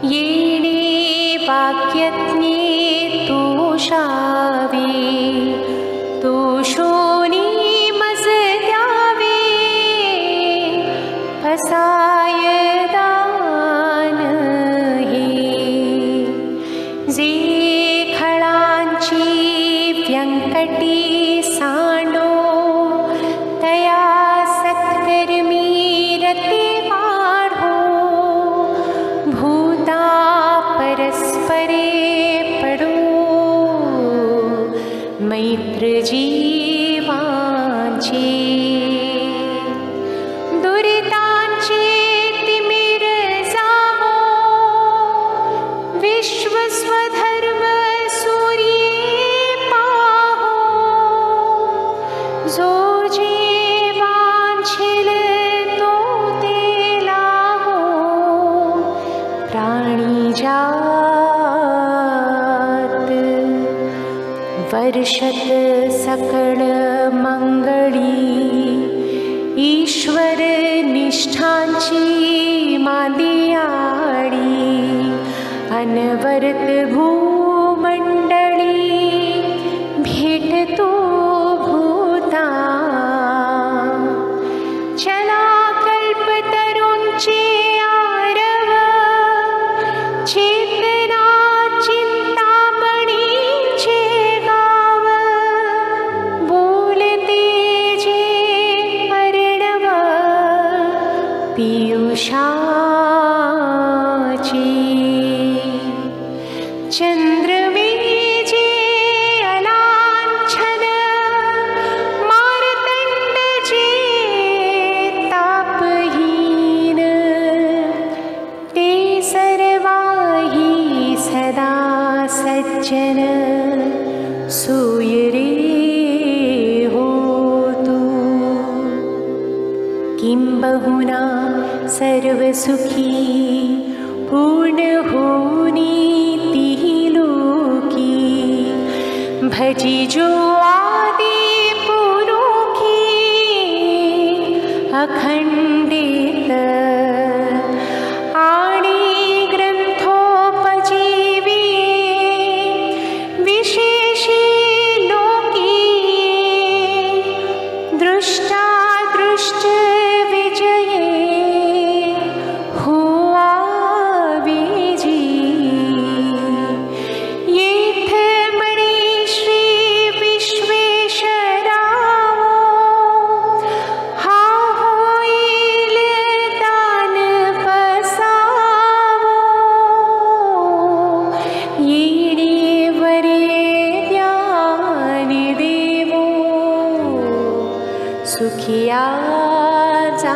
येणे वाक्यज्ञे तोषावे, तोषोनी मज द्यावे, फसाय दान हे. जे खळांची व्यंकटी सांडो, तया सत्कर्मी रते वाढो. भूता परस्परे पडो, मैत्र जीवांचे. दुरितांचे तिमिर जावो, विश्व स्वधर्म सूर्ये पाहो. जो जीवांशिल तो ते लाहो, प्राणी जात वर्षत सकळ मंगळी. ईश्वर निष्ठांची मांदियाडी, अनवरत भूमंडळी भेटतो भूता. चला कल्पतरूंचे आरव, चेतना चिंतामणीचे गाव. बोलते जे अर्णव पियुषाची. चंद्रवीजे अलांछन, मारतंड जे तापहीन. ते सर्वाही सदा सज्जन, सूय रे होतु. किंबहुना सर्वसुखी पूर्ण होनी तिहि लोकी. भजी जो आदि पुरुखी, अखंडित आणि ग्रंथोपजीवी. विशेषी लोकी दृष्टा दृष्ट विजये, हुआ विजी. येथ मणी श्री विश्वेश्वरावो, हा होईल दान पसावो. येणे वरे ज्ञानी देवो, सुखिया जा.